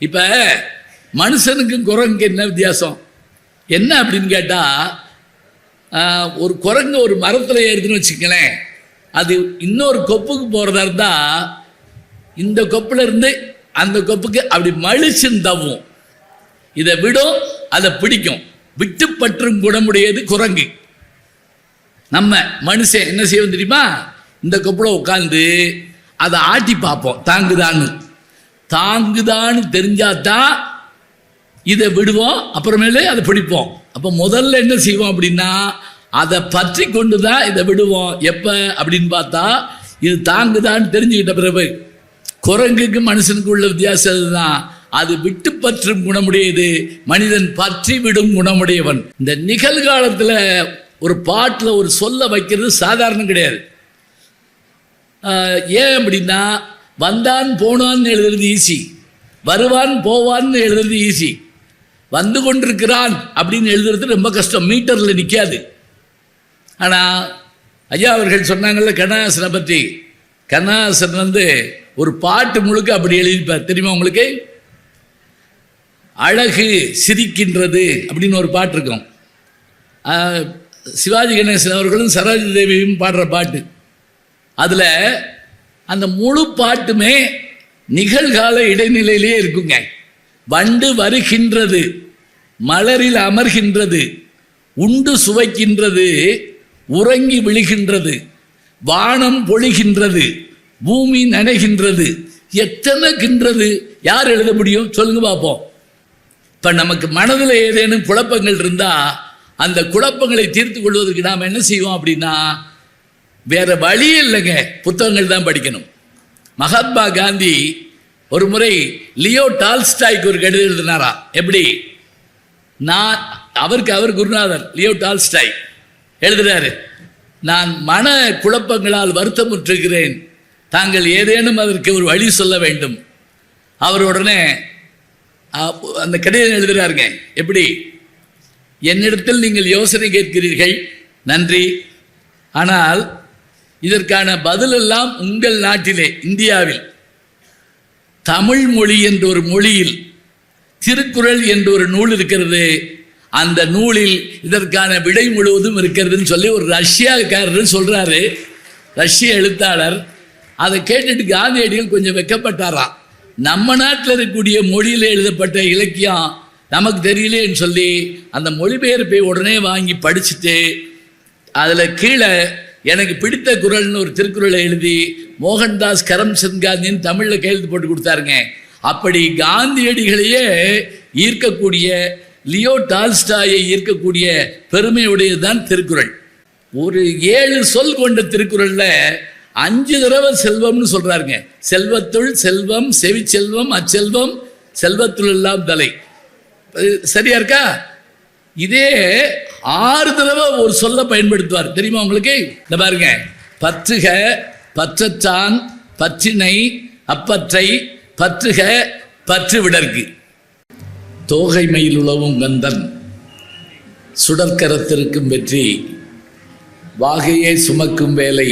இப்போ மனுஷனுக்கும் குரங்குக்கு என்ன வித்தியாசம் என்ன அப்படின்னு கேட்டால், ஒரு குரங்கு ஒரு மரத்தில் ஏறுதுன்னு வச்சுக்கங்களேன், அது இன்னொரு கொப்புக்கு போகிறதா இருந்தால் இந்த கொப்பில் இருந்து அந்த கொப்புக்கு அப்படி மழிச்சுன்னு தவும். இதை விடும், அதை பிடிக்கும். விட்டு பற்றும் குணமுடையது குரங்கு. நம்ம மனுஷன் என்ன செய்வோம் தெரியுமா? இந்த கொப்பில் உட்காந்து அதை ஆட்டி பார்ப்போம், தாங்குதான்னு தெரிஞ்சாதான் இதை விடுவோம், அப்புறமேலே அதை பிடிப்போம். அப்போ முதல்ல என்ன செய்வோம் அப்படின்னா, அதை பற்றி கொண்டு தான் இதை விடுவோம். எப்போ அப்படின்னு பார்த்தா இது தாங்குதான்னு தெரிஞ்சுக்கிட்ட பிறகு. குரங்குக்கு மனுஷனுக்கு உள்ள வித்தியாசம் அதுதான். அது விட்டு பற்றும் குணமுடையது, மனிதன் பற்றி விடும் குணமுடையவன். இந்த நிகழ்காலத்தில் ஒரு பாட்டில் ஒரு சொல்ல வைக்கிறது சாதாரணம் கிடையாது. ஏன் அப்படின்னா, வந்தான் போனான்னு எழுதுறது ஈஸி, வருவான் போவான்னு எழுதுறது ஈஸி. வந்து கொண்டிருக்கிறான் அப்படின்னு எழுதுறது ரொம்ப கஷ்டம், மீட்டரில் நிற்காது. ஆனால் ஐயா அவர்கள் சொன்னாங்கல்ல கண்ணாசனை பற்றி, கண்ணாசன் ஒரு பாட்டு முழுக்க அப்படி எழுதிப்பார். தெரியுமா உங்களுக்கு? அழகு சிரிக்கின்றது அப்படின்னு ஒரு பாட்டு இருக்கும். சிவாஜி கணேசன் அவர்களும் சரோஜி தேவியும் பாடுற பாட்டு. அதில் அந்த முழு பாட்டுமே நிகழ்கால இடைநிலையிலே இருக்குங்க. வண்டு வருகின்றது, மலரில் அமர்கின்றது, உண்டு சுவைக்கின்றது, உறங்கி விழுகின்றது, வானம் பொழிகின்றது, பூமி நனைகின்றது. எத்தனை கின்றது யார் எழுத முடியும் சொல்லுங்க பார்ப்போம். இப்போ நமக்கு மனதில் ஏதேனும் குழப்பங்கள் இருந்தால் அந்த குழப்பங்களை தீர்த்து கொள்வதற்கு நாம் என்ன செய்வோம் அப்படின்னா, வேற வழி இல்லைங்க, புத்தகங்கள் தான் படிக்கணும். மகாத்மா காந்தி ஒரு முறை லியோ டால்ஸ்டாய்க்கு ஒரு கடிதம் எழுதினாரா. எப்படி? அவர் குருநாதர் லியோ டால்ஸ்டாய் எழுதுறாரு, நான் மன குழப்பங்களால் வருத்தமுற்றிருக்கிறேன், தாங்கள் ஏதேனும் அதற்கு ஒரு வழி சொல்ல வேண்டும். அவர் உடனே அந்த கடிதம் எழுதுகிறாருங்க. எப்படி? என்னிடத்தில் நீங்கள் யோசனை கேட்கிறீர்கள், நன்றி. ஆனால் இதற்கான பதிலெல்லாம் உங்கள் நாட்டிலே இந்தியாவில் தமிழ் மொழி என்ற ஒரு மொழியில் திருக்குறள் என்ற ஒரு நூல் இருக்கிறது. அந்த நூலில் இதற்கான விடை முழுவதும் இருக்கிறதுன்னு சொல்லி ஒரு ரஷ்யாக்காரர் சொல்கிறாரு, ரஷ்ய எழுத்தாளர். அதை கேட்டுட்டு காந்தியடிகள் கொஞ்சம் வெக்கப்பட்டாராம். நம்ம நாட்டில் இருக்கக்கூடிய மொழியில் எழுதப்பட்ட இலக்கியம் நமக்கு தெரியலேன்னு சொல்லி அந்த மொழிபெயர்ப்பை உடனே வாங்கி படிச்சுட்டு அதில் கீழே எனக்கு பிடித்த குறள்னு ஒரு திருக்குறளை எழுதி மோகன்தாஸ் கரம்சந்த் காந்தின்னு தமிழில் கையெழுத்து போட்டு கொடுத்தாருங்க. அப்படி காந்தியடிகளையே ஈர்க்கக்கூடிய, லியோ டால்ஸ்டாயை ஈர்க்கக்கூடிய பெருமையுடையது தான் திருக்குறள். ஒரு 7 சொல் கொண்ட திருக்குறளில் 5 தடவை செல்வம்னு சொல்கிறாருங்க. செல்வத்துள் செல்வம், செவிச்செல்வம், அச்செல்வம், செல்வத்துள் எல்லாம் தலை. சரியா இருக்கா? இதே 6 தடவை ஒரு சொல்ல பயன்படுத்துவார். தெரியுமா உங்களுக்கு? இந்த பாருங்க, பற்றுக, பற்றச்சான், பற்றினை, அப்பற்றை, பற்றுக, பற்று விடற்கு. தோகை மயில் உழவும் கந்தன், சுடற்கரத்திற்கும் வெற்றி, வாகையே சுமக்கும் வேலை,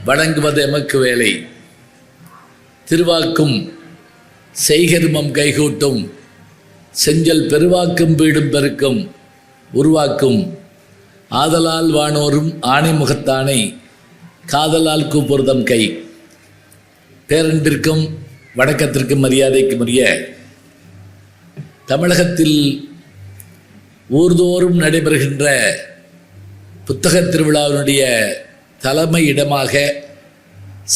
வணங்குவது எமக்கு வேலை, திருவாக்கும் செய்கருமம் கைகூட்டும், செஞ்சல் பெருவாக்கும் வீடும் பெருக்கும், உருவாக்கும் ஆதலால் வானோரும் ஆணைமுகத்தானை, காதலால் கூப்புறதம் கை. பேரன்பிற்கும் வணக்கத்திற்கும் மரியாதைக்கும் உரிய தமிழகத்தில் ஊர்தோறும் நடைபெறுகின்ற புத்தக திருவிழாவினுடைய தலைமை இடமாக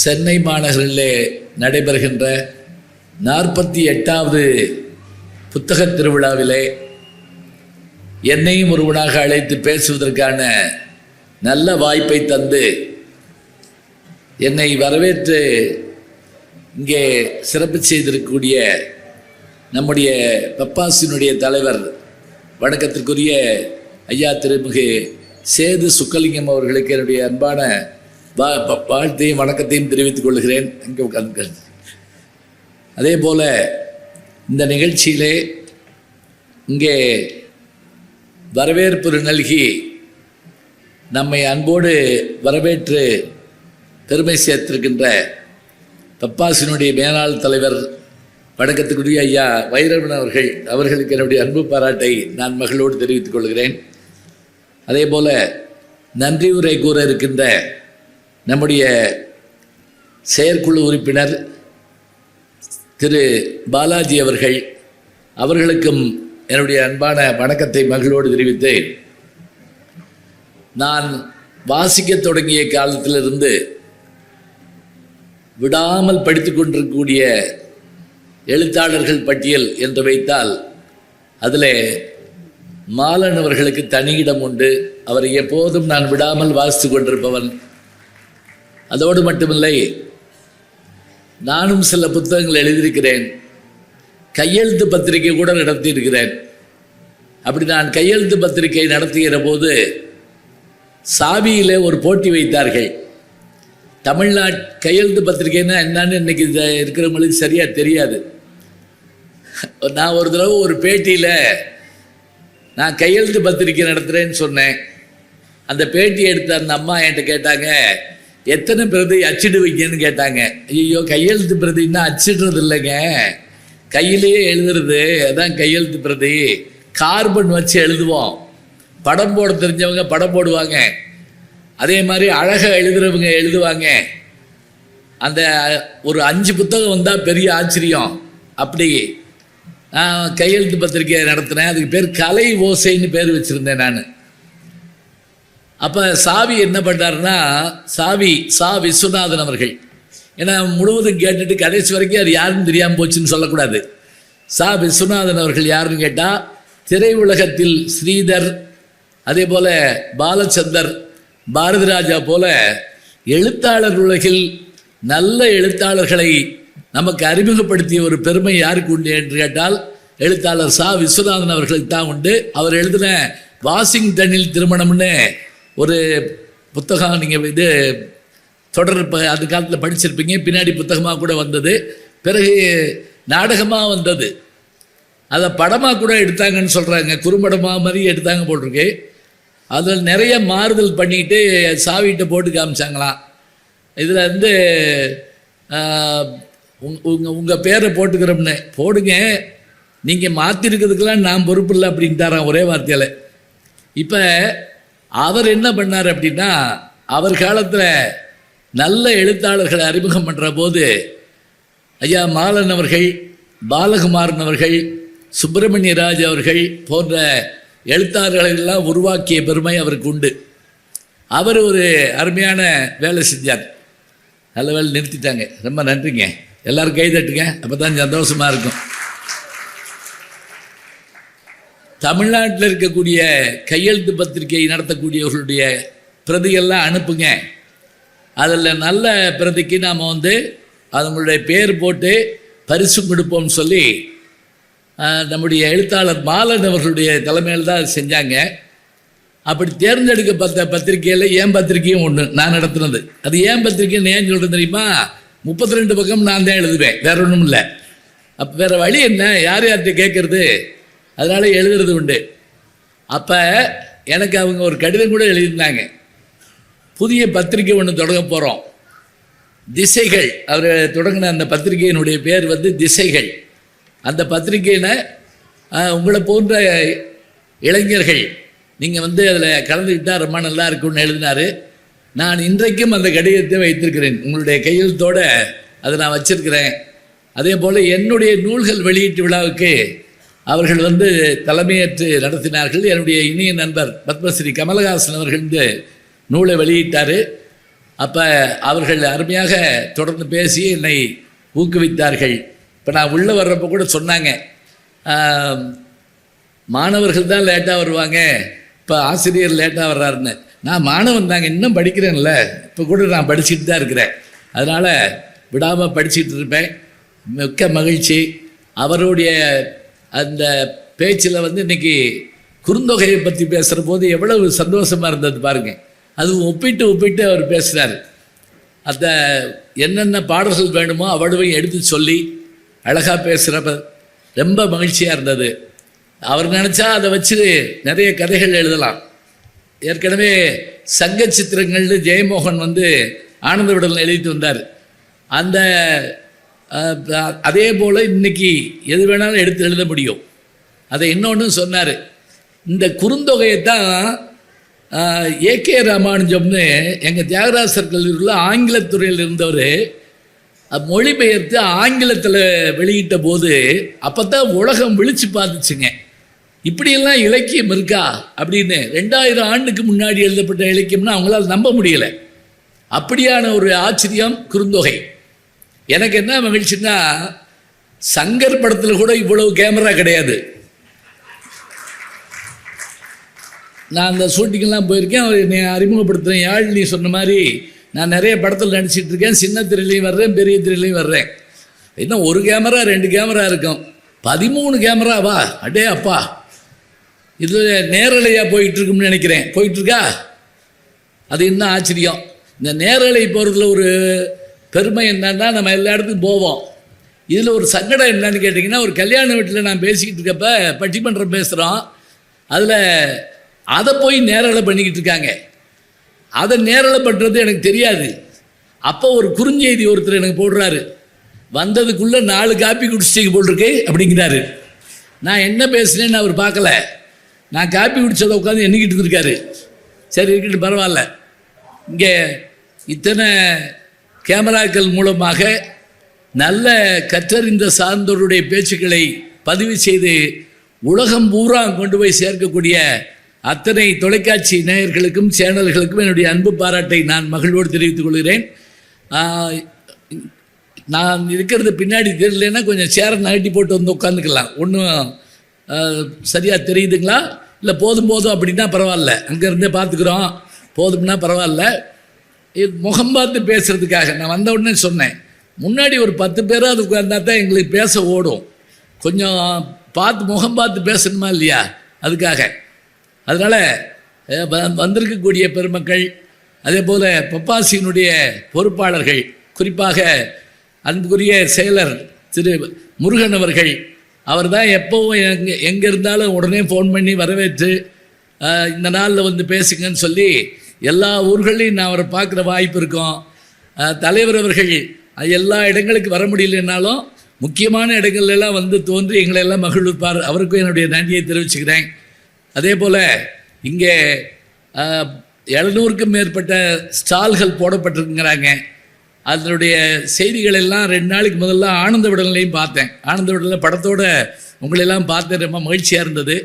சென்னை மாநகரிலே நடைபெறுகின்ற 48வது புத்தக திருவிழாவிலே என்னையும் ஒருவனாக அழைத்து பேசுவதற்கான நல்ல வாய்ப்பை தந்து என்னை வரவேற்று இங்கே சிறப்பு செய்திருக்கக்கூடிய நம்முடைய பப்பாசினுடைய தலைவர் வணக்கத்திற்குரிய ஐயா திருமிகு சேது சுக்கலிங்கம் அவர்களுக்கு என்னுடைய அன்பான வாழ்த்தையும் வணக்கத்தையும் தெரிவித்துக் கொள்கிறேன். அங்கே உட்கார்ந்து. அதே போல் இந்த நிகழ்ச்சியிலே இங்கே வரவேற்பு நல்கி நம்மை அன்போடு வரவேற்று பெருமை சேர்த்திருக்கின்ற பப்பாசினுடைய மேலாள் தலைவர் வணக்கத்துக்குரிய ஐயா வைரவன் அவர்களுக்கு என்னுடைய அன்பு பாராட்டை நான் மகளோடு தெரிவித்துக் கொள்கிறேன். அதே போல் நன்றி உரை கூற இருக்கின்ற நம்முடைய செயற்குழு உறுப்பினர் திரு பாலாஜி அவர்களுக்கும் என்னுடைய அன்பான வணக்கத்தை மகளோடு தெரிவித்து, நான் வாசிக்க தொடங்கிய காலத்திலிருந்து விடாமல் படித்து கொண்டிருக்கக்கூடிய எழுத்தாளர்கள் பட்டியல் என்று வைத்தால் அதில் மாலன் அவர்களுக்கு தனி இடம் உண்டு. அவரை எப்போதும் நான் விடாமல் வாசித்து கொண்டிருப்பவன். அதோடு மட்டுமில்லை, நானும் சில புத்தகங்கள் எழுதியிருக்கிறேன். கையெழுத்து பத்திரிகை கூட நடத்தியிருக்கிறேன். அப்படி நான் கையெழுத்து பத்திரிகை நடத்துகிற போது சாவியில் ஒரு போட்டி வைத்தார்கள். தமிழ்நாட்டு கையெழுத்து பத்திரிகைன்னா என்னன்னு இன்னைக்கு இருக்கிறவங்களுக்கு சரியாக தெரியாது. நான் ஒரு தடவை ஒரு பேட்டியில் நான் கையெழுத்து பத்திரிக்கை நடத்துகிறேன்னு சொன்னேன். அந்த பேட்டி எடுத்த அந்த அம்மா என்கிட்ட கேட்டாங்க, எத்தனை பிரதி அச்சிடுவீங்கன்னு கேட்டாங்க. ஐயோ, கையெழுத்து பிரதின்னா அச்சிடுறது இல்லைங்க, கையிலேயே எழுதுறது, அதான் கையெழுத்து பிரதி. கார்பன் வச்சு எழுதுவோம். படம் போட தெரிஞ்சவங்க படம் போடுவாங்க, அதே மாதிரி அழகாக எழுதுறவங்க எழுதுவாங்க. அந்த ஒரு 5 புத்தகம் வந்தால் பெரிய ஆச்சரியம். அப்படி நான் கையெழுத்து பத்திரிக்கை நடத்தினேன். அதுக்கு பேர் கலை ஓசைன்னு பேர் வச்சுருந்தேன் நான். அப்போ சாவி என்ன பண்ணாருன்னா, சா விஸ்வநாதன் அவர்கள், ஏன்னா முழுவதும் கேட்டுட்டு கடைசி வரைக்கும் அது யாருன்னு தெரியாமல் போச்சுன்னு சொல்லக்கூடாது. சா விஸ்வநாதன் அவர்கள் யாருன்னு கேட்டால், திரையுலகத்தில் ஸ்ரீதர், அதே போல் பாலச்சந்தர், பாரதி ராஜா போல எழுத்தாளர் உலகில் நல்ல எழுத்தாளர்களை நமக்கு அறிமுகப்படுத்திய ஒரு பெருமை யாருக்கு உண்டு என்று கேட்டால் எழுத்தாளர் சா விஸ்வநாதன் அவர்களுக்கு தான் உண்டு. அவர் எழுதின வாஷிங்டனில் திருமணம்னு ஒரு புத்தகம் நீங்கள் தொடர் அந்த காலத்தில் படிச்சிருப்பீங்க. பின்னாடி புத்தகமாக கூட வந்தது, பிறகு நாடகமாக வந்தது, அதை படமாக கூட எடுத்தாங்கன்னு சொல்கிறாங்க. குறும்படமாக மாதிரி எடுத்தாங்க போட்டிருக்கு. அதில் நிறைய மாறுதல் பண்ணிக்கிட்டு சாவிகிட்ட போட்டு காமிச்சாங்களாம். இதில் உங்கள் பேரை போட்டுக்கிறோம்னு போடுங்க, நீங்கள் மாற்றிருக்கிறதுக்கெல்லாம் நான் பொறுப்பு இல்லை அப்படின்ட்டாரான் ஒரே வார்த்தையில். இப்போ அவர் என்ன பண்ணார் அப்படின்னா, அவர் காலத்தில் நல்ல எழுத்தாளர்களை அறிமுகம் பண்ணுற போது ஐயா மாலன் அவர்கள், பாலகுமாரன் அவர்கள், சுப்பிரமணிய ராஜ் அவர்கள் போன்ற எழுத்தாளர்களெல்லாம் உருவாக்கிய பெருமை அவருக்கு உண்டு. அவர் ஒரு அருமையான வேலை செஞ்சார். நல்ல வேலை நிறுத்திட்டாங்க, ரொம்ப நன்றிங்க. எல்லோரும் கை தட்டுங்க, அப்போ தான் சந்தோஷமாக இருக்கும். தமிழ்நாட்டில் இருக்கக்கூடிய கையெழுத்து பத்திரிகை நடத்தக்கூடியவர்களுடைய பிரதிகள்லாம் அனுப்புங்க. அதில் நல்ல பிரதிக்கு நாம் அவங்களுடைய பேர் போட்டு பரிசு கொடுப்போம்னு சொல்லி நம்முடைய எழுத்தாளர் மாலன் அவர்களுடைய தலைமையில் தான் செஞ்சாங்க. அப்படி தேர்ந்தெடுக்கப்பட்ட பத்திரிகையில் ஏன் பத்திரிகையும் ஒன்று நான் நடத்துனது. அது ஏன் பத்திரிக்கைன்னு ஏன் சொல்கிறது தெரியுமா? 32 பக்கம் நான் தான் எழுதுவேன், வேற ஒன்றும் இல்லை. அப்போ வேறு வழி என்ன, யார்கிட்ட கேட்குறது, அதனால் எழுதுறது உண்டு. அப்போ எனக்கு அவங்க ஒரு கடிதம் கூட எழுதியிருந்தாங்க. புதிய பத்திரிக்கை ஒன்று தொடங்க போகிறோம், திசைகள். அவர் தொடங்கின அந்த பத்திரிகையினுடைய பேர் திசைகள். அந்த பத்திரிகையினை உங்களை போன்ற இளைஞர்கள் நீங்கள் அதில் கலந்துக்கிட்டால் ரொம்ப நல்லா இருக்கும்னு எழுதினார். நான் இன்றைக்கும் அந்த கடிதத்தை வைத்திருக்கிறேன், உங்களுடைய கையெழுத்தோடு அதை நான் வச்சிருக்கிறேன். அதே போல் என்னுடைய நூல்கள் வெளியீட்டு விழாவுக்கு அவர்கள் தலைமையேற்று நடத்தினார்கள். என்னுடைய இனிய நண்பர் பத்மஸ்ரீ கமலஹாசன் அவர்கள் நூலை வெளியிட்டார். அப்போ அவர்கள் அருமையாக தொடர்ந்து பேசி என்னை ஊக்குவித்தார்கள். இப்போ நான் உள்ளே வர்றப்போ கூட சொன்னாங்க, மாணவர்கள் தான் லேட்டாக வருவாங்க, இப்போ ஆசிரியர் லேட்டாக வர்றாருன்னு. நான் மாணவன் தாங்க, இன்னும் படிக்கிறேன்ல, இப்போ கூட நான் படிச்சுட்டு தான் இருக்கிறேன். அதனால் விடாமல் படிச்சுட்டு இருப்பேன். மிக்க மகிழ்ச்சி. அவருடைய அந்த பேச்சில் இன்றைக்கி குறுந்தொகையை பற்றி பேசுகிற போது எவ்வளவு சந்தோஷமாக இருந்தது பாருங்கள். அதுவும் ஒப்பிட்டு அவர் பேசுகிறார். அந்த என்னென்ன பாடல்கள் வேணுமோ அவ்வளவையும் எடுத்து சொல்லி அழகாக பேசுகிறப்ப ரொம்ப மகிழ்ச்சியாக இருந்தது. அவர் நினச்சா அதை வச்சு நிறைய கதைகள் எழுதலாம். ஏற்கனவே சங்க சித்திரங்கள்னு ஜெயமோகன் ஆனந்த விடல் எழுதிட்டு வந்தார். அந்த அதே போல் இன்றைக்கி எது வேணாலும் எடுத்து எழுத முடியும். அதை இன்னொன்று சொன்னார், இந்த குறுந்தொகையை தான் ஏகே ராமானுஜம்னு எங்கள் தியாகராசர் கல்லூரியில் ஆங்கிலத்துறையில் இருந்தவர் மொழிபெயர்த்து ஆங்கிலத்தில் வெளியிட்ட போது அப்போ தான் உலகம் விழிச்சு பார்த்துச்சுங்க, இப்படியெல்லாம் இலக்கியம் இருக்கா அப்படின்னு. 2000 ஆண்டுக்கு முன்னாடி எழுதப்பட்ட இலக்கியம்னா அவங்களால் நம்ப முடியலை. அப்படியான ஒரு ஆச்சரியம் குறுந்தொகை. எனக்கு என்ன மகிழ்ச்சின்னா, சங்கர் படத்தில் கூட இவ்வளவு கேமரா கிடையாது. நான் அந்த ஷூட்டிங்கெல்லாம் போயிருக்கேன், அவர் என்னை அறிமுகப்படுத்துகிறேன். யாழினி சொன்ன மாதிரி நான் நிறைய படத்தில் நடிச்சிட்டு இருக்கேன், சின்ன திரையிலையும் வர்றேன், பெரிய திரையிலையும் வர்றேன். இன்னும் 1 கேமரா 2 கேமரா இருக்கும், 13 கேமராவா? அடே அப்பா, இது நேரலையாக போயிட்டுருக்குன்னு நினைக்கிறேன். போயிட்டுருக்கா? அது இன்னும் ஆச்சரியம். இந்த நேரலை போகிறதுல ஒரு பெருமை என்னன்னா, நம்ம எல்லா இடத்துக்கும் போவோம். இதில் ஒரு சங்கடம் என்னன்னு கேட்டிங்கன்னா, ஒரு கல்யாண வீட்டில் நான் பேசிக்கிட்டு இருக்கப்ப பட்டிமன்றம் பேசுகிறோம், அதில் அதை போய் நேரலை பண்ணிக்கிட்டு இருக்காங்க. அதை நேரலை பண்ணுறது எனக்கு தெரியாது. அப்போ ஒரு குறுஞ்செய்தி ஒருத்தர் எனக்கு போடுறாரு, வந்ததுக்குள்ளே 4 காப்பி குடிச்சிட்டு போட்டிருக்கு அப்படிங்கிறாரு. நான் என்ன பேசுனேன்னு அவர் பார்க்கல, நான் காப்பி குடிச்சதை உட்காந்து எண்ணிக்கிட்டு இருக்காரு. சரி இருக்கட்டும், பரவாயில்ல. இங்கே இத்தனை கேமராக்கள் மூலமாக நல்ல கற்றறிந்த சார்ந்தோருடைய பேச்சுக்களை பதிவு செய்து உலகம் பூரா கொண்டு போய் சேர்க்கக்கூடிய அத்தனை தொலைக்காட்சி நேயர்களுக்கும் சேனல்களுக்கும் என்னுடைய அன்பு பாராட்டை நான் மகிழ்வோடு தெரிவித்துக் கொள்கிறேன். நான் இருக்கிறது பின்னாடி தெரியலன்னா கொஞ்சம் சேரை நகட்டி போட்டு வந்து உட்காந்துக்கலாம். ஒன்றும் சரியாக தெரியுதுங்களா? இல்லை போதும் அப்படின்னா பரவாயில்ல, அங்கேருந்தே பார்த்துக்குறோம், போதும்னா பரவாயில்ல. முகம் பார்த்து பேசுகிறதுக்காக நான் வந்த உடனே சொன்னேன், முன்னாடி ஒரு 10 பேராக உட்கார்ந்தா தான் எங்களுக்கு பேச ஓடும், கொஞ்சம் பார்த்து முகம் பார்த்து பேசணுமா இல்லையா? அதுக்காக. அதனால் வந்திருக்கக்கூடிய பெருமக்கள், அதே போல் பப்பாசியினுடைய பொறுப்பாளர்கள், குறிப்பாக அன்புக்குரிய செயலர் திரு முருகன் அவர்கள், அவர் தான் எப்போவும் எங்கே இருந்தாலும் உடனே ஃபோன் பண்ணி வரவேற்று இந்த நாளில் வந்து பேசுங்கன்னு சொல்லி எல்லா ஊர்களையும் நான் அவரை பார்க்குற வாய்ப்பு இருக்கும். தலைவர் அவர்கள் எல்லா இடங்களுக்கு வர முடியலனாலும் முக்கியமான இடங்கள்லாம் வந்து தோன்றி எங்களெல்லாம் மகிழ்விப்பார். அவருக்கும் என்னுடைய நன்றியை தெரிவிச்சுக்கிறேன். அதே போல் இங்கே 700க்கும் மேற்பட்ட ஸ்டால்கள் போடப்பட்டிருக்குங்கிறாங்க. அதனுடைய செய்திகள் எல்லாம் 2 நாளைக்கு முதல்ல ஆனந்த விடலையும் பார்த்தேன். ஆனந்த விடலில் படத்தோடு உங்களெல்லாம் பார்த்து ரொம்ப மகிழ்ச்சியாக இருந்தது.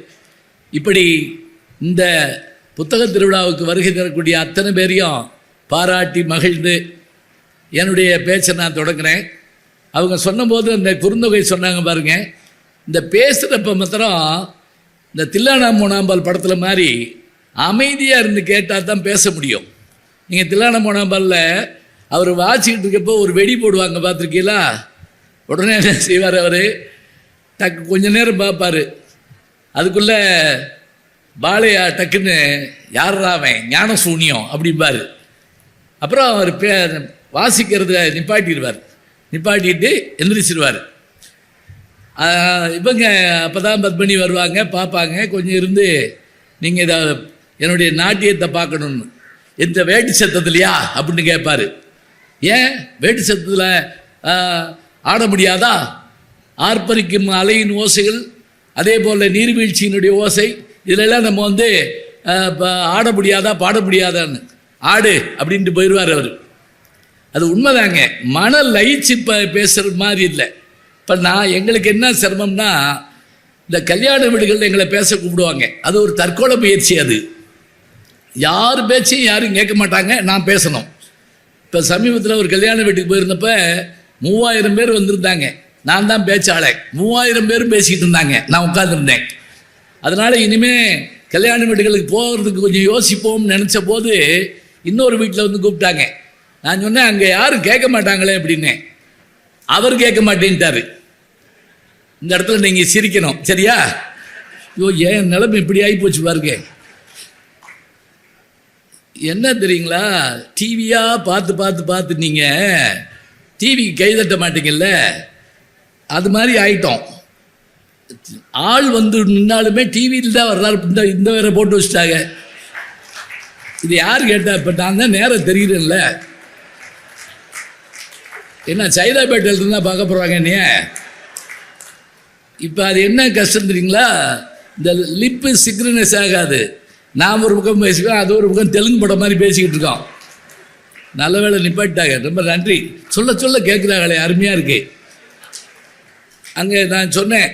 இப்படி இந்த புத்தக திருவிழாவுக்கு வருகை தரக்கூடிய அத்தனை பேரையும் பாராட்டி மகிழ்ந்து என்னுடைய பேச்சை நான் தொடங்குறேன். அவங்க சொன்னபோது அந்த குறுந்தொகை சொன்னாங்க பாருங்கள், இந்த பேசுகிறப்ப மாத்திரம் இந்த தில்லானா மோனாம்பால் படத்தில் மாதிரி அமைதியாக இருந்து கேட்டால் தான் பேச முடியும். நீங்கள் தில்லானா மோனாம்பாலில் அவர் வாசிக்கிட்டு இருக்கப்போ ஒரு வெடி போடுவாங்க, பார்த்துருக்கீங்களா? உடனே என்ன செய்வார் அவர், கொஞ்ச நேரம் பார்ப்பார், அதுக்குள்ளே பாலையா டக்குன்னு யாராவன் ஞான சூன்யம் அப்படிம்பார். அப்புறம் அவர் வாசிக்கிறத நிப்பாட்டிட்டு எந்திரிச்சிடுவார். இவங்க அப்போ தான் பத்மினி வருவாங்க, பார்ப்பாங்க, கொஞ்சம் இருந்து நீங்கள் இதை என்னுடைய நாட்டியத்தை பார்க்கணுன்னு, எந்த வேட்டு சத்தத்துலையா அப்படின்னு கேட்பார். ஏன் வேட்டு சத்தத்தில் ஆட முடியாதா? ஆர்ப்பரிக்கும் அலையின் ஓசைகள், அதே போல் நீர்வீழ்ச்சியினுடைய ஓசை, இதிலெல்லாம் நம்ம வந்து ஆட முடியாதா, பாட முடியாதான்னு, ஆடு அப்படின்ட்டு போயிடுவார் அவர். அது உண்மைதாங்க, மன லயிச்சு பேசுகிற மாதிரி இல்லை. இப்போ எங்களுக்கு என்ன சிரமம்னா, இந்த கல்யாண வீடுகளில் எங்களை பேச கூப்பிடுவாங்க, அது ஒரு தற்கொலை முயற்சி. அது யார் பேச்சையும் யாரும் கேட்க மாட்டாங்க, நான் பேசணும். இப்போ சமீபத்தில் ஒரு கல்யாண வீட்டுக்கு போயிருந்தப்ப 3000 பேர் வந்திருந்தாங்க, நான் தான் பேச்சாளே. 3000 பேரும் பேசிக்கிட்டு இருந்தாங்க, நான் உட்காந்துருந்தேன். அதனால் இனிமேல் கல்யாண வீடுகளுக்கு போகிறதுக்கு கொஞ்சம் யோசிப்போம்னு நினச்ச போது இன்னொரு வீட்டில் வந்து கூப்பிட்டாங்க. நான் சொன்னேன், அங்கே யாரும் கேட்க மாட்டாங்களே அப்படின்னேன். அவர் கேட்க மாட்டேன்ட்டார். இந்த இடத்துல நீங்கள் சிரிக்கணும், சரியா? ஐயோ, ஏன் நிலைமை இப்படி ஆகி போச்சு பாருங்க. என்ன தெரியுங்களா, டிவியாக பார்த்து நீங்கள் டிவிக்கு கைதட்ட மாட்டீங்கல்ல, அது மாதிரி ஆயிட்டோம். ஆள் வந்து நின்னாலுமே டிவியில் தான் வர்றாரு, இந்த வேற போட்டு வச்சுட்டாங்க. இது யார் கேட்டா? இப்போ நான் தான் நேரம் தெரியுறேன்ல. என்ன சைதாப்பேட்டையில் இருந்தால் பார்க்க போகிறாங்க என்னைய. இப்போ அது என்ன கஷ்டம் தெரியுங்களா, இந்த லிப்பு சிக்ரனைஸ் ஆகாது. நான் ஒரு பக்கம் பேசுவேன், அது ஒரு பக்கம் தெலுங்கு படம் மாதிரி பேசிக்கிட்டு இருக்கோம். நல்ல வேளை நிப்பாட்டாங்க, ரொம்ப நன்றி. சொல்ல சொல்ல கேட்குறாங்களே, அருமையாக இருக்கு. அங்கே நான் சொன்னேன்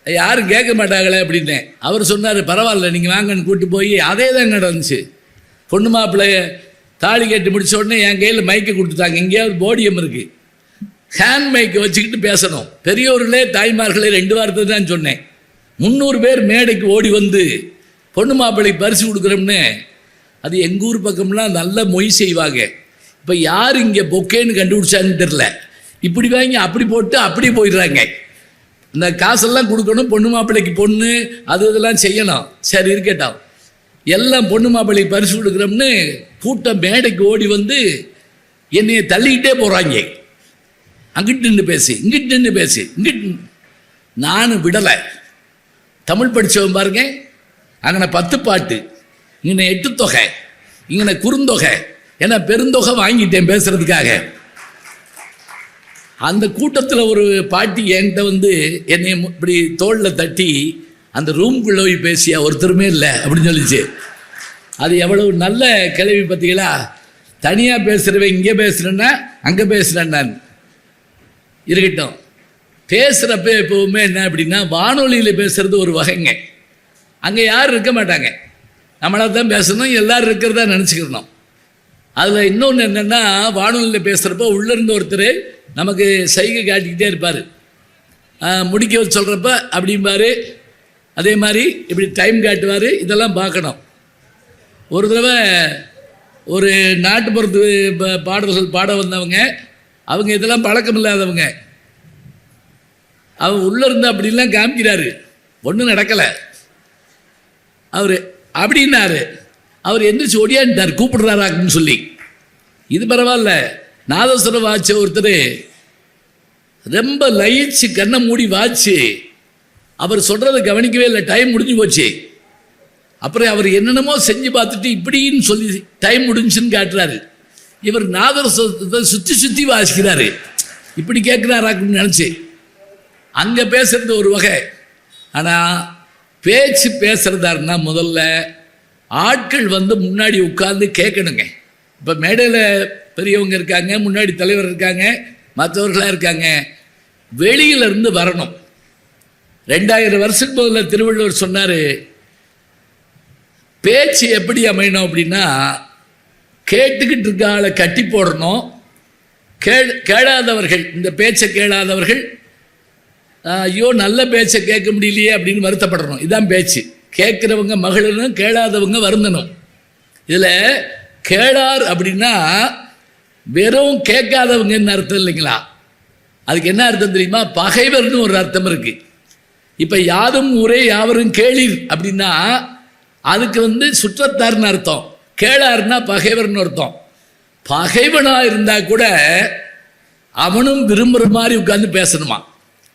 யாரும் கேட்க மாட்டாங்களே அப்படின்னேன். அவர் சொன்னார் பரவாயில்ல நீங்கள் வாங்கன்னு கூப்பிட்டு போய் அதே தான் நடந்துச்சு. பொண்ணு மாப்பிள்ளைய தாலி கட்டி முடிச்ச உடனே என் கையில் மைக்கை கொடுத்துட்டாங்க. எங்கேயாவது போடியம் இருக்குது, ஹேண்ட் மைக்கை வச்சுக்கிட்டு பேசணும். பெரியோர்களே தாய்மார்களே 2 வாரத்தை தான் சொன்னேன். 300 பேர் மேடைக்கு ஓடி வந்து பொண்ணு மாப்பிள்ளைக்கு பரிசு கொடுக்குறோம்னு. அது எங்கள் ஊர் பக்கம்லாம் நல்ல மொய் செய்வாங்க. இப்போ யார் இங்கே பொக்கேன்னு கண்டுபிடிச்சான்னு தெரில. இப்படி வாங்கி அப்படி போட்டு அப்படி போயிடுறாங்க. இந்த காசெல்லாம் கொடுக்கணும், பொண்ணு மாப்பிள்ளைக்கு பொண்ணு அது இதெல்லாம் செய்யணும். சரி இருக்கட்டும், எல்லாம் பொண்ணு மாப்பிள்ளைக்கு பரிசு கொடுக்குறோம்னு கூட்டம் மேடைக்கு ஓடி வந்து என்னைய தள்ளிக்கிட்டே போகிறாங்க. அங்கிட்டு நின்று பேசி, இங்கிட்டு நின்று பேசி, இங்கிட்டு. நானும் விடலை. தமிழ் படித்தவன் பாருங்க, அங்கே 10 பாட்டு, இங்கே 8 தொகை, இங்கே குறுந்தொகை, ஏன்னா பெருந்தொகை வாங்கிட்டேன் பேசுறதுக்காக. அந்த கூட்டத்தில் ஒரு பாட்டி என்கிட்ட வந்து என்னை இப்படி தோளில் தட்டி அந்த ரூம்குள்ளே போய் பேசியா ஒருத்தருமே இல்லை அப்படின்னு சொல்லிச்சு. அது எவ்வளவு நல்ல கிளவி பார்த்தீங்களா. தனியாக பேசுகிறவன் இங்கே பேசுகிறேன்னா அங்கே பேசுகிறேன். நான் இருக்கட்டும், பேசுகிறப்ப எப்போவுமே என்ன அப்படின்னா வானொலியில் பேசுகிறது ஒரு வகைங்க. அங்கே யாரும் இருக்க மாட்டாங்க, நம்மளாக தான் பேசணும், எல்லோரும் இருக்கிறதா நினச்சிக்கிறணும். அதில் இன்னொன்று என்னென்னா, வானொலியில் பேசுகிறப்ப உள்ளேருந்து ஒருத்தர் நமக்கு சைகை காட்டிக்கிட்டே இருப்பார். முடிக்க சொல்கிறப்ப அப்படிம்பார், அதே மாதிரி இப்படி டைம் காட்டுவார். இதெல்லாம் பார்க்கணும். ஒரு தடவை ஒரு நாட்டுப்புறத்து பாடல்கள் பாட வந்தவங்க, அவங்க இதெல்லாம் பழக்கம் இல்லாதவங்க, அவங்க உள்ளே இருந்து அப்படிலாம் காமிக்கிறாரு. ஒன்றும் நடக்கலை. அவர் அப்படின்னாரு. அவர் எந்திரிச்சு ஓடியான்ட்டார் கூப்பிடுறாராக்குன்னு சொல்லி. இது பரவாயில்ல. நாதஸ்வரம் வாட்ச ஒருத்தர் ரொம்ப லயிச்சு கண்ணை மூடி வாட்சி அவர் சொல்கிறத கவனிக்கவே இல்லை. டைம் முடிஞ்சு போச்சு. அப்புறம் அவர் என்னென்னமோ செஞ்சு பார்த்துட்டு இப்படின்னு சொல்லி டைம் முடிஞ்சுன்னு காட்டுறாரு. இவர் நாதஸ்வரத்தை சுற்றி சுற்றி வாசிக்கிறாரு. இப்படி கேட்குறாராக்குன்னு நினச்சி அங்கே பேசுறது ஒரு வகை. ஆனால் பேச்சு பேசுகிறதாருன்னா முதல்ல ஆட்கள் வந்து முன்னாடி உட்கார்ந்து கேட்கணுங்க. இப்போ மேடையில் பெரியவங்க இருக்காங்க, முன்னாடி தலைவர் இருக்காங்க, மற்றவர்களாக இருக்காங்க. வெளியிலிருந்து வரணும். 2000 வருஷத்துக்கு முதல்ல திருவள்ளுவர் சொன்னார், பேச்சு எப்படி அமையணும் அப்படின்னா கேட்டுக்கிட்டு இருக்க ஆளை கட்டி போடணும். கேளாதவர்கள், இந்த பேச்சை கேளாதவர்கள் ஐயோ நல்ல பேச்சை கேட்க முடியலையே அப்படின்னு வருத்தப்படணும். இதுதான் பேச்சு. கேட்குறவங்க மகிழணும், கேளாதவங்க வருந்தணும். இதில் கேளார் அப்படின்னா வெறும் கேட்காதவங்கன்னு அர்த்தம் இல்லைங்களா. அதுக்கு என்ன அர்த்தம் தெரியுமா, பகைவர்னு ஒரு அர்த்தம் இருக்கு. இப்போ யாதும் ஊரே யாவரும் கேளீர் அப்படின்னா அதுக்கு வந்து சுற்றத்தார்னு அர்த்தம். கேளார்னா பகைவர்னு அர்த்தம். பகைவனாக இருந்தால் கூட அவனும் விரும்புகிற மாதிரி உட்காந்து பேசணுமா.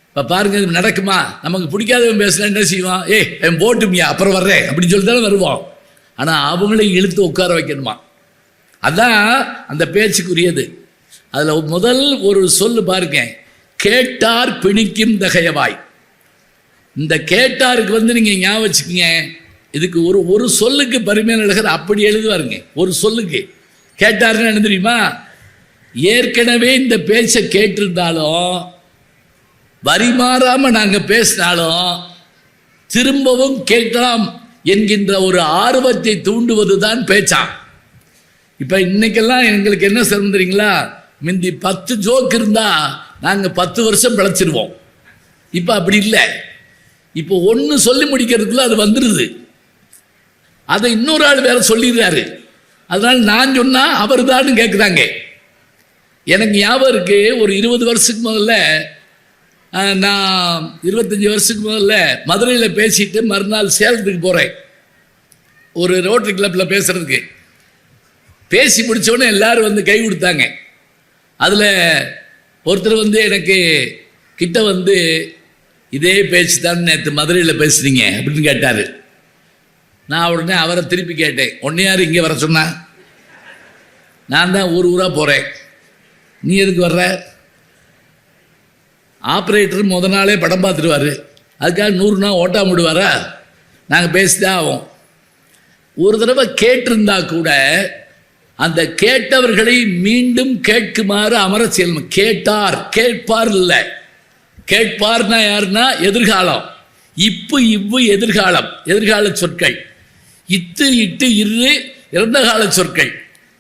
இப்போ பாருங்க, இது நடக்குமா? நமக்கு பிடிக்காதவன் பேசுனா என்ன செய்வான்? என் போட்டுமியா அப்புறம் வர்றேன் அப்படின்னு சொல்லி தானே வருவான். ஆனால் அவங்களையும் இழுத்து உட்கார வைக்கணுமா. அதான் அந்த பேச்சுக்குரியது. அதில் முதல் ஒரு சொல்லு பாருங்க, கேட்டார் பிணிக்கும் தகையவாய். இந்த கேட்டாருக்கு வந்து நீங்கள் ஞாபகம் வச்சுக்கோங்க, இதுக்கு ஒரு சொல்லுக்கு பரிமையான அழகர் அப்படி எழுதுவாருங்க. ஒரு சொல்லுக்கு கேட்டாருன்னு என்ன தெரியுமா, ஏற்கனவே இந்த பேச்சை கேட்டிருந்தாலும் வரி மாறாமல் நாங்கள் பேசினாலும் திரும்பவும் கேட்கலாம் என்கின்ற ஒரு ஆர்வத்தை தூண்டுவது தான் பேச்சான். இப்போ இன்னைக்கெல்லாம் எங்களுக்கு என்ன சிரமம் தெரியுங்களா, முந்தி 10 ஜோக் இருந்தால் நாங்கள் 10 வருஷம் பிழைச்சிருவோம். இப்போ அப்படி இல்லை. இப்போ ஒன்று சொல்லி முடிக்கிறதுக்குள்ள அது வந்துடுது. அதை இன்னொரு ஆள் வேற சொல்லிடுறாரு. அதனால் நான் சொன்னால் அவர் தான் கேட்குறாங்க. எனக்கு ஞாபகம் இருக்கு, ஒரு 20 வருஷத்துக்கு முதல்ல, நான் 25 வருஷத்துக்கு முதல்ல மதுரையில் பேசிட்டு மறுநாள் சேலத்துக்கு போகிறேன் ஒரு ரோட்டரி கிளப்பில் பேசுகிறதுக்கு. பேசி முடித்தோடனே எல்லோரும் வந்து கை கொடுத்தாங்க. அதில் ஒருத்தர் வந்து எனக்கு கிட்ட வந்து இதே பேச்சு தான் நேற்று மதுரையில் பேசுனீங்க அப்படின்னு கேட்டார். நான் உடனே அவரை திருப்பி கேட்டேன், உன்னை யார் இங்கே வர சொன்னா? நான் தான் ஊர் ஊராக போகிறேன், நீ எதுக்கு வர்ற? ஆப்ரேட்டர் முத நாளே படம் பார்த்துருவார். அதுக்காக 100 நாள் ஓட்டாம விடுவாரா? நாங்கள் பேசிதான் ஆகும். ஒரு தடவை கேட்டிருந்தா கூட அந்த கேட்டவர்களை மீண்டும் கேட்குமாறு அமர செய்யணும். கேட்பார் இல்லை. கேட்பார்னா யாருன்னா எதிர்காலம். இவ்வு எதிர்காலம், எதிர்கால சொற்கள். இட்டு இரு இறந்த கால சொற்கள்.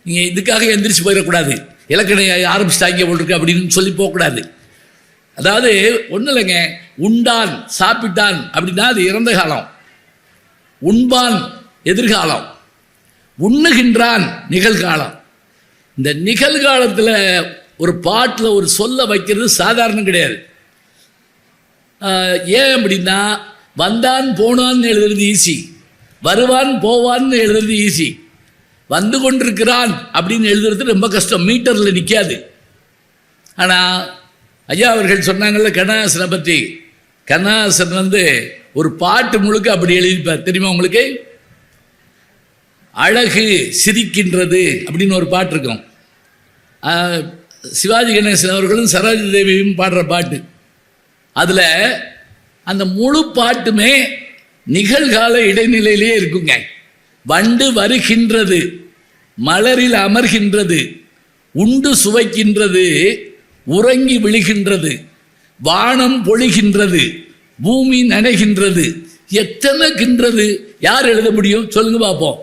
நீங்கள் இதுக்காக எந்திரிச்சு போயிடக்கூடாது. இலக்கணம் ஆரம்பிச்சிட்டாங்க போட்டிருக்கு அப்படின்னு சொல்லி போகக்கூடாது. அதாவது ஒன்றும் இல்லைங்க, உண்டான் சாப்பிட்டான் அப்படின்னா அது இறந்த காலம். உண்பான் எதிர்காலம், உண்ணுகின்றான் நிகழ்காலம். இந்த நிகழ்காலத்தில் ஒரு பாட்டில் ஒரு சொல்ல வைக்கிறது சாதாரணம் கிடையாது. ஏன் அப்படின்னா, வந்தான் போனான்னு எழுதுறது ஈஸி, வருவான் போவான்னு எழுதுறது ஈஸி, வந்து கொண்டிருக்கிறான் அப்படின்னு எழுதுறது ரொம்ப கஷ்டம், மீட்டரில் நிற்காது. ஆனால் ஐயா அவர்கள் சொன்னாங்கள்ல கண்ணதாசனை பற்றி, கண்ணதாசன் ஒரு பாட்டு முழுக்க அப்படி எழுதிப்பார். தெரியுமா உங்களுக்கு? அழகு சிரிக்கின்றது அப்படின்னு ஒரு பாட்டு இருக்கும். சிவாஜி கணேசன் அவர்களும் சரோஜா தேவியும் பாடுற பாட்டு. அதில் அந்த முழு பாட்டுமே நிகழ்கால இடைநிலையிலே இருக்குங்க. வண்டு வருகின்றது, மலரில் அமர்கின்றது, உண்டு சுவைக்கின்றது, உறங்கி விழுகின்றது, வானம் பொழிகின்றது, பூமி நனைகின்றது. எத்தனை கின்றது யார் எழுத முடியும் சொல்லுங்க பார்ப்போம்.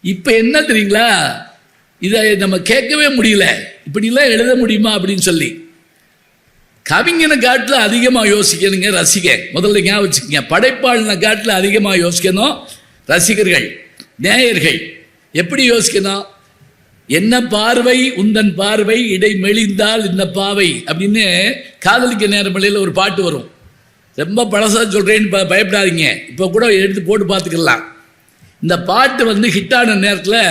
இப்போ என்ன தெரியுங்களா, இதை நம்ம கேட்கவே முடியல, இப்படிலாம் எழுத முடியுமா அப்படின்னு சொல்லி. கவிஞனை காட்டில் அதிகமாக யோசிக்கணுங்க ரசிக. முதல்ல ஞாபகம் வச்சுக்கோங்க, படைப்பாளின காட்டில் அதிகமாக யோசிக்கணும் ரசிகர்கள், நேயர்கள். எப்படி யோசிக்கணும்? என்ன பார்வை உந்தன் பார்வை இடை மெலிந்தால் இந்த பாவை அப்படின்னு காதலிக்க நேரமலையில் ஒரு பாட்டு வரும். ரொம்ப பழசாக சொல்கிறேன்னு பயப்படாதீங்க, இப்போ கூட எடுத்து போட்டு பார்த்துக்கலாம். இந்த பாட்டு ஹிட்டான நேரத்தில்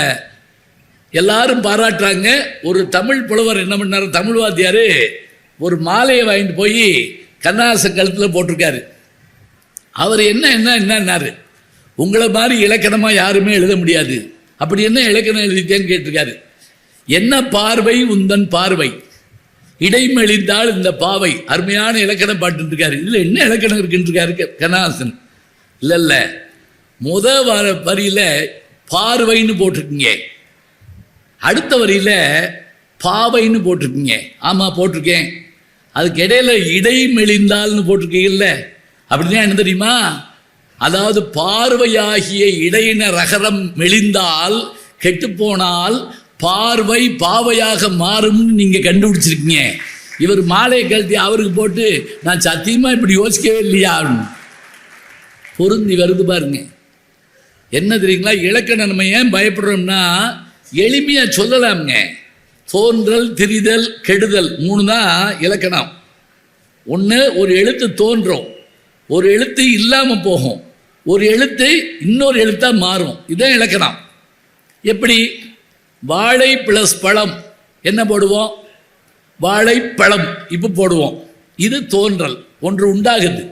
எல்லாரும் பாராட்டுறாங்க. ஒரு தமிழ் புலவர் என்ன பண்ணார், தமிழ் வாத்தியார் ஒரு மாலையை வாங்கிட்டு போய் கண்ணதாசன் கழுத்தில் போட்டிருக்காரு. அவர் என்னன்னாரு, உங்களை மாதிரி இலக்கணமாக யாருமே எழுத முடியாது, அப்படி என்ன இலக்கணம் எழுதிட்டேன்னு கேட்டிருக்காரு. என்ன பார்வை உந்தன் பார்வை இடைமெளிந்தால் இந்த பாவை, அருமையான இலக்கணம் பாட்டுருக்காரு. இதில் என்ன இலக்கணம் இருக்குன்றிருக்காரு கண்ணதாசன். இல்லை முத வரியில் பார்வைன்னு போட்டிருக்கீங்க, அடுத்த வரியில் பாவைன்னு போட்டிருக்கீங்க. ஆமாம் போட்டிருக்கேன். அதுக்கு இடையில இடைமெளிந்தால்னு போட்டிருக்கீங்கல்ல, அப்படின்னா என்ன தெரியுமா? அதாவது பார்வையாகிய இடையின ரகரம் மெலிந்தால் கெட்டுப்போனால் பார்வை பாவையாக மாறும்னு நீங்கள் கண்டுபிடிச்சிருக்கீங்க. இவர் மாலையை கழட்டி அவருக்கு போட்டு நான் சத்தியமாக இப்படி யோசிக்கவே இல்லையா பொருந்தி வருது பாருங்க. என்ன தெரியுங்களா, இலக்கணம் நம்ம ஏன் பயப்படுறோம்னா எளிமையாக சொல்லலாம்ங்க. தோன்றல் திரிதல் கெடுதல் 3 தான் இலக்கணம். ஒன்று, ஒரு எழுத்து தோன்றும், ஒரு எழுத்து இல்லாமல் போகும், ஒரு எழுத்து இன்னொரு எழுத்தாக மாறும். இதுதான் இலக்கணம். எப்படி? வாழை ப்ளஸ் பழம் என்ன போடுவோம்? வாழைப்பழம் இப்போ போடுவோம். இது தோன்றல், ஒன்று உண்டாகுது.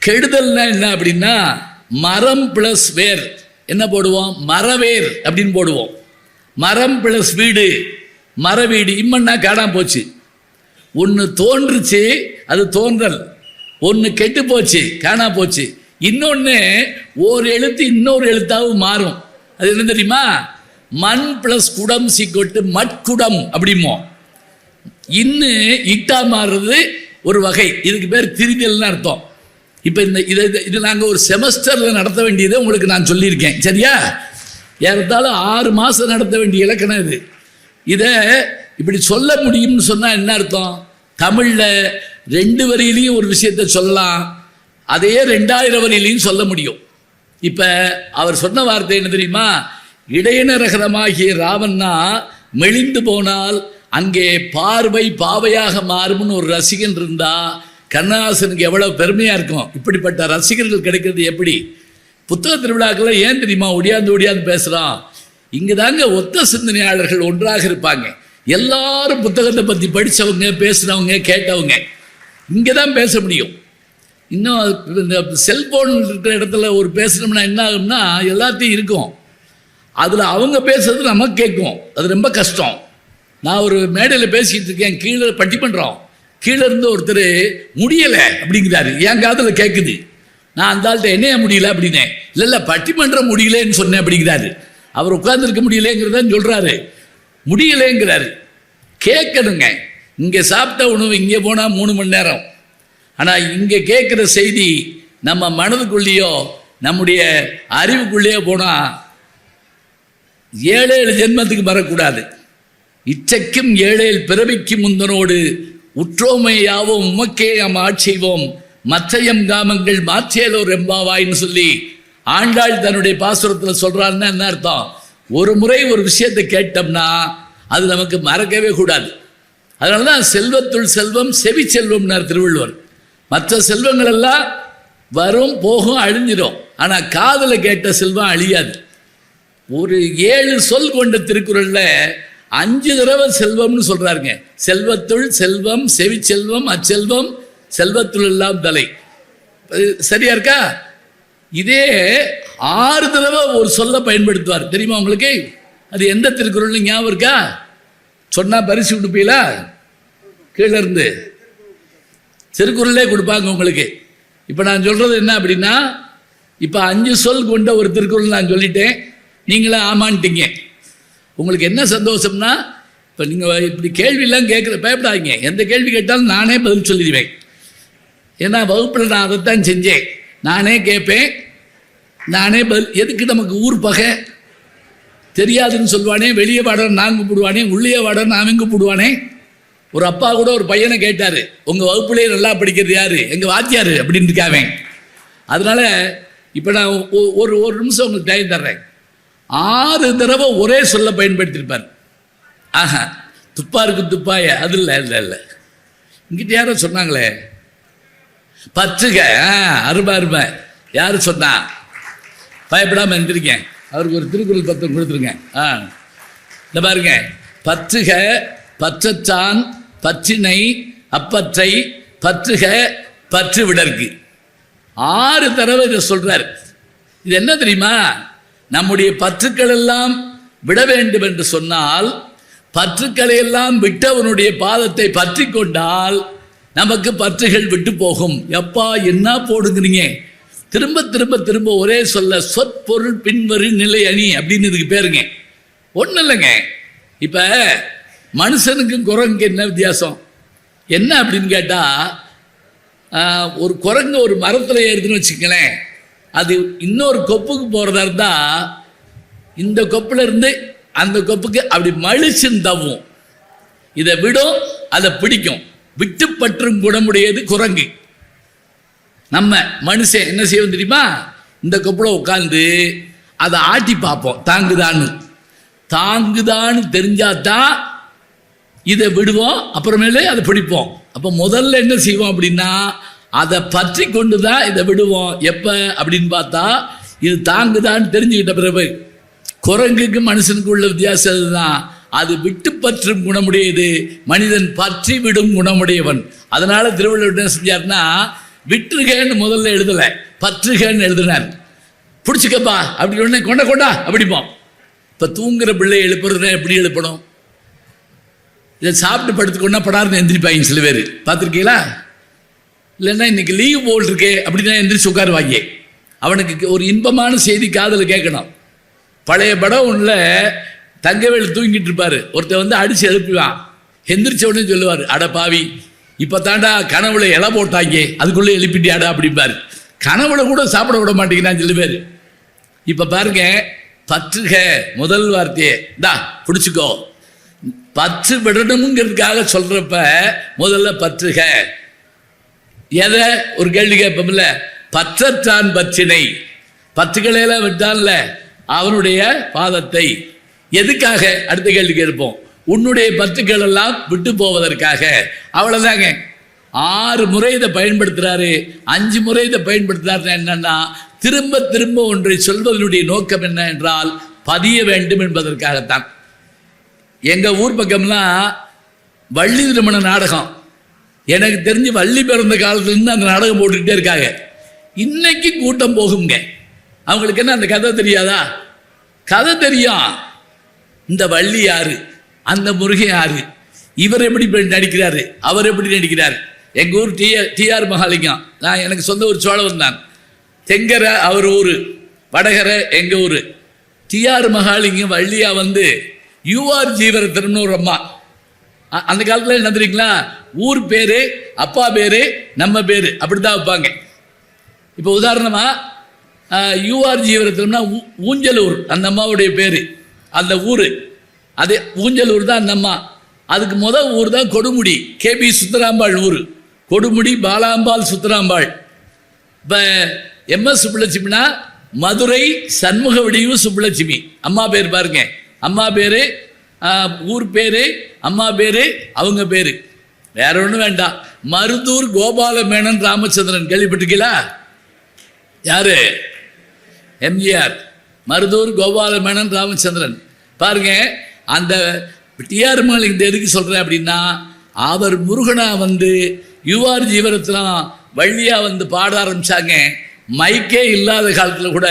கெடுதல்னா என்ன அப்படின்னா, மரம் ப்ளஸ் வேர் என்ன போடுவோம்? மரவேர் அப்படின்னு போடுவோம். மரம் ப்ளஸ் வீடு மரவீடு, இம்மன்னா காணாம போச்சு. ஒன்று தோன்றுச்சு அது தோன்றல், ஒன்று கெட்டு போச்சு காணா போச்சு, இன்னொன்று ஒரு எழுத்து இன்னொரு எழுத்தாவும் மாறும். அது என்ன தெரியுமா? மண் ப்ளஸ் குடம் சீக்கொட்டு மட்குடம் அப்படிமோ. இன்னும் இட்டா மாறுறது ஒரு வகை, இதுக்கு பேர் திரிதல்னு அர்த்தம். இப்போ இது நாங்கள் ஒரு செமஸ்டரில் நடத்த வேண்டியதை உங்களுக்கு நான் சொல்லியிருக்கேன், சரியா? ஏறத்தாலும் 6 மாதம் நடத்த வேண்டிய இலக்கணம் இது. இதை இப்படி சொல்ல முடியும்னு சொன்னால் என்ன அர்த்தம்? தமிழில் 2 வரியிலையும் ஒரு விஷயத்தை சொல்லலாம், அதே 2000 வரியிலையும் சொல்ல முடியும். இப்போ அவர் சொன்ன வார்த்தை என்ன தெரியுமா? இடையின ரகரமாகிய ராவண்ணா மெலிந்து போனால் அங்கே பார்வை பாவையாக மாறும்னு ஒரு ரசிகன் இருந்தா கண்ணதாசனுக்கு எவ்வளவு பெருமையாக இருக்கும். இப்படிப்பட்ட ரசிகர்கள் கிடைக்கிறது எப்படி? புத்தக திருவிழாக்கள் ஏன் தெரியுமா ஒடியாந்து பேசுகிறான்? இங்கே தாங்க ஒத்த சிந்தனையாளர்கள் ஒன்றாக இருப்பாங்க. எல்லாரும் புத்தகத்தை பற்றி படித்தவங்க, பேசுகிறவங்க, கேட்டவங்க இங்கே தான் பேச முடியும். இன்னும் இந்த செல்ஃபோன் இருக்கிற இடத்துல ஒரு பேசுனோம்னா என்ன ஆகும்னா எல்லாத்தையும் இருக்கும், அதில் அவங்க பேசுறது நமக்கு கேட்கும். அது ரொம்ப கஷ்டம். நான் ஒரு மேடையில் பேசிக்கிட்டு இருக்கேன், கீழே பட்டிமன்றம், கீழே இருந்து ஒருத்தர் முடியலை அப்படிங்கிறாரு. என் காதுல கேட்குது. நான் அந்த ஆள்கிட்ட என்னைய முடியல அப்படின்னேன். இல்லை பட்டிமன்றம் முடியலன்னு சொன்னேன் அப்படிங்கிறாரு. அவர் உட்கார்ந்துருக்க முடியலைங்கிறதான் சொல்றாரு, முடியலைங்கிறாரு. கேட்கணுங்க. இங்கே சாப்பிட்ட உணவு இங்கே போனால் 3 மணி நேரம். ஆனால் இங்கே கேட்குற செய்தி நம்ம மனதுக்குள்ளேயோ நம்முடைய அறிவுக்குள்ளேயோ போனால் 7 ஜென்மத்துக்கு வரக்கூடாது. இச்சைக்கும் 7 பிறவிக்கு முந்தனோடு உற்றோமையாவும் உமக்கே நாம் ஆட்சிவோம் மற்றையம் காமங்கள் மாற்றியலோர் எம்பாவாயின்னு சொல்லி ஆண்டாள் தன்னுடைய பாசுரத்தில் சொல்றாருன்னா என்ன அர்த்தம்? ஒரு முறை ஒரு விஷயத்தை கேட்டோம்னா அது நமக்கு மறக்கவே கூடாது. அதனால தான் செல்வத்துள் செல்வம் செவி செல்வம்னார் திருவள்ளுவர். மற்ற செல்வங்கள் எல்லாம் வரும் போகும் அழிஞ்சிடும். ஆனால் காதில் கேட்ட செல்வம் அழியாது. ஒரு 7 சொல் கொண்ட திருக்குறள்ல 5 தடவை செல்வம்னு சொல்றாருங்க. செல்வத்துள் செல்வம் செவி செல்வம் அச்செல்வம் செல்வத்துள் எல்லாம் தலை. சரியா இருக்கா? இதே 6 தடவை ஒரு சொல்ல பயன்படுத்துவார். தெரியுமா உங்களுக்கு? அது எந்த திருக்குறள் ஞாபகம் இருக்கா? சொன்னா பரிசு கொடுப்பீங்களா? கீழே இருந்து திருக்குறளே கொடுப்பாங்க உங்களுக்கு. இப்போ நான் சொல்றது என்ன அப்படின்னா, இப்போ 5 சொல் கொண்ட ஒரு திருக்குறள் நான் சொல்லிட்டேன், நீங்களே ஆமான்ட்டீங்க. உங்களுக்கு என்ன சந்தோஷம்னா, இப்போ நீங்கள் இப்படி கேள்வியெல்லாம் கேட்குற பயப்படாதீங்க. எந்த கேள்வி கேட்டாலும் நானே பதில் சொல்லிடுவேன். ஏன்னா வகுப்பில் நான் அதைத்தான் செஞ்சேன். நானே கேட்பேன், நானே பதில். எதுக்கு நமக்கு ஊர் பகை? தெரியாதுன்னு சொல்லுவானே, வெளியே வாடன்னு நான் கூப்பிடுவானே, உள்ளே வாடன்னு நான் கூப்பிடுவானே. ஒரு அப்பா கூட ஒரு பையனை கேட்டார், உங்கள் வகுப்புலேயே நல்லா படிக்கிறது யாரு? எங்கள் வாத்தியார் அப்படின்னு இருக்காவேன். அதனால இப்போ நான் ஒரு நிமிஷம் உங்களுக்கு டைம் தர்றேன். 6 தடவை ஒரே சொல்ல பயன்படுத்தியிருப்பார். ஆஹா, துப்பாருக்கு துப்பாய அது இல்லை இல்லை இல்லை. இங்கிட்ட யாரோ சொன்னாங்களே பற்றுக. அருமை அருமை. யாரு சொன்னா? பயப்படாமல் இருந்திருக்கேன். அவருக்கு ஒரு திருக்குறள் பத்திரம் கொடுத்துருங்க. இந்த பாருங்க, பற்றுக பற்றச்சான் பற்றினை அப்பற்றை பற்றுக பற்று விடற்கு. 6 தடவை இதை சொல்றார். இது என்ன தெரியுமா? நம்முடைய பற்றுக்கள் எல்லாம் விட வேண்டும் என்று சொன்னால், பற்றுக்களை எல்லாம் விட்டவனுடைய பாதத்தை பற்றி கொண்டால் நமக்கு பற்றுகள் விட்டு போகும். எப்பா என்ன போடுங்கிறீங்க? திரும்ப திரும்ப திரும்ப ஒரே சொல்ல சொற்பொருள் பின்வரு நிலை அணி அப்படின்னு இதுக்கு பேருங்க. ஒன்றும் இல்லைங்க. இப்போ மனுஷனுக்கும் குரங்குக்கு என்ன வித்தியாசம்? என்ன அப்படின்னு கேட்டால், ஒரு குரங்கு ஒரு மரத்தில் ஏறுதுன்னு வச்சுக்கங்களேன், அது இன்னொரு கொப்புக்கு போகிறதா இருந்தால் இந்த கொப்பில் இருந்து அந்த கொப்புக்கு அப்படி மழிச்சுன்னு தவும். இதை விடும், அதை பிடிக்கும். விட்டு பற்றும் குணமுடையது குரங்கு. நம்ம மனுஷன் என்ன செய்வோம் தெரியுமா? இந்த கொப்பில் உட்காந்து அதை ஆட்டி பார்ப்போம், தாங்குதான்னு. தாங்குதான்னு தெரிஞ்சாதான் இதை விடுவோம், அப்புறமேலே அதை பிடிப்போம். அப்போ முதல்ல என்ன செய்வோம் அப்படின்னா, அதை பற்றி கொண்டு தான் இதை விடுவோம். எப்போ அப்படின்னு பார்த்தா இது தாங்குதான்னு தெரிஞ்சுக்கிட்ட பிறகு. குரங்குக்கு மனுஷனுக்கு உள்ள வித்தியாசம் அதுதான். அது விட்டு பற்றும் குணமுடையது, மனிதன் பற்றி விடும் குணமுடையவன். அதனால திருவள்ளுவர் என்ன செஞ்சார்னா, விட்டுருகன்னு முதல்ல எழுதலை, பற்றுகன்னு எழுதினார். பிடிச்சிக்கப்பா அப்படி உடனே கொண்ட கொண்டா அப்படிப்போம். இப்போ தூங்குற பிள்ளை எழுப்புறதுனா எப்படி எழுப்பணும்? இதை சாப்பிட்டு படுத்துக்கொண்டா படாருன்னு எந்திரிப்பாங்க சில பேர், பார்த்துருக்கீங்களா? இல்லைன்னா இன்னைக்கு லீவ் போட்டிருக்கே அப்படின்னா எந்திரிச்சு உட்காருவாங்க. அவனுக்கு ஒரு இன்பமான செய்தி காதில் கேட்கணும். பழைய படம் ஒன்றில் தங்கவேல் தூங்கிட்டு இருப்பார். ஒருத்தர் வந்து அடித்து எழுப்புவான். எந்திரிச்ச உடனே சொல்லுவார், அட பாவி, இப்போ தாண்டா கனவுல இலை போட்டாங்க, அதுக்குள்ளே எழுப்பிட்டியாடா அப்படிம்பார். கனவுல கூட சாப்பிட விட மாட்டேங்கிறான் சில பேர். இப்போ பாருங்க, பற்றுக முதல் வார்த்தையே தா பிடிச்சிக்கோ. பற்று விடணுங்கிறதுக்காக சொல்றப்ப முதல்ல பற்றுக. எதை ஒரு கேள்வி கேட்போம்ல, பற்றற்றான் பற்றினை, பற்றுக்களையெல்லாம் விட்டான்ல அவனுடைய பாதத்தை. எதுக்காக? அடுத்த கேள்வி கேட்போம். உன்னுடைய பற்றுக்கள் எல்லாம் விட்டு போவதற்காக. அவ்வளவுதாங்க. 6 முறை இதை பயன்படுத்துறாரு. 5 முறை இதை பயன்படுத்துறாரு. என்னன்னா, திரும்ப திரும்ப ஒன்றை சொல்வதனுடைய நோக்கம் என்ன என்றால் பதிய வேண்டும் என்பதற்காகத்தான். எங்க ஊர் பக்கம்லாம் வள்ளி திருமண நாடகம், எனக்கு தெரிஞ்சு வள்ளி பிறந்த காலத்துலேருந்து அந்த நாடகம் போட்டுக்கிட்டே இருக்காங்க. இன்னைக்கு கூட்டம் போகுங்க. அவங்களுக்கு என்ன அந்த கதை தெரியாதா? கதை தெரியும். இந்த வள்ளி யாரு, அந்த முருகன் யாரு, இவர் எப்படி நடிக்கிறாரு, அவர் எப்படி நடிக்கிறார். எங்கள் ஊர் டிஆர் மகாலிங்கம், நான் எனக்கு சொந்த ஊர் சோழவன் தான். தெங்கரை அவர் ஊர், வடகரை எங்கள் ஊர். டிஆர் மகாலிங்கம் வள்ளியா வந்து யூஆர் ஜீவரத்தனம்னு ஒரு அம்மா. அந்த காலத்தில் என்ன தெரியுங்களா, ஊர் பேர் அப்பா பேர் நம்ம பேர் அப்படி தான் வைப்பாங்க. இப்போ உதாரணமாக யூஆர் ஜீவரத்தனம்னா ஊஞ்சலூர் அந்த அம்மாவுடைய பேர், அந்த ஊர் அது ஊஞ்சலூர் தான் அந்த அம்மா. அதுக்கு முதல் ஊர் தான் கொடுமுடி, கேபி சுந்தராம்பாள் ஊர். கொடுமுடி பாலாம்பாள் சுந்தராம்பாள். இப்போ எம்எஸ் சுப்புலட்சுமினா மதுரை சண்முக விடிவு சுப்புலட்சுமி அம்மா பேர் பாருங்க. அம்மா பேர், ஊர் பேர், அம்மா பேர், அவங்க பேர். வேற ஒன்றும் வேண்டாம். மருதூர் கோபால மேனன் ராமச்சந்திரன் கேள்விப்பட்டிருக்கீங்களா? யாரு? எம்ஜிஆர். மருதூர் கோபால மேனன் ராமச்சந்திரன். பாருங்க, அந்த டிஆர் மகாலிங்க எதுக்கு சொல்கிறேன் அப்படின்னா, அவர் முருகனா வந்து யூஆர் ஜீவரத்னம் வள்ளியா வந்து பாட ஆரம்பித்தாங்க. மைக்கே இல்லாத காலத்தில் கூட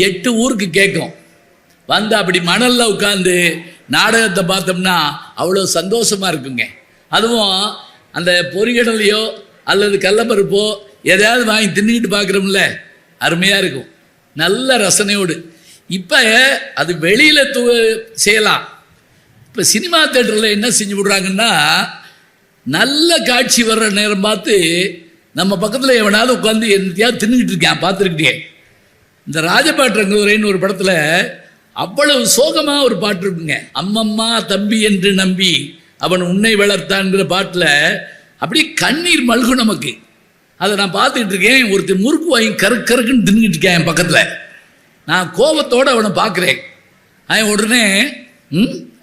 8 ஊருக்கு கேட்கும். வந்து அப்படி மணலில் உட்காந்து நாடகத்தை பார்த்தோம்னா அவ்வளோ சந்தோஷமாக இருக்குங்க. அதுவும் அந்த பொறிகடலையோ அல்லது கடலப்பருப்போ எதையாவது வாங்கி தின்னுக்கிட்டு பார்க்குறோம்ல, அருமையாக இருக்கும், நல்ல ரசனையோடு. இப்போ அது வெளியில் செய்யலாம். இப்போ சினிமா தேட்டரில் என்ன செஞ்சு விடுறாங்கன்னா, நல்ல காட்சி வர்ற நேரம் பார்த்து நம்ம பக்கத்தில் எவனாவது உட்காந்து என்னத்தையாவது தின்னுக்கிட்டு இருக்கேன், பார்த்துருக்கேன். இந்த ராஜபாட்டுறங்குதுரைன்னு ஒரு படத்தில் அவ்வளவு சோகமாக ஒரு பாட்டு இருக்குங்க. அம்மம்மா தம்பி என்று நம்பி அவன் உன்னை வளர்த்தான்ங்கிற பாட்டில் அப்படியே கண்ணீர் மல்கும் நமக்கு. அதை நான் பார்த்துக்கிட்டு இருக்கேன். ஒருத்தர் முறுக்கு வாங்கி கருக்குன்னு தின்னுக்கிட்டு இருக்கேன் என் பக்கத்தில். நான் கோபத்தோடு அவனை பார்க்குறேன். அவன் உடனே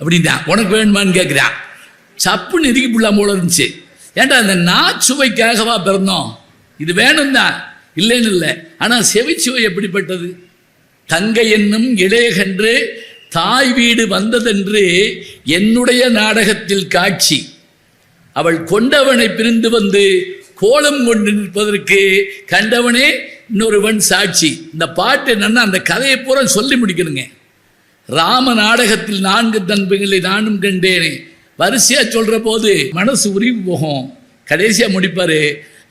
அப்படின்னா உனக்கு வேணுமான்னு கேட்குறான். சப்புன்னு இறுக்கி பிள்ளாம போல இருந்துச்சு. ஏன்டா அந்த நாச்சுவைக்காகவா பிறந்தோம்? இது வேணும் தான், இல்லைன்னு இல்லை. ஆனால் செவிச்சுவை எப்படிப்பட்டது? தங்கை என்னும் இளையகன்று தாய் வீடு வந்ததென்று என்னுடைய நாடகத்தில் காட்சி. அவள் கொண்டவனை பிரிந்து வந்து கோலம் கொண்டு நிற்பதற்கு கண்டவனே இன்னொருவன் சாட்சி. இந்த பாட்டு என்னன்னா, அந்த கதையை பூரா சொல்லி முடிக்கணுங்க. ராம நாடகத்தில் 4 தன்மைகளை நானும் கண்டேனே வரிசையாக சொல்கிற போது மனசு உருகி போகும். கடைசியாக முடிப்பார்,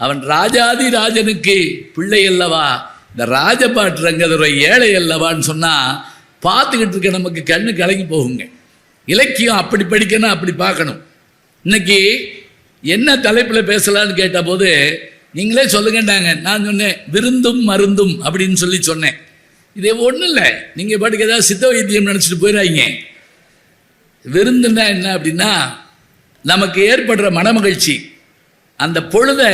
அவன் ராஜாதி ராஜனுக்கு பிள்ளை அல்லவா, இந்த ராஜபாட்டு ரங்கதுரை ஏழை அல்லவான்னு சொன்னால் பார்த்துக்கிட்டு இருக்க நமக்கு கண்ணு கலங்கி போகுங்க. இலக்கியம் அப்படி படிக்கணும், அப்படி பார்க்கணும். இன்னைக்கு என்ன தலைப்பில் பேசலான்னு கேட்ட போது நீங்களே சொல்லுங்கண்டாங்க. நான் சொன்னேன் விருந்தும் மருந்தும் அப்படின்னு சொல்லி சொன்னேன். இதே ஒன்றும் இல்லை, நீங்கள் பாட்டுக்கு ஏதாவது சித்த வைத்தியம் நினச்சிட்டு போயிடாதீங்க. விருந்துன்னா என்ன அப்படின்னா, நமக்கு ஏற்படுற மனமகிழ்ச்சி, அந்த பொழுதை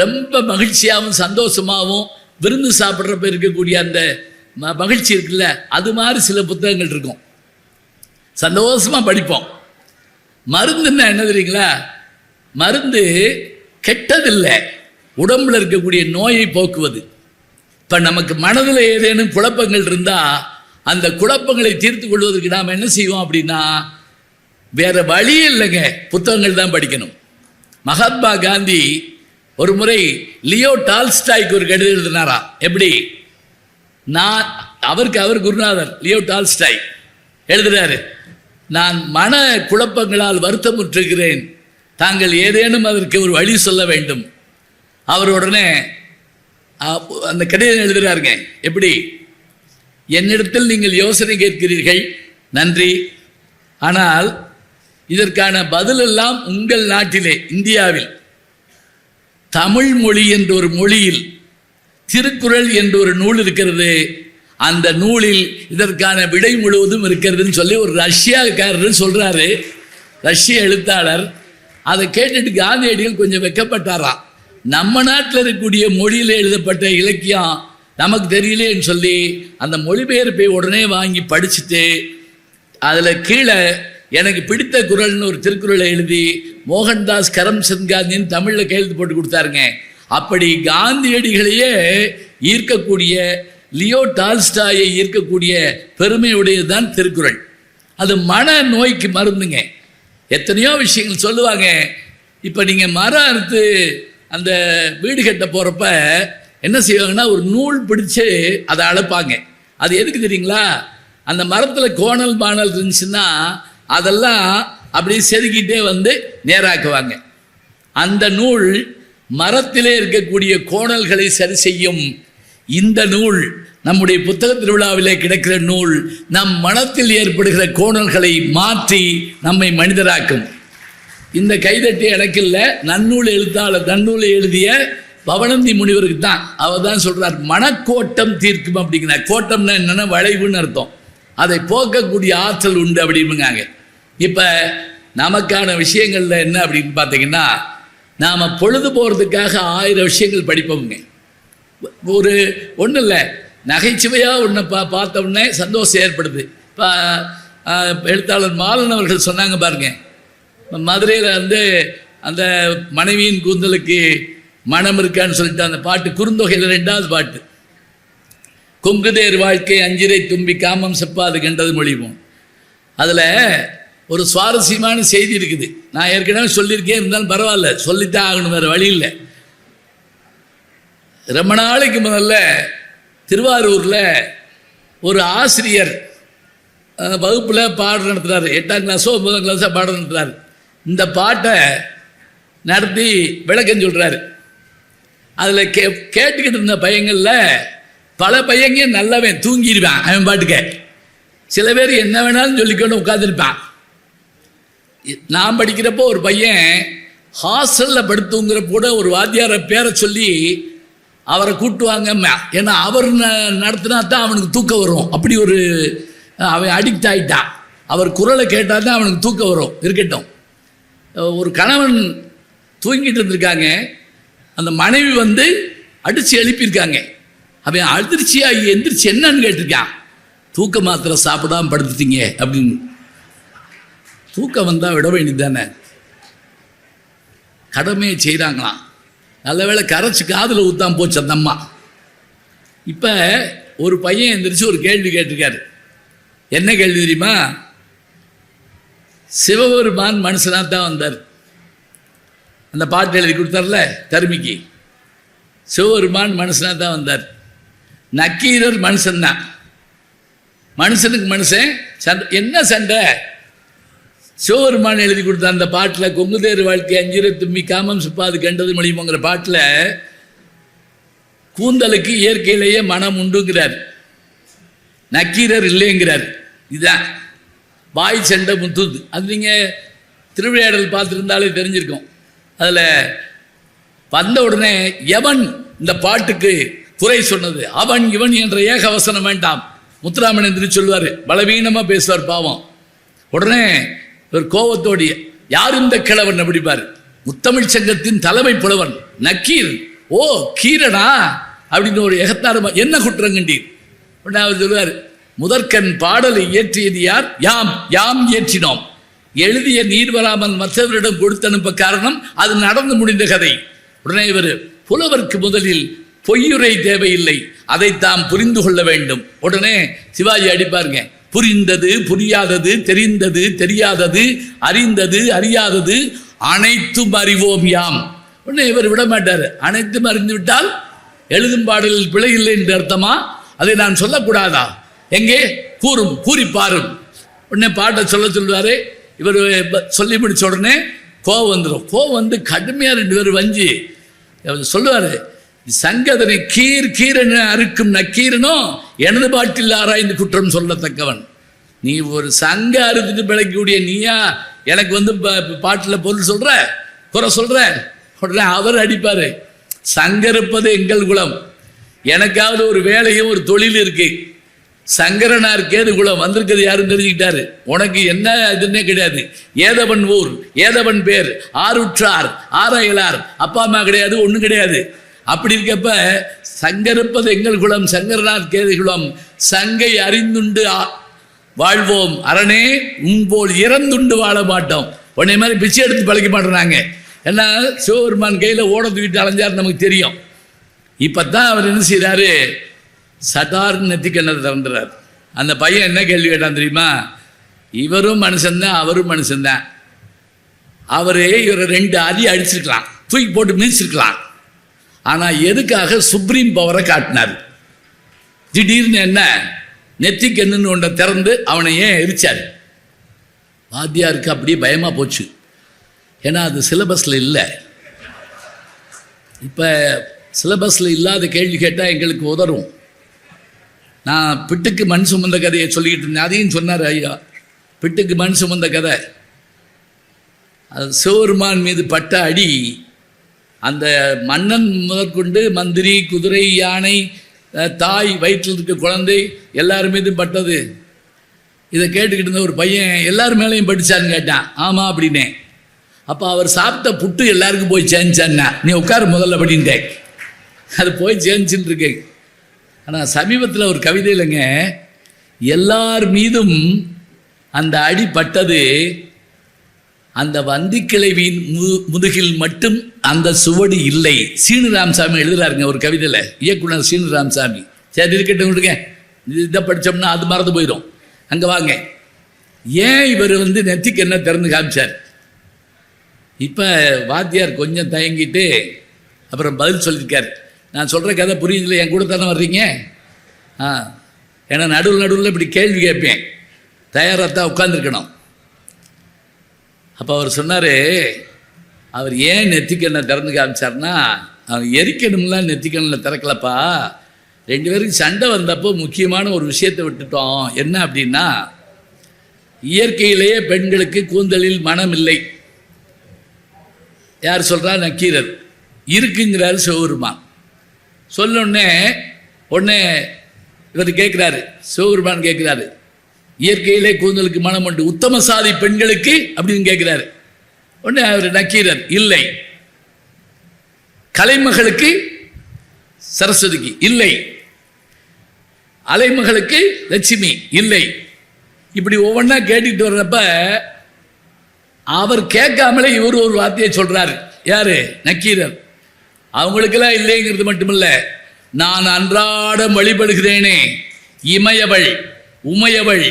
ரொம்ப மகிழ்ச்சியாகவும் சந்தோஷமாகவும் விருந்து சாப்பிட்றப்ப இருக்கக்கூடிய அந்த மகிழ்ச்சி இருக்குல்ல, அது மாதிரி சில புத்தகங்கள் இருக்கும், சந்தோஷமாக படிப்போம். மருந்துன்னா என்ன தெரியுங்களா? மருந்து கெட்டதில்லை, உடம்புல இருக்கக்கூடிய நோயை போக்குவது. இப்போ நமக்கு மனதில் ஏதேனும் குழப்பங்கள் இருந்தால் அந்த குழப்பங்களை தீர்த்து கொள்வதற்கு நாம் என்ன செய்வோம் அப்படின்னா, வேற வழி இல்லைங்க, புத்தகங்கள் தான் படிக்கணும். மகாத்மா காந்தி ஒரு முறை லியோ டால்ஸ்டாய்க்கு ஒரு கடிதம் எழுதினாரா. எப்படி? நான் அவர் குருநாதர் லியோ டால்ஸ்டாய் எழுதுறாரு, நான் மன குழப்பங்களால் வருத்தமுற்றிருக்கிறேன், தாங்கள் ஏதேனும் அதற்கு ஒரு வழி சொல்ல வேண்டும். அவர் உடனே அந்த கடிதம் எழுதுறாருங்க. எப்படி? என்னிடத்தில் நீங்கள் யோசனை கேட்கிறீர்கள், நன்றி. ஆனால் இதற்கான பதிலெல்லாம் உங்கள் நாட்டிலே இந்தியாவில் தமிழ் மொழி என்ற ஒரு மொழியில் திருக்குறள் என்ற ஒரு நூல் இருக்கிறது. அந்த நூலில் இதற்கான விடை முழுவதும் இருக்கிறதுன்னு சொல்லி ஒரு ரஷ்யாக்காரர் சொல்றாரு, ரஷ்ய எழுத்தாளர். அதை கேட்டுட்டு காந்தியடிகள் கொஞ்சம் வெக்கப்பட்டாராம். நம்ம நாட்டில் இருக்கக்கூடிய மொழியில் எழுதப்பட்ட இலக்கியம் நமக்கு தெரியலேன்னு சொல்லி அந்த மொழிபெயர்ப்பை உடனே வாங்கி படிச்சுட்டு அதில் கீழே எனக்கு பிடித்த குறள்னு ஒரு திருக்குறளை எழுதி மோகன்தாஸ் கரம்சந்த் காந்தின்னு தமிழில் கையெழுத்து போட்டு கொடுத்தாருங்க. அப்படி காந்தியடிகளையே ஈர்க்கக்கூடிய, லியோ டால்ஸ்டாயை ஈர்க்கக்கூடிய பெருமையுடையது தான் திருக்குறள். அது மன நோய்க்கு மருந்துங்க. எத்தனையோ விஷயங்கள் சொல்லுவாங்க. இப்போ நீங்கள் மரம் அறுத்து அந்த வீடு கட்ட போகிறப்ப என்ன செய்வாங்கன்னா, ஒரு நூல் பிடிச்சு அதை அளப்பாங்க. அது எதுக்கு தெரியுங்களா? அந்த மரத்தில் கோணல் பானல் இருந்துச்சுன்னா அதெல்லாம் அப்படி செதுக்கிட்டே வந்து நேராக்குவாங்க. அந்த நூல் மரத்திலே இருக்கக்கூடிய கோணல்களை சரி செய்யும். இந்த நூல் நம்முடைய புத்தக திருவிழாவிலே கிடைக்கிற நூல் நம் மனத்தில் ஏற்படுகிற கோணல்களை மாற்றி நம்மை மனிதராக்கும். இந்த கைதட்டி எனக்கு இல்லை, நன்னூல் எழுத்தாளர் நன்னூலை எழுதிய பவனந்தி முனிவருக்கு தான். அவர் தான் சொல்கிறார், மனக்கோட்டம் தீர்க்கும் அப்படிங்கிறார். கோட்டம்னா என்னென்னா வளைவுன்னு அர்த்தம். அதை போக்கக்கூடிய ஆற்றல் உண்டு அப்படிங்காங்க. இப்போ நமக்கான விஷயங்களில் என்ன அப்படின்னு பார்த்தீங்கன்னா, நாம் பொழுது போகிறதுக்காக 1000 விஷயங்கள் படிப்போங்க. ஒரு ஒன்றும் இல்லை, நகைச்சுவையாக ஒன்றை பார்த்த உடனே சந்தோஷம் ஏற்படுது. இப்போ எழுத்தாளர் மாலன் அவர்கள் சொன்னாங்க பாருங்க, மதுரையில் வந்து அந்த மனைவியின் கூந்தலுக்கு மனம் இருக்கான்னு சொல்லிட்டு அந்த பாட்டு குறுந்தொகையில் 2வது பாட்டு, கொங்குதேர் வாழ்க்கை அஞ்சிரை தும்பி காமம் செப்பாது கண்டது மொழிவோம். அதில் ஒரு சுவாரஸ்யமான செய்தி இருக்குது. நான் ஏற்கனவே சொல்லியிருக்கேன், இருந்தாலும் பரவாயில்ல, சொல்லித்தான் ஆகணும், வேறு வழி இல்லை. ரொம்ப நாளைக்கு முதல்ல திருவாரூரில் ஒரு ஆசிரியர் வகுப்பில் பாடம் நடத்துகிறார். 8ஆம் கிளாஸோ 9ஆம் கிளாஸோ பாடம் நடத்துகிறார். இந்த பாட்டை நடத்தி விளக்கம் சொல்கிறாரு. அதில் கேட்டுக்கிட்டு இருந்த பையங்களில் பல பையங்க நல்லவன், தூங்கிடுவான் அவன் பாட்டுக்க. சில பேர் என்ன வேணாலும் சொல்லிக்கொண்டு உட்காந்துருப்பான். நான் படிக்கிறப்போ ஒரு பையன் ஹாஸ்டலில் படுத்துங்கிறப்ப கூட ஒரு வாத்தியாரை பேரை சொல்லி அவரை கூட்டுவாங்க. ஏன்னா அவர் நடத்தினா தான் அவனுக்கு தூக்கம் வரும். அப்படி ஒரு அவன் அடிக்ட் ஆகிட்டான். அவர் குரலை கேட்டால் தான் அவனுக்கு தூக்கம் வரும். இருக்கட்டும், ஒரு கணவன் தூங்கிட்டு இருந்திருக்காங்க, அந்த மனைவி வந்து அடித்து எழுப்பியிருக்காங்க. அவன் அதிர்ச்சியாக எந்திரிச்சு என்னன்னு கேட்டிருக்கான். தூக்க மாத்திரை சாப்பிடாம படுத்துட்டீங்க அப்படின்னு. தூக்கம் வந்தால் விட வேண்டியது தானே, கடமையை செய்கிறாங்களாம். நல்ல வேளை கரைச்சி காதில் ஊத்தாம போச்சு அந்த அம்மா. இப்போ ஒரு பையன் எந்திரிச்சு ஒரு கேள்வி கேட்டிருக்காரு. என்ன கேள்வி தெரியுமா? சிவபெருமான் மனுஷனாக தான் வந்தார். அந்த பாட்டு எழுதி கொடுத்தார்ல தருமிக்கு, சிவபெருமான் மனுஷனாக தான் வந்தார். நக்கீரர் மனுஷன்தான். மனுஷனுக்கு மனுஷன் சண்டை. என்ன சண்டை? சிவபெருமான் எழுதி கொடுத்த அந்த பாட்டில் கொங்குதேர் வாழ்க்கை அஞ்சிரை தும்மி காமம் சுப்பாது கண்டது மொழியுங்கிற பாட்டில் கூந்தலுக்கு இயற்கையிலேயே மனம் உண்டுங்கிறார், நக்கீரர் இல்லைங்கிறார். இதுதான் வாய் சண்டை முத்துது. அது நீங்கள் திருவிளையாடல் பார்த்துருந்தாலே தெரிஞ்சிருக்கும். அதில் வந்த உடனே எவன் இந்த பாட்டுக்கு குறை சொன்னது, அவன் இவன் என்ற ஏகவசனம் வேண்டாம். முத்துராமன் சொல்லுவார், பலவீனமாக பேசுவார் பாவம். உடனே ஒரு கோபத்தோடைய யார் இந்த கிழவன் அப்படிப்பார். முத்தமிழ் சங்கத்தின் தலைமை புலவன் நக்கீர். ஓ கீரனா அப்படின்னு ஒரு எகத்தாரமா, என்ன குற்றம் கண்டீர்? உடனே அவர் சொல்லுவார், முதற்கண் பாடலை இயற்றியது யார்? யாம் இயற்றினோம். எழுதிய நீர் வராமல் மற்றவரிடம் கொடுத்து அனுப்ப காரணம் அது நடந்து முடிந்த கதை. உடனே இவர், புலவர்க்கு முதலில் பொய்யுரை தேவையில்லை, அதை தாம் புரிந்து கொள்ள வேண்டும். உடனே சிவாஜி அடிப்பாருங்க, புரிந்தது புரியாதது, தெரிந்தது தெரியாதது, அறிந்தது அறியாதது அனைத்தும் அறிவோம் யாம். உடனே இவர் விட மாட்டார். அனைத்தும் அறிந்து விட்டால் எழுதும் பாடலில் பிழை இல்லை என்று அர்த்தமா? அதை நான் சொல்லக்கூடாதா? எங்கே கூறும், கூறி பாரும். உடனே பாட்டை சொல்லுவாரு. இவர் சொல்லி முடிச்ச உடனே கோவம் வந்துடும். கோவம் வந்து கடுமையாக 2 பேர் வஞ்சி சொல்லுவார், சங்கதனை கீரென அறுக்கும் நக்கீரனும் எனது பாட்டில் ஆராய்ந்து குற்றம் சொல்லத்தக்கவன். நீ ஒரு சங்க அறுத்துட்டு பிழைக்கக்கூடிய நீயா எனக்கு வந்து பாட்டில் பொருள் சொல்ற, குறை சொல்ற? உடனே அவர் அடிப்பார், சங்கருப்பது எங்கள் குலம், எனக்காவது ஒரு வேலையும் ஒரு தொழில் இருக்கு. சங்கரனார் கேது குலம் வந்திருக்கிறது யாரும் தெரிஞ்சுக்கிட்டாரு. உனக்கு என்ன இதுன்னே கிடையாது. ஏதவன் ஊர், ஏதவன் பேர், ஆருற்றார், ஆராயலார், அப்பா அம்மா கிடையாது, ஒன்றும் கிடையாது. அப்படி இருக்கப்ப சங்கருப்பது எங்கள் குலம், சங்கரனார் கேது குலம், சங்கை அறிந்துண்டு வாழ்வோம் அரணே, உன்போல் இறந்துண்டு வாழ மாட்டோம். உடனே மாதிரி பிச்சை எடுத்து பழக்க மாட்டேறாங்க. ஏன்னா சிவபெருமான் கையில் ஓட தூக்கிட்டு அலைஞ்சார் நமக்கு தெரியும். இப்போ தான் அவர் என்ன செய்கிறாரு, சட்டார்னு நெத்திக்கண்ணதை திறந்துறார். அந்த பையன் என்ன கேள்வி கேட்டான் தெரியுமா? இவரும் மனுஷன்தான் அவரும் மனுஷன்தான். அவரே இவரை 2 அடி அடிச்சிருக்கலாம், தூக்கி போட்டு மிதிச்சிருக்கலாம். ஆனால் எதுக்காக சுப்ரீம் பவரை காட்டினார்? திடீர்னு என்ன நெத்திக்கண்ணுன்னு ஒன்றை திறந்து அவனை ஏன் எரிச்சார்? வாத்தியாருக்கு அப்படியே பயமாக போச்சு. ஏன்னா அது சிலபஸில் இல்லை. இப்போ சிலபஸில் இல்லாத கேள்வி கேட்டால் எங்களுக்கு உதறும். நான் பிட்டுக்கு மண் சுமந்த கதையை சொல்லிக்கிட்டு இருந்தேன். அதையும் சொன்னார் ஐயா. பிட்டுக்கு மண் சுமந்த கதை, அது சிவபெருமான் மீது பட்ட அடி அந்த மன்னன் முதற்கொண்டு மந்திரி, குதிரை, யானை, தாய், வயிற்றில் இருக்க குழந்தை எல்லார் மீதும் பட்டது. இதை கேட்டுக்கிட்டு இருந்த ஒரு பையன் எல்லார் மேலேயும் படித்தான்னு கேட்டான். ஆமாம் அப்படின்னே. அப்போ அவர் சாப்பிட்ட புட்டு எல்லாருக்கும் போய் சேர்ந்துச்சான்னா, நீ உட்கார முதல்ல அப்படின்ட்டேன். அது போய் சேர்ந்துச்சுன்னு இருக்கேன். ஆனால் சமீபத்தில் ஒரு கவிதையிலங்க, எல்லார் மீதும் அந்த அடி பட்டது, அந்த வந்திக்கிழவியின் முதுகில் மட்டும் அந்த சுவடு இல்லை. சீனு ராமசாமி எழுதுறாருங்க ஒரு கவிதையில், இயக்குனர் சீனு ராமசாமி. சரி இருக்கட்டும் விடுங்க, இதை படித்தோம்னா அது மறந்து போயிடும். அங்கே வாங்க. ஏன் இவர் நெத்திக்கு என்ன திறந்து காமிச்சார்? இப்போ வாத்தியார் கொஞ்சம் தயங்கிட்டு அப்புறம் பதில் சொல்லியிருக்கார். நான் சொல்கிற கதை புரியுதுல, என் கூட தானே வர்றீங்க? ஏன்னா நடுவில் இப்படி கேள்வி கேட்பேன், தயாராக தான் உட்காந்துருக்கணும். அப்போ அவர் சொன்னார், அவர் ஏன் நெத்திக்கண்ணை திறந்து காமிச்சார்னா, அவர் எரிக்கணும்லாம் நெத்திக்கண்ணில் திறக்கலப்பா, 2 பேருக்கு சண்டை வந்தப்போ முக்கியமான ஒரு விஷயத்தை விட்டுட்டோம். என்ன அப்படின்னா, இயற்கையிலேயே பெண்களுக்கு கூந்தலில் மனம் இல்லை. யார் சொல்கிறா? நக்கீரர். இருக்குங்கிறாரு சிவபெருமான். சொல்லொன்னே இவர் கேட்குறாரு, சிவபெருமான் கேட்குறாரு, இயற்கையிலே கூந்தலுக்கு மனம் உண்டு, உத்தம சாதி பெண்களுக்கு அப்படின்னு கேட்குறாரு. உடனே அவர் நக்கீரர், இல்லை. கலைமகளுக்கு, சரஸ்வதிக்கு இல்லை. அலைமகளுக்கு லட்சுமி இல்லை. இப்படி ஒவ்வொன்றா கேட்டுட்டு வர்றப்ப அவர் கேட்காமலே இவர் ஒரு வார்த்தையை சொல்றாரு. யாரு? நக்கீரர். அவங்களுக்கெல்லாம் இல்லைங்கிறது மட்டுமில்ல, நான் அன்றாடம் வழிபடுகிறேனே இமயவள், உமையவள்,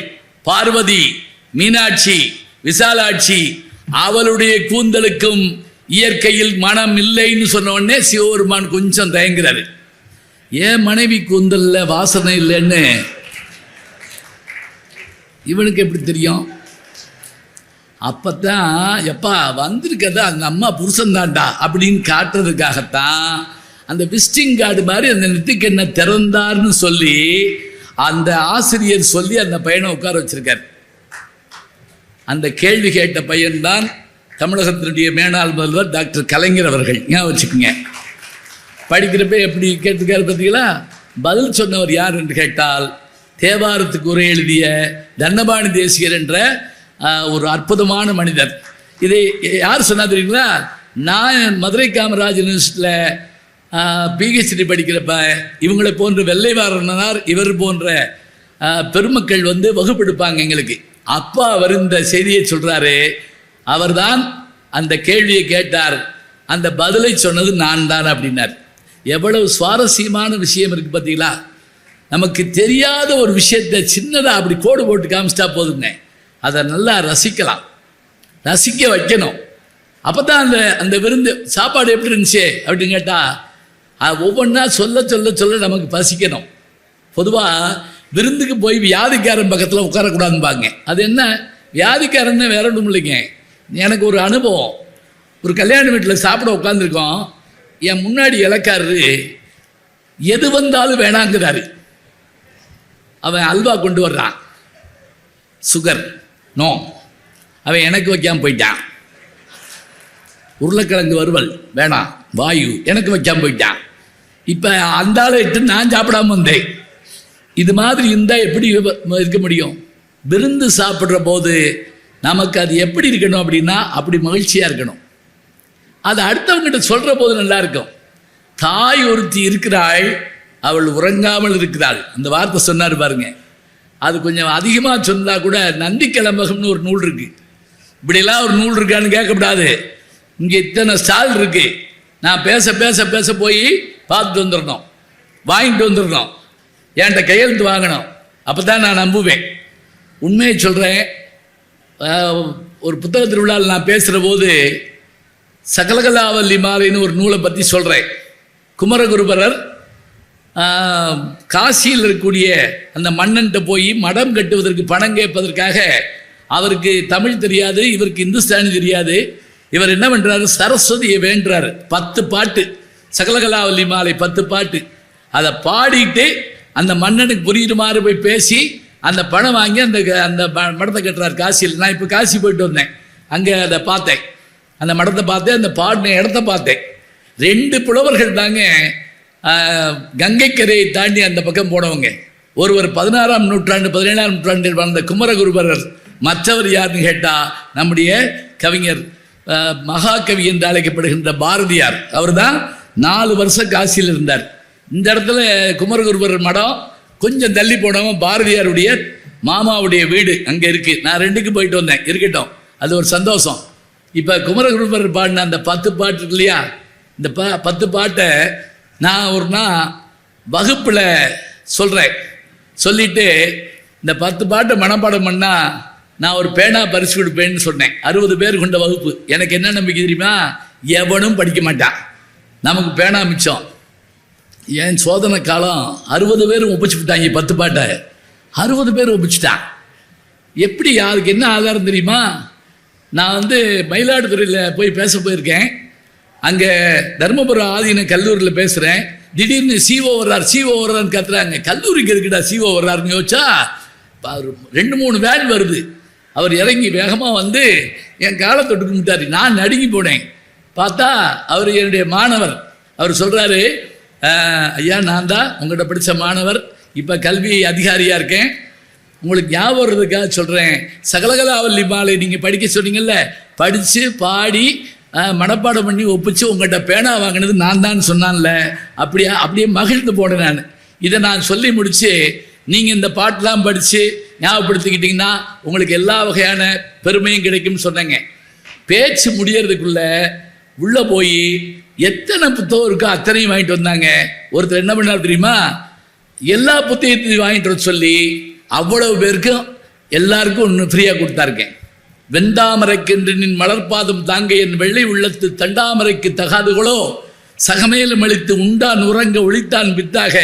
பார்வதி, மீனாட்சி, விசாலாட்சி, அவளுடைய கூந்தலுக்கும் இயற்கையில் மனம் இல்லைன்னு சொன்ன உடனே சிவபெருமான் கொஞ்சம் தயங்குறாரு. ஏன் மனைவி கூந்தல்ல வாசனை இல்லைன்னு இவனுக்கு எப்படி தெரியும்? அப்பத்தான் எப்பா வந்திருக்கதா அந்த அம்மா புருஷன் தாண்டா அப்படின்னு காட்டுறதுக்காகத்தான் அந்த விசிட்டிங் கார்டு மாதிரி அந்த நெத்திக்கு என்ன திறந்தார்னு சொல்லி அந்த ஆசிரியர் சொல்லி அந்த பையனை உட்கார வச்சிருக்கார். அந்த கேள்வி கேட்ட பையன்தான் தமிழகத்தினுடைய மேனாள் முதல்வர் டாக்டர் கலைஞர் அவர்கள். ஏன் வச்சுக்கோங்க, படிக்கிறப்ப எப்படி கேட்டிருக்காரு பார்த்தீங்களா? பதில் சொன்னவர் யார் என்று கேட்டால், தேவாரத்துக்கு உரை எழுதிய தண்டபாணி தேசிகர் என்ற ஒரு அற்புதமான மனிதர். இதை யார் சொன்னா தெரியுங்களா? நான் மதுரை காமராஜ் யூனிவர்சிட்டியில் பிஹெச்டி படிக்கிறப்ப இவங்களை போன்ற வெள்ளைவாரனார், இவர் போன்ற பெருமக்கள் வகுப்பெடுப்பாங்க எங்களுக்கு. அப்பா அவர் இந்த செய்தியை சொல்றாரு. அவர்தான் அந்த கேள்வியை கேட்டார், அந்த பதிலை சொன்னது நான் தான் அப்படின்னார். எவ்வளவு சுவாரஸ்யமான விஷயம் இருக்கு பார்த்தீங்களா? நமக்கு தெரியாத ஒரு விஷயத்தை சின்னதாக அப்படி கோடு போட்டு காமிச்சிட்டா போதுங்க, அதை நல்லா ரசிக்கலாம், ரசிக்க வைக்கணும். அப்போ தான் அந்த விருந்து சாப்பாடு எப்படி இருந்துச்சு அப்படின்னு கேட்டால் ஒவ்வொன்றா சொல்ல சொல்ல சொல்ல நமக்கு பசிக்கணும். பொதுவாக விருந்துக்கு போய் வியாதிக்காரன் பக்கத்தில் உட்காரக்கூடாதுன்னு. அது என்ன வியாதிக்காரன்னு வேற ஒன்றும் இல்லைங்க. எனக்கு ஒரு அனுபவம். ஒரு கல்யாண வீட்டில் சாப்பிட உட்காந்துருக்கோம். என் முன்னாடி இலக்காரரு எது வந்தாலும் வேணாங்கிறாரு. அவன் அல்வா கொண்டு வர்றான், சுகர் நோ, அவன் எனக்கு வைக்காமல் போயிட்டான். உருளைக்கிழங்கு வறுவல் வேணாம், வாயு, எனக்கு வைக்காமல் போயிட்டான். இப்போ அந்த ஆளை இட்டு நான் சாப்பிடாம வந்தேன். இது மாதிரி இருந்தால் எப்படி இருக்க முடியும்? விருந்து சாப்பிட்ற போது நமக்கு அது எப்படி இருக்கணும் அப்படின்னா, அப்படி மகிழ்ச்சியாக இருக்கணும். அது அடுத்தவங்கிட்ட சொல்கிற போது நல்லா இருக்கும். தாய் ஒருத்தி இருக்கிறாள், அவள் உறங்காமல் இருக்கிறாள், அந்த வார்த்தை சொன்னார் பாருங்க. அது கொஞ்சம் அதிகமாக சொன்னால் கூட நந்தி கிளம்பகம்னு ஒரு நூல் இருக்கு. இப்படிலாம் ஒரு நூல் இருக்கான்னு கேட்கக்கூடாது. இங்கே இத்தனை ஸ்டால் இருக்கு. நான் பேச பேச பேச போய் பார்த்துட்டு வந்துடணும், வாங்கிட்டு வந்துடணும், என்கிட்ட கையெழுத்து வாங்கணும். அப்போ தான் நான் நம்புவேன். உண்மையை சொல்கிறேன். ஒரு புத்தக திருவிழாவில் நான் பேசுகிற போது சகலகலாவல்லி மாலைன்னு ஒரு நூலை பற்றி சொல்கிறேன். குமரகுருபரர் காசியில் இருக்கக்கூடிய அந்த மன்னன்கிட்ட போய் மடம் கட்டுவதற்கு பணம் கேட்பதற்காக அவருக்கு தமிழ் தெரியாது, இவருக்கு இந்துஸ்தானி தெரியாது. இவர் என்ன பண்ணுறாரு, சரஸ்வதியை வேண்டுறாரு. 10 பாட்டு, சகலகலாவல்லி மாலை 10 பாட்டு. அதை பாடிட்டு அந்த மன்னனுக்கு புரியுற மாதிரி போய் பேசி அந்த பணம் வாங்கி அந்த அந்த மடத்தை கட்டுறாரு காசியில். நான் இப்போ காசி போயிட்டு வந்தேன், அங்கே அதை பார்த்தேன், அந்த மடத்தை பார்த்தேன், அந்த பாடின இடத்த பார்த்தேன். 2 புலவர்கள் தாங்க கங்கைக்கரையை தாண்டி அந்த பக்கம் போனவங்க. ஒருவர் 16ஆம் நூற்றாண்டு 17ஆம் நூற்றாண்டில் வாழ்ந்த குமரகுருபரர், மற்றவர் யாருன்னு கேட்டால் நம்முடைய கவிஞர் மகாகவி என்று அழைக்கப்படுகின்ற பாரதியார். அவர் தான் 4 வருஷம் காசியில் இருந்தார். இந்த இடத்துல குமரகுருபரர் மடம் கொஞ்சம் தள்ளி போனவன் பாரதியாருடைய மாமாவுடைய வீடு அங்கே இருக்குது. நான் 2க்கு போயிட்டு வந்தேன், இருக்கட்டும், அது ஒரு சந்தோஷம். இப்போ குமரகுருபரர் பாடின அந்த 10 பாட்டு இருக்கு இல்லையா, இந்த 10 பாட்டை நான் ஒரு நாள் வகுப்பில் சொல்கிறேன். சொல்லிவிட்டு இந்த 10 பாட்டை மனப்பாடம் பண்ணால் நான் ஒரு பேனா பரிசு கொடுப்பேன்னு சொன்னேன். 60 பேர் கொண்ட வகுப்பு. எனக்கு என்ன நம்பிக்கை தெரியுமா, எவனும் படிக்க மாட்டான், நமக்கு பேனா மிச்சம். என் சோதனை காலம் 60 பேரும் ஒப்பிச்சு விட்டாங்க 10 பாட்டை. 60 பேர் ஒப்பிச்சுட்டான். எப்படி, யாருக்கு என்ன ஆதாரம் தெரியுமா, நான் வந்து மயிலாடுதுறையில் போய் பேச போயிருக்கேன். அங்கே தர்மபுரம் ஆதீன கல்லூரியில் பேசுகிறேன். திடீர்னு சிஓ வர்றான்னு கத்துறாங்க. கல்லூரிக்கு இருக்குடா சிஓ வர்றாருன்னு யோசிச்சா 2-3 வேன் வருது. அவர் இறங்கி வேகமாக வந்து என் காலை தொட்டு கும்பிட்டாரு. நான் நடுங்கி போனேன். பார்த்தா அவர் என்னுடைய மாணவர். அவர் சொல்கிறாரு, ஐயா நான் தான் உங்கள்கிட்ட படித்த மாணவர், இப்போ கல்வி அதிகாரியாக இருக்கேன். உங்களுக்கு ஞாபகம் வர்றதுக்காக சொல்கிறேன், சகலகலாவல்லி மாலை நீங்கள் படிக்க சொன்னீங்கல்ல, படித்து பாடி மனப்பாடம் பண்ணி ஒப்பிச்சு உங்கள்கிட்ட பேனா வாங்கினது நான் தான் சொன்னான்ல, அப்படியே மகிழ்ந்து போனேன் நான். இதை நான் சொல்லி முடித்து நீங்கள் இந்த பாட்டெலாம் படித்து ஞாபகப்படுத்திக்கிட்டிங்கன்னா உங்களுக்கு எல்லா வகையான பெருமையும் கிடைக்கும்னு சொன்னேங்க. பேச்சு முடியறதுக்குள்ளே உள்ளே போய் எத்தனை புத்தகம் இருக்கோ அத்தனையும் வாங்கிட்டு வந்தாங்க. ஒருத்தர் என்ன பண்ணார் தெரியுமா, எல்லா புத்தகத்தையும் வாங்கிட்டு வர சொல்லி அவ்வளவு பேருக்கும் எல்லாருக்கும் ஒன்று ஃப்ரீயாக கொடுத்தாருக்கேன். வெந்தாமரைக்கென்று நின் மலர்பாதம் தாங்க என் வெள்ளை உள்ளத்து தண்டாமரைக்கு தகாதுகளோ, சகமேலும் அளித்து உண்டான் உறங்க ஒளித்தான் வித்தாக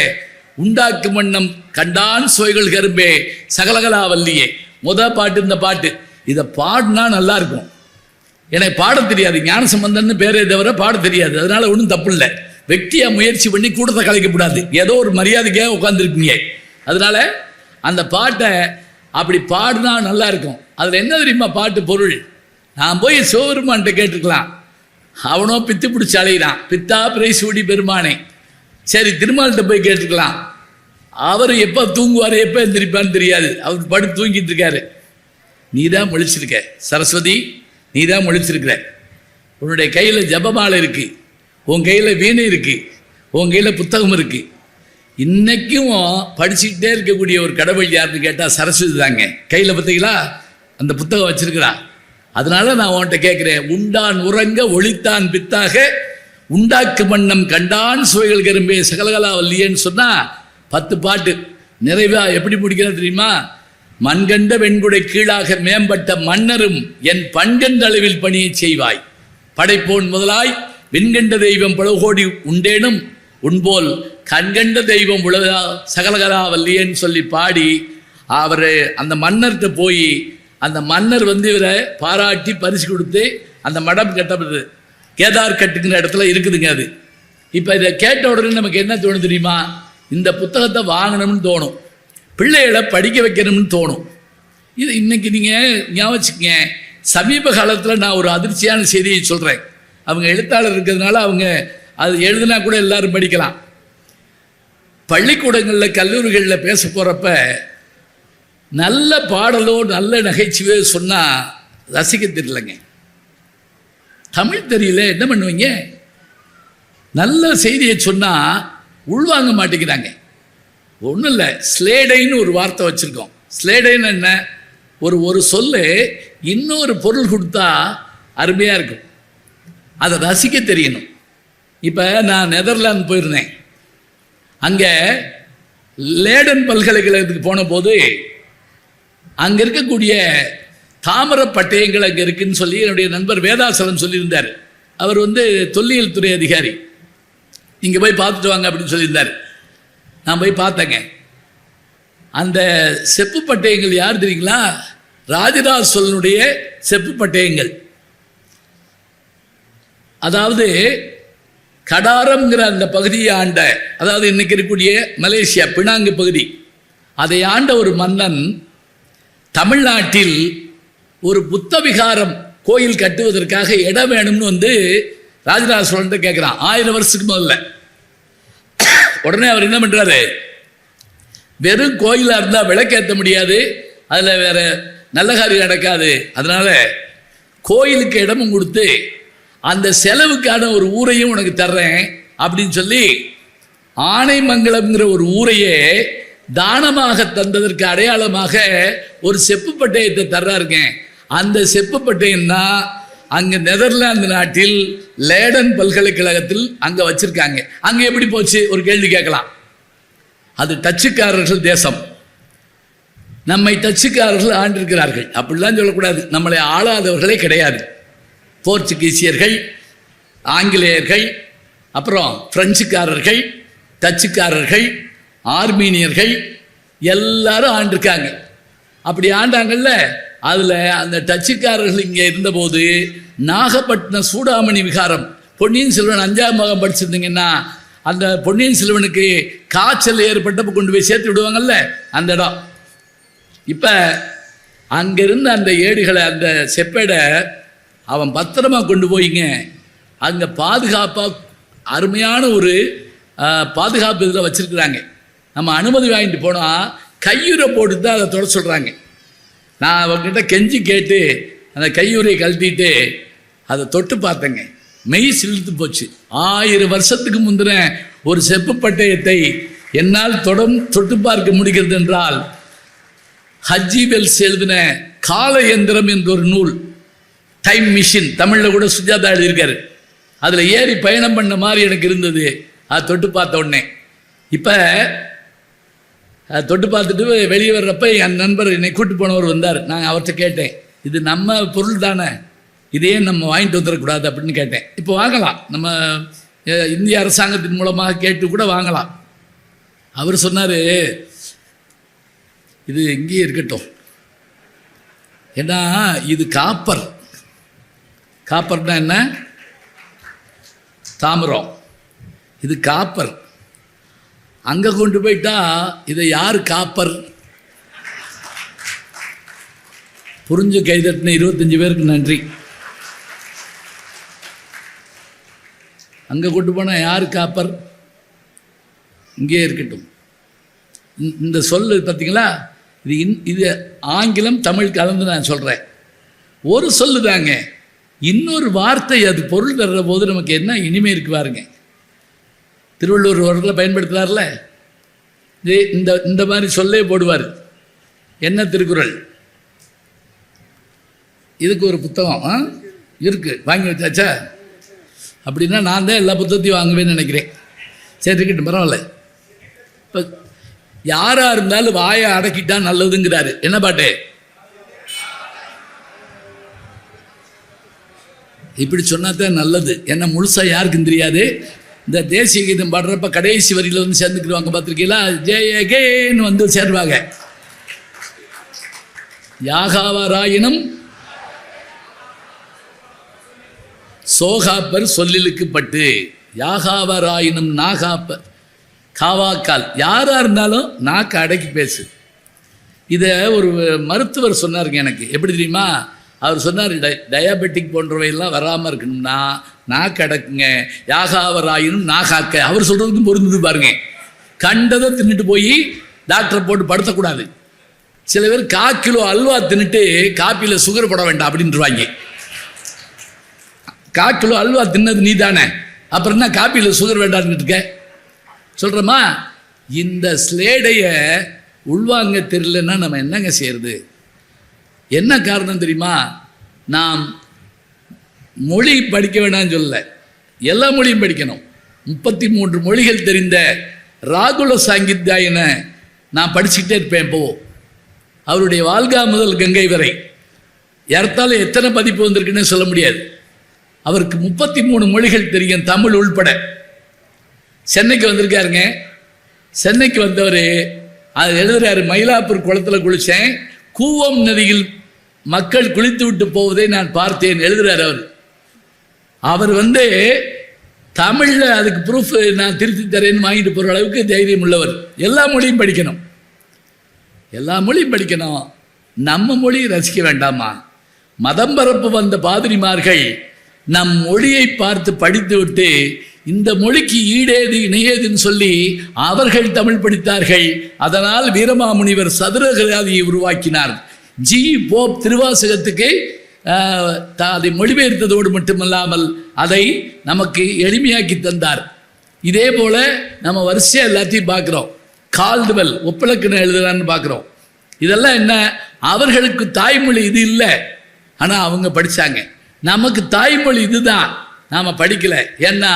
உண்டாக்கும் வண்ணம் கண்டான் சுவைகள் கரும்பே சகலகலாவல்லியே. பாட்டு இந்த பாட்டு. இதை பாடினா நல்லா இருக்கும். எனக்கு பாட தெரியாது, ஞானசம்பந்தன்னு பேரே தவிர பாட தெரியாது. அதனால ஒன்றும் தப்பு இல்லை. வெட்டியாக முயற்சி பண்ணி கூட்டத்தை கலைக்கப்படாது. ஏதோ ஒரு மரியாதைக்காக உட்காந்துருக்கீங்க. அதனால அந்த பாட்டை அப்படி பாடினா நல்லா இருக்கும். அதில் என்ன தெரியுமா பாட்டு பொருள், நான் போய் சிவபெருமான்கிட்ட கேட்டுருக்கலாம், அவனோ பித்து பிடிச்சி அலையிறான், பித்தா பிறை சூடி பெருமானே. சரி, திருமால்கிட்ட போய் கேட்டுருக்கலாம், அவர் எப்போ தூங்குவார் எப்போ எந்திரிப்பான்னு தெரியாது, அவர் படுத்து தூங்கிட்டு இருக்காரு. நீ தான் முழிச்சிருக்க சரஸ்வதி, நீ தான் முழிச்சிருக்கிற. உன்னுடைய கையில் ஜபமாலை இருக்குது, உன் கையில் வீணை இருக்குது, உன் கையில் புத்தகம் இருக்குது. இன்றைக்கும் படிச்சுக்கிட்டே இருக்கக்கூடிய ஒரு கடவுள் யாருன்னு கேட்டால் சரஸ்வதி தாங்க. கையில் பார்த்தீங்களா அந்த புத்தகம் வச்சிருக்கிறா. அதனால நான் உன்கிட்ட கேட்குறேன், உண்டான் உறங்க ஒளித்தான் பித்தாக உண்டாக்கு வண்ணம் கண்டான் சுவைகள் கரும்பே சகலகலாவல்லியேன்னு சொன்னால் 10 பாட்டு நிறைவாக எப்படி முடிக்கிறது தெரியுமா, மண்கண்ட வெண்குடை கீழாக மேம்பட்ட மன்னரும் என் பண்கண்ட அளவில் பணியை செய்வாய், படைப்போன் முதலாய் விண்கண்ட தெய்வம் பலகோடி உண்டேனும் உன்போல் கண்கண்ட தெய்வம் உலகா சகலகலாவல்லியேன்னு சொல்லி பாடி அவர் அந்த மன்னர்கிட்ட போய் அந்த மன்னர் வந்து இவரை பாராட்டி பரிசு கொடுத்து அந்த மடம் கட்டப்படுது. கேதார் கட்டுங்கிற இடத்துல இருக்குதுங்க அது. இப்போ இதை கேட்ட உடனே நமக்கு என்ன தோணும் தெரியுமா, இந்த புத்தகத்தை வாங்கணும்னு தோணும், பிள்ளைகளை படிக்க வைக்கணும்னு தோணும். இது இன்னைக்கு நீங்கள் ஞாபகிச்சுங்க. சமீப காலத்தில் நான் ஒரு அதிர்ச்சியான செய்தியை சொல்கிறேன். அவங்க எழுத்தாளர் இருக்கிறதுனால அவங்க அது எழுதுனா கூட எல்லாரும் படிக்கலாம். பள்ளிக்கூடங்களில் கல்லூரிகளில் பேச போகிறப்ப நல்ல பாடலோ நல்ல நகைச்சுவையோ சொன்னால் ரசிக்க தெரியலங்க. தமிழ் தெரியல, என்ன பண்ணுவீங்க? நல்ல செய்தியை சொன்னால் உள்வாங்க மாட்டேங்கிறாங்க. ஒன்றும் இல்லை, ஸ்லேடைன்னு ஒரு வார்த்தை வச்சுருக்கோம். ஸ்லேடைன்னு என்ன, ஒரு சொல்லு இன்னொரு பொருள் கொடுத்தா அருமையாக இருக்கும், அதை ரசிக்க தெரியணும். இப்போ நான் நெதர்லாந்து போயிருந்தேன். அங்கே லேடன் பல்கலைக்கழகத்துக்கு போன போது அங்கே இருக்கக்கூடிய தாமர பட்டயங்கள் அங்கே இருக்குதுன்னு சொல்லி என்னுடைய நண்பர் வேதாசலம் சொல்லியிருந்தார். அவர் வந்து தொல்லியல் துறை அதிகாரி. இங்கே போய் பார்த்துட்டு வாங்க அப்படின்னு சொல்லியிருந்தார். நான் போய் பார்த்தேங்க. அந்த செப்பு பட்டயங்கள் யார் தெரியுங்களா, ராஜராஜ சோழனுடைய செப்பு பட்டயங்கள். அதாவது கடாரம்ங்கிற அந்த பகுதியை ஆண்ட, அதாவது இன்னைக்கு இருக்கக்கூடிய மலேசியா பினாங்கு பகுதி, அதை ஆண்ட ஒரு மன்னன் தமிழ்நாட்டில் ஒரு புத்த விகாரம் கோயில் கட்டுவதற்காக இடம் வேணும்னு வந்து ராஜராஜ சோழன் கேட்கிறான் 1000 வருஷத்துக்கு முதல்ல. உடனே அவர் என்ன பண்றாரு, வெறும் கோயிலா இருந்தா விளக்கேற்ற முடியாது, அதுல வேற நல்ல காரியம் நடக்காது, அதனால கோயிலுக்கு இடமும் கொடுத்து அந்த செலவுக்கான ஒரு ஊரையும் உனக்கு தர்றேன் அப்படின்னு சொல்லி ஆனைமங்கலம்ங்கிற ஒரு ஊரையே தானமாக தந்ததற்கு அடையாளமாக ஒரு செப்பு பட்டயத்தை தர்றாருங்க. அந்த செப்பு பட்டயம் தான் அங்க நெதர்லாந்து நாட்டில் லேடன் பல்கலைக்கழகத்தில் அங்க வச்சிருக்காங்க. அங்க எப்படி போச்சு ஒரு கேள்வி கேட்கலாம். அது டச்சுக்காரர்கள் தேசம், நம்மை டச்சுக்காரர்கள் ஆண்டிருக்கிறார்கள். அப்படிலாம் சொல்லக்கூடாது, நம்மளை ஆளாதவர்களே கிடையாது. போர்ச்சுகீசியர்கள், ஆங்கிலேயர்கள், அப்புறம் பிரெஞ்சுக்காரர்கள், டச்சுக்காரர்கள், ஆர்மீனியர்கள் எல்லாரும் ஆண்டிருக்காங்க. அப்படி ஆண்டாங்கல்ல, அதில் அந்த டச்சுக்காரர்கள் இங்கே இருந்தபோது நாகப்பட்டினம் சூடாமணி விகாரம், பொன்னியின் செல்வன் 5ஆம் பாகம் படிச்சிருந்தீங்கன்னா அந்த பொன்னியின் செல்வனுக்கு காய்ச்சல் ஏற்பட்டப்போ கொண்டு போய் சேர்த்து விடுவாங்கல்ல அந்த இடம். இப்போ அங்கிருந்து அந்த ஏடுகளை, அந்த செப்பேடை அவன் பத்திரமா கொண்டு போயிங்க அங்கே பாதுகாப்பாக அருமையான ஒரு பாதுகாப்பு இதில் வச்சுருக்குறாங்க. நம்ம அனுமதி வாங்கிட்டு போனால் கையுறை போட்டு தான் அதை தொட சொல்கிறாங்க. நான் அவங்ககிட்ட கெஞ்சி கேட்டு அந்த கையுறையை கழட்டிட்டு அதை தொட்டு பார்த்தேங்க, மெய் சிலிர்த்து போச்சு. 1000 வருஷத்துக்கு முந்தின ஒரு செப்பு பட்டயத்தை என்னால் தொட்டு பார்க்க முடிகிறது என்றால் ஹஜ்ஜி வெல்ஸ் எழுதின கால இயந்திரம் என்ற ஒரு நூல், டைம் மிஷின், தமிழில் கூட சுஜாதா எழுதியிருக்காரு, அதில் ஏறி பயணம் பண்ண மாதிரி எனக்கு இருந்தது. அதை தொட்டு பார்த்த உடனே இப்போ தொட்டு பார்த்துட்டு வெளியே வர்றப்ப என் நண்பர் என்னை கூட்டு போனவர் வந்தார். நான் அவர்கிட்ட கேட்டேன், இது நம்ம பொருள் தானே, இதையே நம்ம வாங்கிட்டு வந்துடக்கூடாது அப்படின்னு கேட்டேன். இப்போ வாங்கலாம், நம்ம இந்திய அரசாங்கத்தின் மூலமாக கேட்டு கூட வாங்கலாம். அவர் சொன்னார், இது இங்கேயே இருக்கட்டும், ஏன்னா இது காப்பர். காப்பர்னா என்ன? தாமிரம். இது காப்பர். அங்கே கொண்டு போயிட்டா இதை யார் காப்பர்? புரிஞ்சு கைதட்டின 25 பேருக்கு நன்றி. அங்கே கொண்டு போனால் யார் காப்பர்? இங்கே இருக்கட்டும். இந்த சொல் பார்த்தீங்களா, இது ஆங்கிலம் தமிழ் கலந்து நான் சொல்கிறேன். ஒரு சொல்லு தாங்க, இன்னொரு வார்த்தை அது பொருள் தர்ற போது நமக்கு என்ன இனிமே இருக்கு பாருங்க. திருவள்ளுவர் அவர்களை பயன்படுத்துகிறார்ல, இந்த மாதிரி சொல்லே போடுவார். என்ன திருக்குறள்? இதுக்கு ஒரு புத்தகம் இருக்கு, வாங்கி வச்சாச்சா? அப்படின்னா நான் தான் எல்லா புத்தகத்தையும் வாங்குவேன்னு நினைக்கிறேன். சரி, இருக்கட்டும், பரவாயில்ல. இப்போ யாராக இருந்தாலும் வாயை அடக்கிட்டா நல்லதுங்கிறாரு. என்ன பாட்டு? இப்படி சொன்னா தான் நல்லது. என்ன முழுசா யாருக்கும் தெரியாது. இந்த தேசிய கீதம் பாடுறப்ப கடைசி வரியில் வந்து சேர்ந்துக்கிடுவாங்க, பார்த்துருக்கீங்களா? ஜெயகேன்னு வந்து சேருவாங்க. யாகாவராயினும் சோகாப்பர் சொல்லிலுக்கு பட்டு, யாகாவராயினும் நாகாப்பர் காவாக்கால். யாராக இருந்தாலும் நாக்கு அடக்கி பேசு. இதை ஒரு மருத்துவர் சொன்னாருங்க எனக்கு. எப்படி தெரியுமா? அவர் சொன்னார், டயாபெட்டிக் போன்றவையெல்லாம் வராமல் இருக்கணும்னா நாக்கு அடக்குங்க, யாகாவராயினும் நாகாக்க. அவர் சொல்கிறதுக்கும் பொருந்தது பாருங்க. கண்டதை தின்னுட்டு போய் டாக்டரை போட்டு படுத்தக்கூடாது. சில பேர் 1/4 கிலோ அல்வா தின்னுட்டு காப்பியில் சுகர் போட வேண்டாம் அப்படின்ட்டுருவாங்க. 1/4 கிலோ அல்வா தின்னது நீ தானே, அப்புறம் என்ன காப்பியில் சுகர் வேண்டாம்னு இருக்க சொல்கிறோமா? இந்த ஸ்லேடையை உள்வாங்க தெரியலன்னா நம்ம என்னங்க செய்யறது? என்ன காரணம் தெரியுமா? நாம் மொழி படிக்க வேண்டாம்னு சொல்லல, எல்லா மொழியும் படிக்கணும். 33 மொழிகள் தெரிந்த ராகுல சாங்கித்யாயனை நான் படிச்சுக்கிட்டே இருப்பேன். இப்போ அவருடைய வாழ்கா முதல் கங்கை வரை ஏறத்தாழ எத்தனை பதிப்பு வந்திருக்குன்னு சொல்ல முடியாது. அவருக்கு 33 மொழிகள் தெரியும், தமிழ் உள்பட. சென்னைக்கு வந்திருக்காருங்க. சென்னைக்கு வந்தவர் அது எழுதுறாரு, மயிலாப்பூர் குளத்தில் குளித்தேன், கூவம் நதியில் மக்கள் குளித்து விட்டு போவதை நான் பார்த்தேன் எழுதுறார் அவர் தமிழ்ல அதுக்கு ப்ரூஃப் நான் திருத்தி தரேன்னு வாங்கிட்டு போற அளவுக்கு தைரியம் உள்ளவர். எல்லா மொழியும் படிக்கணும், எல்லா மொழியும் படிக்கணும். நம்ம மொழியை ரசிக்க வேண்டாமா? மதம் பரப்பு வந்த பாதிரிமார்கள் நம் மொழியை பார்த்து படித்து விட்டு இந்த மொழிக்கு ஈடேது இணையேதுன்னு சொல்லி அவர்கள் தமிழ் படித்தார்கள். அதனால் வீரமாமுனிவர் சதுரகராதியை உருவாக்கினார். ஜி போப் திருவாசகத்துக்கு அதை மொழிபெயர்த்ததோடு மட்டுமல்லாமல் அதை நமக்கு எளிமையாக்கி தந்தார். இதே போல நம்ம வரிசையா எல்லாத்தையும் பார்க்கிறோம். கால்டுவெல் ஒப்பலக்கணம் எழுதுறான்னு பார்க்கிறோம். இதெல்லாம் என்ன? அவர்களுக்கு தாய்மொழி இது இல்லை, ஆனால் அவங்க படித்தாங்க. நமக்கு தாய்மொழி இதுதான், நாம் படிக்கல. ஏன்னா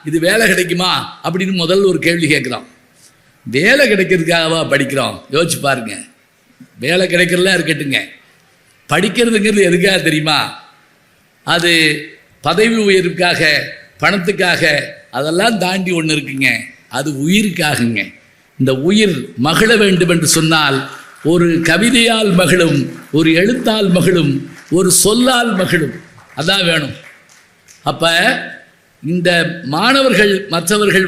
இது வேலை கிடைக்குமா அப்படின்னு முதல்ல ஒரு கேள்வி கேட்குறோம். வேலை கிடைக்கிறதுக்காகவா படிக்கிறோம்? யோசிச்சு பாருங்க. வேலை கிடைக்கிறதுலாம் இருக்கட்டுங்க, படிக்கிறதுங்கிறது எதுக்காக தெரியுமா? அது பதவி உயர்வுக்காக, பணத்துக்காக, அதெல்லாம் தாண்டி ஒன்று இருக்குங்க. அது உயிருக்காகுங்க. இந்த உயிர் மகிழ வேண்டும் என்று சொன்னால் ஒரு கவிதையால் மகிழும், ஒரு எழுத்தால் மகிழும், ஒரு சொல்லால் மகிழும். அதான் வேணும். அப்போ இந்த மாணவர்கள் மற்றவர்கள்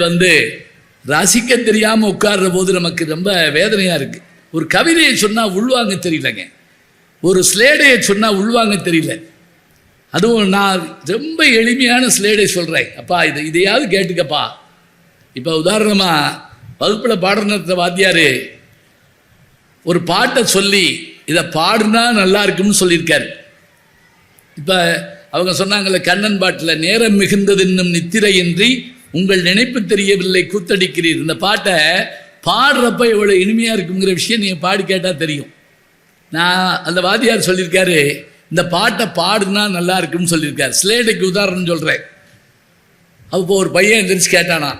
ரசிக்க தெரியாமல் உட்கார்ற போது நமக்கு ரொம்ப வேதனையாக இருக்குது. ஒரு கவிதையை சொன்னால் உள்வாங்க தெரியலங்க, ஒரு ஸ்லேடையை சொன்னால் உள்வாங்க தெரியல. அதுவும் நான் ரொம்ப எளிமையான ஸ்லேடை சொல்கிறேன். அப்பா இதையாவது கேட்டுக்கப்பா. இப்போ உதாரணமாக வகுப்பில் பாடம் நடத்துகிற வாத்தியார் ஒரு பாட்டை சொல்லி இதை பாடுனா நல்லா இருக்கும்னு சொல்லியிருக்காரு. இப்போ அவங்க சொன்னாங்கல்ல, கண்ணன் பாட்டில் நேரம் மிகுந்தது இன்னும் நித்திரையின்றி உங்கள் நினைப்பு தெரியவில்லை கூத்தடிக்கிறீர். இந்த பாட்டை பாடுறப்ப எவ்வளோ இனிமையாக இருக்குங்கிற விஷயம் நீங்கள் பாடி கேட்டால் தெரியும். நான் அந்த வாத்தியார் சொல்லியிருக்காரு, இந்த பாட்டை பாடுனா நல்லா இருக்குன்னு சொல்லியிருக்காரு. ஸ்லேடைக்கு உதாரணம் சொல்கிறேன். அப்போ ஒரு பையன் எந்திரிச்சு கேட்டானா,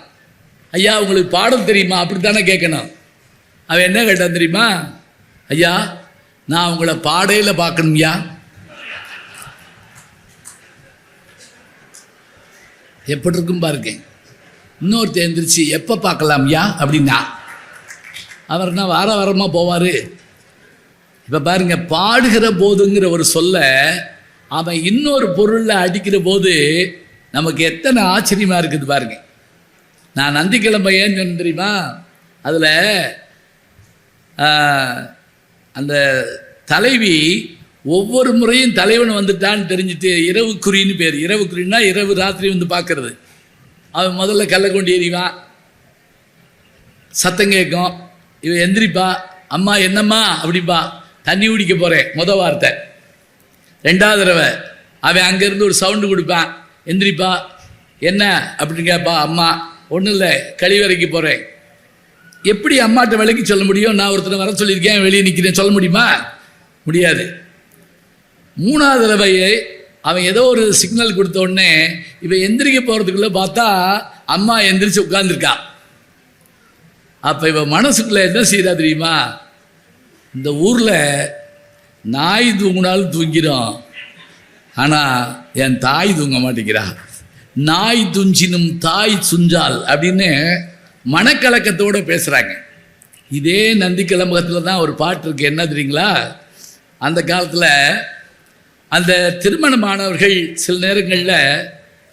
ஐயா உங்களுக்கு பாடம் தெரியுமா? அப்படி தானே கேட்கணும். அவன் என்ன கேட்டான் தெரியுமா? ஐயா நான் உங்களை பாடையில் பார்க்கணும்யா. எப்படி இருக்கும் பாருங்க. இன்னொருத்தர் எந்திரிச்சு எப்போ பார்க்கலாம்யா அப்படின்னா அவர்னா வாரமாக போவார். இப்போ பாருங்க, பாடுகிற போதுங்கிற ஒரு சொல்ல அவன் இன்னொரு பொருளில் அடிக்கிற போது நமக்கு எத்தனை ஆச்சரியமாக இருக்குது பாருங்க. நான் நந்திக்கிழமை ஏன்னு சொன்ன தெரியுமா? அதில் அந்த தலைவி ஒவ்வொரு முறையும் தலைவன் வந்துட்டான்னு தெரிஞ்சுட்டு இரவுக்குறின்னு பேர். இரவுக்குறின்னா இரவு ராத்திரி பார்க்கறது. அவன் முதல்ல கல்லை கொண்டு எறிவான், சத்தம் கேட்கும், இவன் எந்திரிப்பா, அம்மா என்னம்மா அப்படிப்பா, தண்ணி குடிக்க போகிறேன் மொதல் வார்த்தை. ரெண்டாவது தடவை அவன் அங்கேருந்து ஒரு சவுண்டு கொடுப்பான், எந்திரிப்பா என்ன அப்படின்னு கேட்பா, அம்மா ஒன்றும் இல்லை கழிவறைக்கு போகிறேன். எப்படி அம்மாட்ட விலைக்கு சொல்ல முடியும்? நான் ஒருத்தனை வர சொல்லியிருக்கேன், வெளியே நிற்கிறேன், சொல்ல முடியுமா? முடியாது. மூணாவது தடவை அவன் ஏதோ ஒரு சிக்னல் கொடுத்த உடனே இவன் எந்திரிக்க போகிறதுக்குள்ளே பார்த்தா அம்மா எந்திரிச்சு உட்கார்ந்துருக்கா. அப்போ இவன் மனசுக்குள்ளே என்ன செய்யறா தெரியுமா? இந்த ஊரில் நாய் தூங்கினாலும் தூங்கிடும், ஆனால் என் தாய் தூங்க மாட்டேங்கிறா. நாய் துஞ்சினும் தாய் சுஞ்சால் அப்படின்னு மனக்கலக்கத்தோடு பேசுகிறாங்க. இதே நந்தி கிளம்பகத்தில் தான் ஒரு பாட்டு இருக்குது. என்ன தெரியுங்களா? அந்த காலத்தில் அந்த திருமணமானவர்கள் சில நேரங்களில்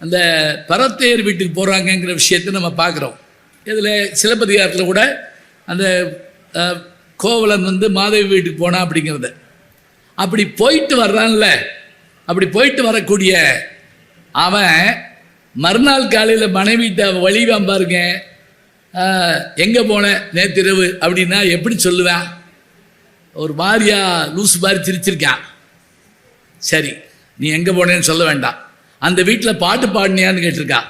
அந்த பரத்தையர் வீட்டுக்கு போகிறாங்கங்கிற விஷயத்தை நம்ம பார்க்குறோம். இதில் சிலப்பதிகாரத்தில் கூட அந்த கோவலன் மாதவி வீட்டுக்கு போனா அப்படிங்கிறத. அப்படி போயிட்டு வர்றான்ல, அப்படி போயிட்டு வரக்கூடிய அவன் மறுநாள் காலையில் மனைவிட்ட வழிவான் பாருங்க, எங்கே போனேன் நேற்றிரவு அப்படின்னா எப்படி சொல்லுவேன்? ஒரு மாதிரியா லூசு மாதிரி சிரிச்சிருக்கான். சரி, நீ எங்கே போனேன்னு சொல்ல வேண்டாம், அந்த வீட்டில் பாட்டு பாடினியான்னு கேட்டிருக்கான்.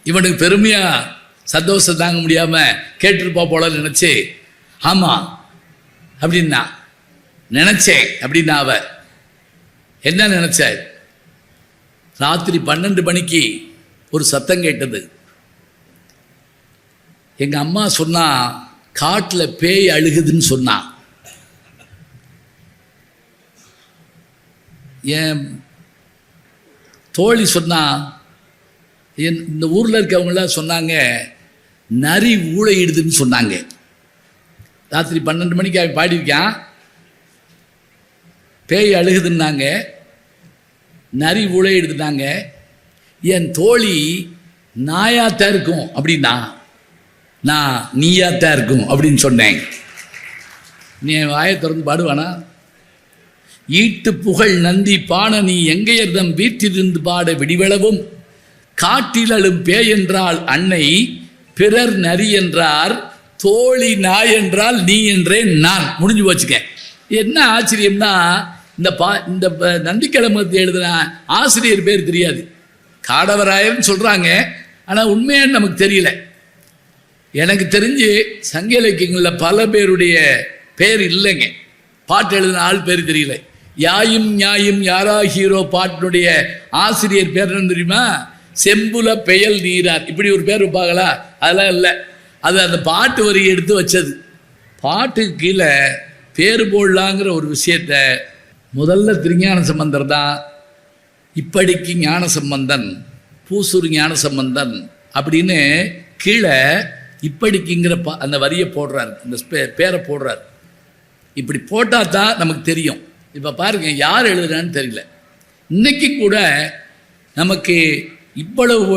இவனுக்கு பெருமையாக சந்தோஷம் தாங்க முடியாமல் கேட்டிருப்பா போல நினச்சி, ஆமாம் அப்படின்னா நினச்சேன் அப்படின்னா அவ என்ன நினச்ச? ராத்திரி 12 மணிக்கு ஒரு சத்தம் கேட்டது. எங்கள் அம்மா சொன்னா காட்டில் பேய் அழுகுதுன்னு சொன்னான். என் தோழி சொன்னா, இந்த ஊரில் இருக்கவங்களாம் சொன்னாங்க நரி ஊழையிடுதுன்னு சொன்னாங்க. ராத்திரி 12 மணிக்கு அவன் பாடியிருக்கான். பேய் அழுகுதுன்னாங்க, நரி ஊழை எடுத்துட்டாங்க, என் தோழி நாயாத்தான் இருக்கும் அப்படின்னா நான் நீயாத்தான் இருக்கும் அப்படின்னு சொன்னேன். நீ வாயை திறந்து பாடுவானா? ஈட்டு புகழ் நந்தி பாட நீ எங்கையர்தம் வீட்டிலிருந்து பாட விடிவளவும் காட்டிலும் பேய் என்றால் அன்னை, பிறர் நரி என்றார், தோழி நாய் என்றால் நீ என்றேன் நான். முடிஞ்சு போச்சுக்க. என்ன ஆச்சரியம்னா இந்த நந்திக்கிழமத்தை எழுதின ஆசிரியர் பேர் தெரியாது. காடவராயர்னு சொல்கிறாங்க, ஆனால் உண்மையான நமக்கு தெரியல. எனக்கு தெரிஞ்சு சங்க இலக்கியங்களில் பல பேருடைய பேர் இல்லைங்க. பாட்டு எழுதின ஆள் பேர் தெரியல. யாயும் நியாயும் யாரா ஹீரோ பாட்டினுடைய ஆசிரியர் பேர் என்ன தெரியுமா? செம்புல பெயல் நீரார். இப்படி ஒரு பேர் வைப்பாங்களா? அதெல்லாம் இல்லை. அது அந்த பாட்டு வரி எடுத்து வச்சது. பாட்டுக்கு கீழே பேர் போடலாங்கிற ஒரு விஷயத்த முதல்ல திருஞான சம்பந்தர் தான். இப்படிக்கு ஞான சம்பந்தன், பூசூர் ஞான சம்பந்தன் அப்படின்னு கீழே இப்படிக்குங்கிற அந்த வரியை போடுறாரு, அந்த பேரை போடுறாரு. இப்படி போட்டால் தான் நமக்கு தெரியும். இப்போ பாருங்க, யார் எழுதுறான்னு தெரியல. இன்னைக்கு கூட நமக்கு இவ்வளவு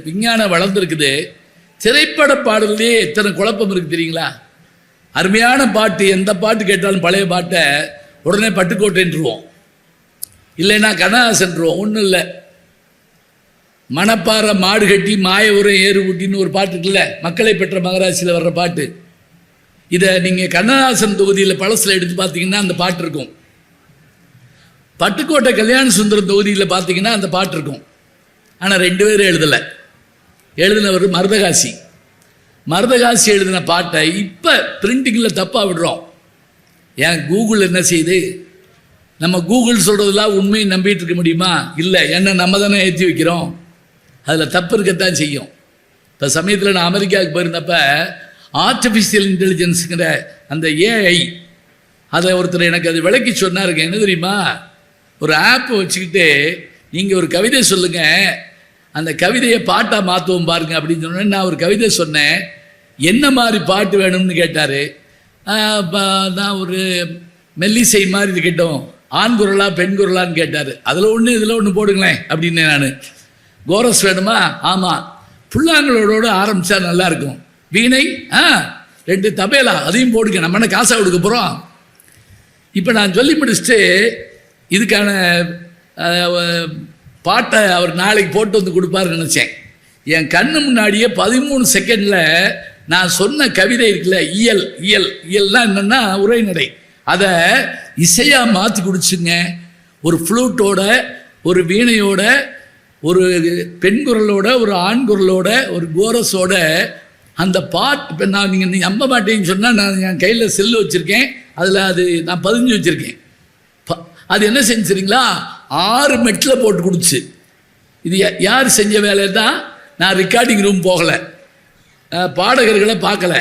விஞ்ஞானம் வளர்ந்துருக்குது. திரைப்பட பாடல்லையே எத்தனை குழப்பம் இருக்குது தெரியுங்களா? அருமையான பாட்டு, எந்த பாட்டு கேட்டாலும் பழைய பாட்டை உடனே பட்டுக்கோட்டைன்றுவோம், இல்லைன்னா கண்ணாசன்றுவோம். ஒன்றும் இல்லை, மணப்பாறை மாடு கட்டி மாய உரம் ஏறு ஊட்டின்னு ஒரு பாட்டு இருக்குல்ல, மக்களை பெற்ற மகராட்சியில் வர்ற பாட்டு. இதை நீங்கள் கண்ணதாசன் தொகுதியில் பழசில் எடுத்து பார்த்தீங்கன்னா அந்த பாட்டு இருக்கும். பட்டுக்கோட்டை கல்யாண சுந்தரம் தொகுதியில் பார்த்தீங்கன்னா அந்த பாட்டு இருக்கும். ஆனால் 2 பேரும் எழுதலை. எழுதினவர் மருதகாசி. மருதகாசி எழுதின பாட்டை இப்போ பிரிண்டிங்கில் தப்பாக விடுறோம். ஏன் கூகுள் என்ன செய்யுது? நம்ம கூகுள் சொல்கிறதெல்லாம் உண்மையை நம்பிட்டு இருக்க முடியுமா? இல்லை. ஏன்னா நம்ம தானே ஏற்றி வைக்கிறோம். அதில் தப்பு இருக்கத்தான் செய்யும். இப்போ சமயத்தில் நான் அமெரிக்காவுக்கு போயிருந்தப்ப ஆர்டிஃபிஷியல் இன்டெலிஜென்ஸுங்கிற அந்த ஏஐ, அதை ஒருத்தர் எனக்கு அது விளக்கி சொன்னாருங்க. என்ன தெரியுமா? ஒரு ஆப் வச்சுக்கிட்டு நீங்கள் ஒரு கவிதை சொல்லுங்கள், அந்த கவிதையை பாட்டாக மாற்றுவோம் பாருங்க அப்படின்னு சொன்னேன். நான் ஒரு கவிதை சொன்னேன். என்ன மாதிரி பாட்டு வேணும்னு கேட்டார். நான் ஒரு மெல்லிசை மாதிரி இருக்கட்டும், ஆண் குரலா பெண் குரலான்னு கேட்டார். அதில் ஒன்று இதில் ஒன்று போடுங்களேன் அப்படின்னு. நான் கோரஸ் வேணுமா? ஆமாம். புல்லாங்களோட ஆரம்பித்தா நல்லாயிருக்கும். வீணை 2 தபேலா அதையும் போடுங்க, நம்ம என்ன காசாக கொடுக்க போகிறோம்? இப்போ நான் சொல்லி முடிச்சுட்டு இதுக்கான பாட்டை அவர் நாளைக்கு போட்டு வந்து கொடுப்பாருன்னு நினச்சேன். என் கண்ணு முன்னாடியே 13 செகண்டில் நான் சொன்ன கவிதை இருக்குல்ல, இயல் இயல் இயல்னா என்னென்னா உரைநடை, அதை இசையாக மாற்றி குடிச்சுங்க. ஒரு ஃப்ளூட்டோட, ஒரு வீணையோட, ஒரு பெண் குரலோட, ஒரு ஆண் குரலோட, ஒரு கோரஸோட அந்த பாட்டு. இப்போ நான் நீங்கள் நம்ப மாட்டேன்னு சொன்னால், நான் என் கையில் செல்லு வச்சுருக்கேன், அதில் அது நான் பதிஞ்சு வச்சுருக்கேன். அது என்ன செஞ்சுறீங்களா? 6 மெட்டில் போட்டு கொடுத்து. இது யார் செஞ்ச வேலை தான்? நான் ரெக்கார்டிங் ரூம் போகலை, பாடகர்களை பார்க்கல,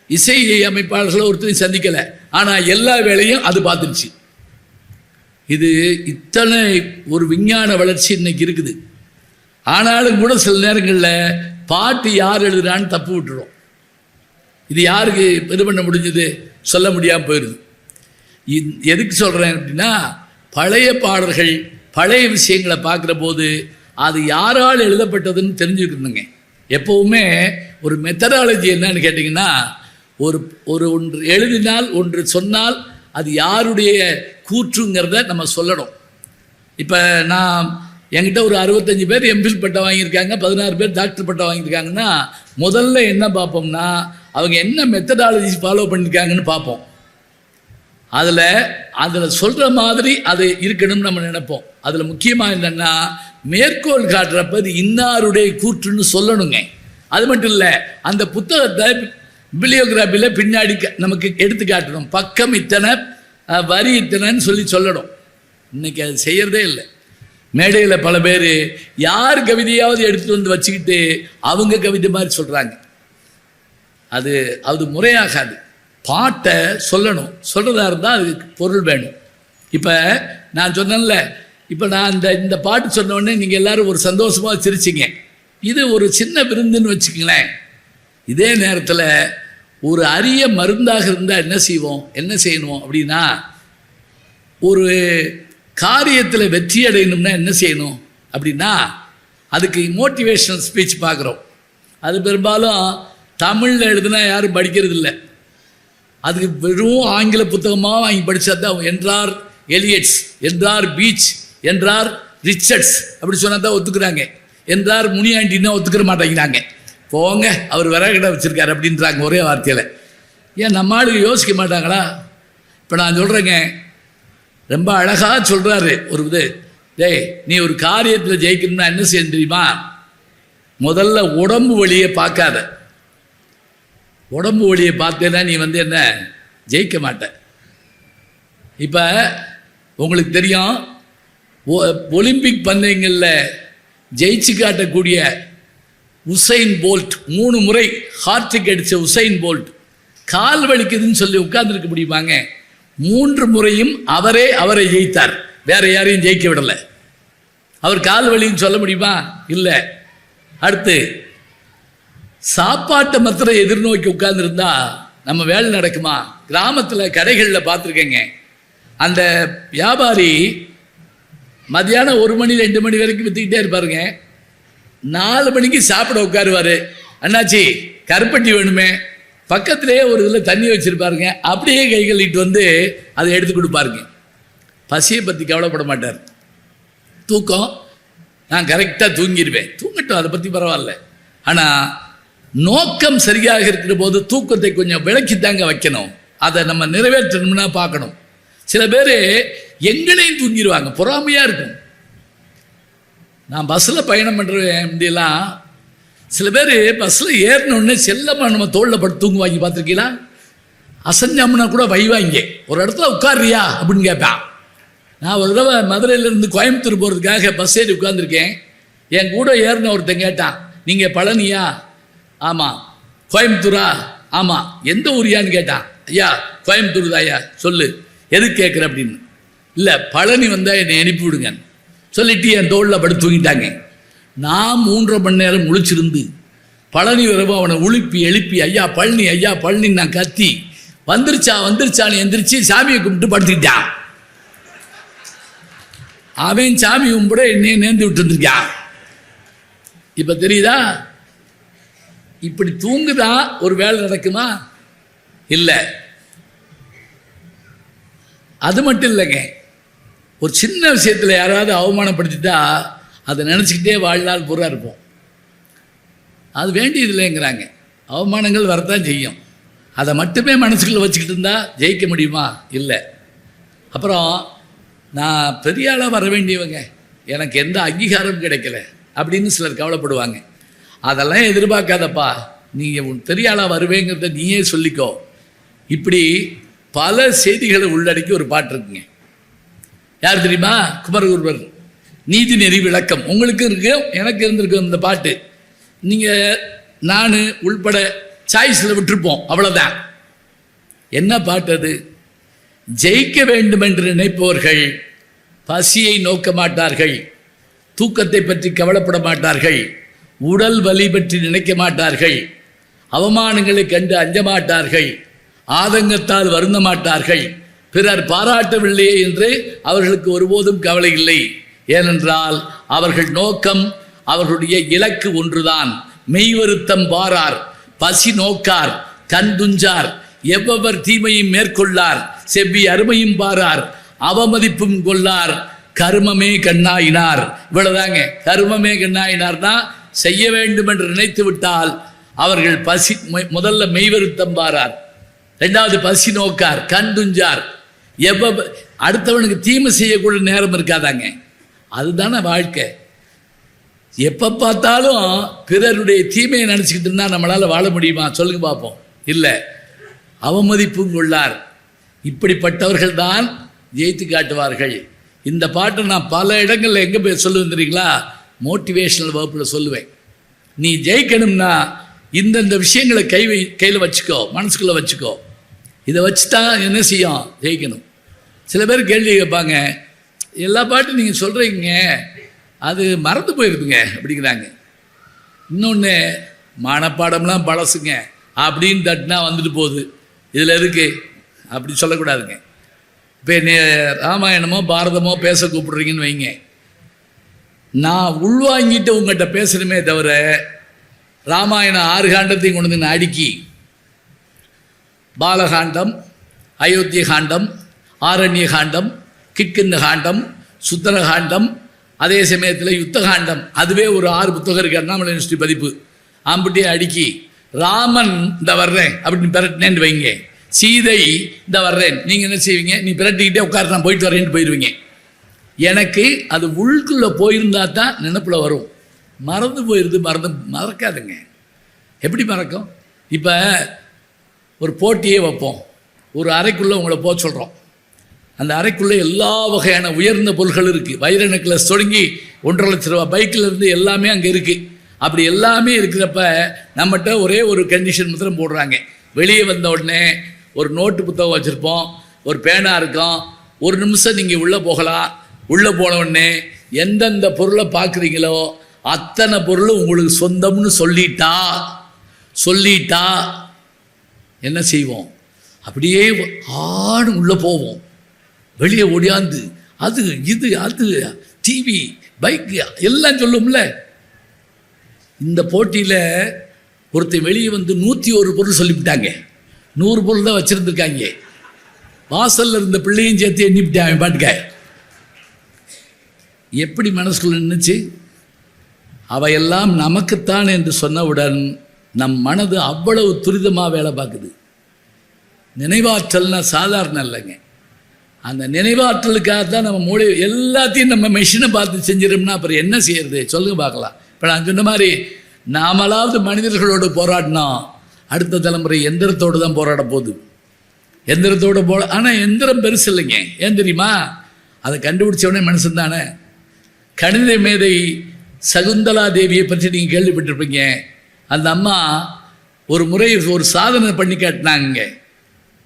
இசை அமைப்பாளர்களை ஒருத்தரையும் சந்திக்கலை, ஆனால் எல்லா வேலையும் அது பார்த்துருச்சு. இது இத்தனை ஒரு விஞ்ஞான வளர்ச்சி இன்னைக்கு இருக்குது. ஆனாலும் கூட சில நேரங்களில் பாட்டு யார் எழுதுறான்னு தப்பு விட்டுரும். இது யாருக்கு இது பண்ண முடிஞ்சது சொல்ல முடியாமல் போயிடுது. எதுக்கு சொல்கிறேன் அப்படின்னா, பழைய பாடல்கள், பழைய விஷயங்களை பார்க்குற போது அது யாரால் எழுதப்பட்டதுன்னு தெரிஞ்சுக்கணுங்க. எப்போவுமே ஒரு மெத்தடாலஜி என்னன்னு கேட்டிங்கன்னா, ஒன்று எழுதினால், ஒன்று சொன்னால் அது யாருடைய கூற்றுங்கிறத நம்ம சொல்லணும். இப்போ நான் என்கிட்ட ஒரு 65 பேர் எம்பில் பட்டம் வாங்கியிருக்காங்க, 16 பேர் டாக்டர் பட்டம் வாங்கியிருக்காங்கன்னா, முதல்ல என்ன பார்ப்போம்னா அவங்க என்ன மெத்தடாலஜி ஃபாலோ பண்ணியிருக்காங்கன்னு பார்ப்போம். அதில் சொல்கிற மாதிரி அது இருக்கணும்னு நம்ம நினைப்போம். அதில் முக்கியமாக என்னென்னா, மேற்கோள் காட்டுறப்ப இது இன்னாருடைய கூற்றுன்னு சொல்லணுங்க. அது மட்டும் இல்லை, அந்த புத்தகத்தை பிபிலியோகிராஃபியில் பின்னாடி நமக்கு எடுத்து காட்டணும். பக்கம் இத்தனை, வரி இத்தனைன்னு சொல்லணும். இன்றைக்கி அது செய்கிறதே இல்லை. மேடையில் பல பேர் யார் கவிதையாவது எடுத்துகிட்டு வந்து வச்சுக்கிட்டு அவங்க கவிதை மாதிரி சொல்கிறாங்க. அது முறையாகாது. பாட்டை சொல்லணும். சொல்கிறதா இருந்தால் அதுக்கு பொருள் வேணும். இப்போ நான் சொன்னேன்ல, இப்போ நான் இந்த பாட்டு சொன்ன உடனே நீங்கள் எல்லோரும் ஒரு சந்தோஷமாக சிரிச்சிங்க. இது ஒரு சின்ன விருந்துன்னு வச்சுக்கங்களேன். இதே நேரத்தில் ஒரு அரிய மருந்தாக இருந்தால் என்ன செய்யணும் அப்படின்னா, ஒரு காரியத்தில் வெற்றி அடையணும்னா என்ன செய்யணும் அப்படின்னா, அதுக்கு மோட்டிவேஷனல் ஸ்பீச் பார்க்குறோம். அது பெரும்பாலும் தமிழில் எழுதுனா யாரும் படிக்கிறது இல்லை. அதுக்கு வெறும் ஆங்கில புத்தகமாக வாங்கி படித்தா தான், என்றார் எலியட்ஸ், என்றார் பீச், என்றார் ரிச்சர்ட்ஸ் அப்படி சொன்னால் தான் ஒத்துக்கிறாங்க. என்றார் முனியாண்டின்னா ஒத்துக்கிற மாட்டேங்கிறாங்க. போங்க, அவர் விறகடை வச்சுருக்காரு அப்படின்றாங்க ஒரே வார்த்தையில். ஏன் நம்ம ஆளுங்க யோசிக்க மாட்டாங்களா? இப்போ நான் சொல்கிறேங்க, ரொம்ப அழகாக சொல்கிறாரு ஒரு இது. டேய், நீ ஒரு காரியத்தில் ஜெயிக்கணும்னா என்ன செய்ய தெரியுமா? முதல்ல உடம்பு வழியை பார்க்காத. உடம்பு வழியை பார்த்தேன்னா நீ என்ன ஜெயிக்க மாட்ட. இப்போ உங்களுக்கு தெரியும், ஒலிம்பிக் பந்தயங்களில் ஜெயிச்சு காட்டக்கூடிய உசைன் போல்ட், 3 முறை ஹார்ட்ரிக் அடித்த உசைன் போல்ட் கால் வலிக்குதுன்னு சொல்லி உட்கார்ந்துருக்க முடியுமாங்க? 3 முறையும் அவரை ஜெயித்தார், வேற யாரையும் ஜெயிக்க விடலை. அவர் கால் வலின்னு சொல்ல முடியுமா? இல்லை. அடுத்து, சாப்பாட்டை மாத்திரம் எதிர்நோக்கி உட்கார்ந்துருந்தா நம்ம வேலை நடக்குமா? கிராமத்தில் கடைகளில் பார்த்துருக்கேங்க, அந்த வியாபாரி மதியானம் 1 மணி 2 மணி வரைக்கும் விற்றுக்கிட்டே இருப்பாருங்க. 4 மணிக்கு சாப்பிட உட்காருவார். அண்ணாச்சி கருப்பட்டி வேணுமே, பக்கத்திலே ஒரு இதில் தண்ணி வச்சுருப்பாருங்க. அப்படியே கை கழுவிட்டு அதை எடுத்து கொடுப்பாருங்க. பசியை பற்றி கவலைப்பட மாட்டார். தூக்கம், நான் கரெக்டாக தூங்கிடுவேன், தூங்கட்டும், அதை பற்றி பரவாயில்ல. ஆனால் நோக்கம் சரியாக இருக்கிற போது தூக்கத்தை கொஞ்சம் விளக்கித்தாங்க வைக்கணும். அதை நம்ம நிறைவேற்றணும்னா பார்க்கணும். சில பேர் எங்களையும் தூங்கிடுவாங்க, பொறாமையாக இருக்கும். நான் பஸ்ஸில் பயணம் பண்ணுறேன் முந்தியெல்லாம், சில பேர் பஸ்ஸில் ஏறினோடனே செல்லமாக நம்ம தோளில் படுத்து தூங்குவாங்க, பார்த்துருக்கீங்களா? அசஞ்சாமுன்னா கூட வைவாங்க. ஒரு இடத்துல உட்கார்றியா அப்படின்னு கேட்பேன். நான் ஒரு தடவை மதுரையிலேருந்து கோயம்புத்தூர் போகிறதுக்காக பஸ் ஏறி உட்காந்துருக்கேன். என் கூட ஏறின ஒருத்தன் கேட்டான், நீங்கள் பழனியா? ஆமாம். கோயம்புத்தூரா? ஆமாம். எந்த ஊரியான்னு கேட்டான். ஐயா கோயம்புத்தூர் தான் ஐயா. சொல்லு, எதுக்கு கேட்குற அப்படின்னு. இல்லை, பழனி வந்தால் என்னை அனுப்பி விடுங்க சொல்லிட்டு என் தோளில் படுத்து தூங்கிட்டாங்க. நான் 3.5 மணி நேரம் முழிச்சிருந்து பழனி வரவோ அவனை எழுப்பி ஐயா பழனி, ஐயா பழனி நான் கத்தி வந்துருச்சான்னு எந்திரிச்சு சாமியை கும்பிட்டு படுத்துக்கிட்டான். அவன் சாமி கும்பிட என்னையே நேர்ந்து விட்டு இருந்திருக்கான். இப்போ தெரியுதா? இப்படி தூங்குதான் ஒரு வேலை நடக்குமா? இல்லை. அது மட்டும் இல்லைங்க, ஒரு சின்ன விஷயத்தில் யாராவது அவமானப்படுத்திட்டா அதை நினச்சிக்கிட்டே வாழ்நாள் பூரா இருப்போம். அது வேண்டியது இல்லைங்கிறாங்க. அவமானங்கள் வரத்தான் செய்யும். அதை மட்டுமே மனசுக்குள்ளே வச்சுக்கிட்டு இருந்தால் ஜெயிக்க முடியுமா? இல்லை. அப்புறம் நான் பெரிய ஆளாக வர வேண்டியவங்க, எனக்கு எந்த அங்கீகாரம் கிடைக்கல அப்படின்னு சிலர் கவலைப்படுவாங்க. அதெல்லாம் எதிர்பார்க்காதப்பா, நீங்கள் பெரிய ஆளாக வருவேங்கிறத நீயே சொல்லிக்கோ. இப்படி பல செய்திகளை உள்ளடக்கி ஒரு பாட்டு இருக்குங்க. யார் தெரியுமா? குமரகுருவர் நீதி நெறி விளக்கம். உங்களுக்கு இருக்கு, எனக்கு இருந்திருக்கு இந்த பாட்டு. நீங்கள் நான் உள்பட சாய்ஸில் விட்டுருப்போம், அவ்வளோதான். என்ன பாட்டு அது? ஜெயிக்க வேண்டும் என்று நினைப்பவர்கள் பசியை நோக்க மாட்டார்கள், தூக்கத்தை பற்றி கவலைப்பட மாட்டார்கள், உடல் வலி பற்றி நினைக்க மாட்டார்கள், அவமானங்களை கண்டு அஞ்ச மாட்டார்கள், ஆதங்கத்தால் வருந்த மாட்டார்கள், பிறர் பாராட்டவில்லையே என்று அவர்களுக்கு ஒருபோதும் கவலை இல்லை. ஏனென்றால் அவர்கள் நோக்கம், அவர்களுடைய இலக்கு ஒன்றுதான். மெய்வருத்தம் பாரார், பசி நோக்கார், கண் துஞ்சார், எவ்வவர் தீமையும் மேற்கொள்ளார், செவ்வி அருமையும் பாரார், அவமதிப்பும் கொள்ளார், கர்மமே கண்ணாயினார். இவ்வளவுதாங்க. கர்மமே கண்ணாயினார்னா செய்ய வேண்டும் என்று நினைத்து விட்டால் அவர்கள் பசி, முதல்ல மெய்வருத்தம் பாரார், ரெண்டாவது பசி நோக்கார், கண் துஞ்சார், அடுத்தவனுக்கு தீமை செய்யக்கூடிய நேரம் இருக்காதாங்க. அதுதானே வாழ்க்கை. எப்போ பார்த்தாலும் பிறருடைய தீமையை நினச்சிக்கிட்டு இருந்தால் நம்மளால் வாழ முடியுமா? சொல்லுங்க பார்ப்போம். இல்லை. அவமதிப்பும் கொள்ளார். இப்படிப்பட்டவர்கள் தான் ஜெயித்து காட்டுவார்கள். இந்த பாட்டை நான் பல இடங்களில் எங்கே போய் சொல்லுவேன் தெரியுங்களா? மோட்டிவேஷனல் வகுப்பில் சொல்லுவேன். நீ ஜெயிக்கணும்னா இந்தந்த விஷயங்களை கையில் வச்சுக்கோ, மனசுக்குள்ளே வச்சுக்கோ. இதை வச்சுட்டா என்ன செய்யும்? ஜெயிக்கணும். சில பேர் கேள்வி கேட்பாங்க, எல்லா பாட்டும் நீங்கள் சொல்கிறீங்க, அது மறந்து போயிருக்குங்க அப்படிங்கிறாங்க. இன்னொன்று, மனப்பாடம்லாம் பழசுங்க அப்படின்னு தட்டினா வந்துட்டு போகுது, இதில் எதுக்கு அப்படி சொல்லக்கூடாதுங்க. இப்போ ராமாயணமோ பாரதமோ பேச கூப்பிடுறீங்கன்னு வைங்க, நான் உள்வாங்கிட்டு உங்கள்கிட்ட பேசணுமே தவிர ராமாயணம் 6 காண்டத்தையும் கொண்டு வந்து அடுக்கி பாலகாண்டம், அயோத்திய காண்டம், ஆரண்ய காண்டம், கிட்கிந்த காண்டம், சுத்தர காண்டம், அதே சமயத்தில் யுத்த காண்டம், அதுவே ஒரு 6 புத்தகம் இருக்குது, அண்ணாமலை யூனிவர்சிட்டி பதிப்பு. ஆம்பட்டியே அடுக்கி ராமன் இந்த வர்றேன் அப்படின்னு பிரட்டினேன்னு வைங்க, சீதை இந்த வர்றேன், நீங்கள் என்ன செய்வீங்க? நீ பிரட்டிக்கிட்டே உட்கார, நான் போயிட்டு வரேன்ட்டு போயிடுவீங்க. எனக்கு அது உள்குள்ளே போயிருந்தா தான் நினைப்பில் வரும். மறந்து போயிடுது, மறக்காதுங்க. எப்படி மறக்கும்? இப்போ ஒரு போட்டியே வைப்போம், ஒரு அறைக்குள்ளே உங்களை போக சொல்கிறோம். அந்த அறைக்குள்ளே எல்லா வகையான உயர்ந்த பொருட்கள் இருக்குது. வைர நெக்லஸ் தொடங்கி 1.5 லட்ச ரூபா பைக்கில் இருந்து எல்லாமே அங்கே இருக்குது. அப்படி எல்லாமே இருக்கிறப்ப நம்மகிட்ட ஒரே ஒரு கண்டிஷன் மாத்திரம் போடுறாங்க. வெளியே வந்த உடனே ஒரு நோட்டு புத்தகம் வச்சுருப்போம், ஒரு பேனா இருக்கும், 1 நிமிஷம் நீங்கள் உள்ளே போகலாம். உள்ளே போன உடனே எந்தெந்த பொருளை பார்க்குறீங்களோ அத்தனை பொருளும் உங்களுக்கு சொந்தம்னு சொல்லிட்டா என்ன செய்வோம்? அப்படியே ஆடு உள்ளே போவோம். வெளியே ஓடியாந்து அது இது அது டிவி பைக்கு எல்லாம் சொல்லும்ல. இந்த போட்டியில் ஒருத்தர் வெளியே வந்து 101 பொருள் சொல்லிவிட்டாங்க. 100 பொருள் தான் வச்சுருந்துருக்காங்க. வாசலில் இருந்த பிள்ளையும் சேர்த்து எண்ணிவிட்டாங்க. பாட்டுக்க எப்படி மனசுக்குள்ள நின்றுச்சு? அவையெல்லாம் நமக்குத்தான் என்று சொன்னவுடன் நம் மனது அவ்வளவு துரிதமாக வேலை பார்க்குது. நினைவாற்றல்னா சாதாரண இல்லைங்க. அந்த நினைவாற்றலுக்காக தான் நம்ம மூளை எல்லாத்தையும் நம்ம மெஷினை பார்த்து செஞ்சிடோம்னா அப்புறம் என்ன செய்யறது சொல்லுங்க பார்க்கலாம். இப்போ நான் சொன்ன மாதிரி நாமளாவது மனிதர்களோடு போராடினோம், அடுத்த தலைமுறை எந்திரத்தோடு தான் போராட போகுது. எந்திரத்தோடு ஆனால் எந்திரம் பெருசு இல்லைங்க. ஏன் தெரியுமா? அதை கண்டுபிடிச்சவனே மனுஷன் தானே. கணித மேதை சகுந்தலா தேவியை பற்றி நீங்கள் கேள்விப்பட்டிருப்பீங்க. அந்த அம்மா ஒரு முறை ஒரு சாதனை பண்ணி காட்டினாங்க.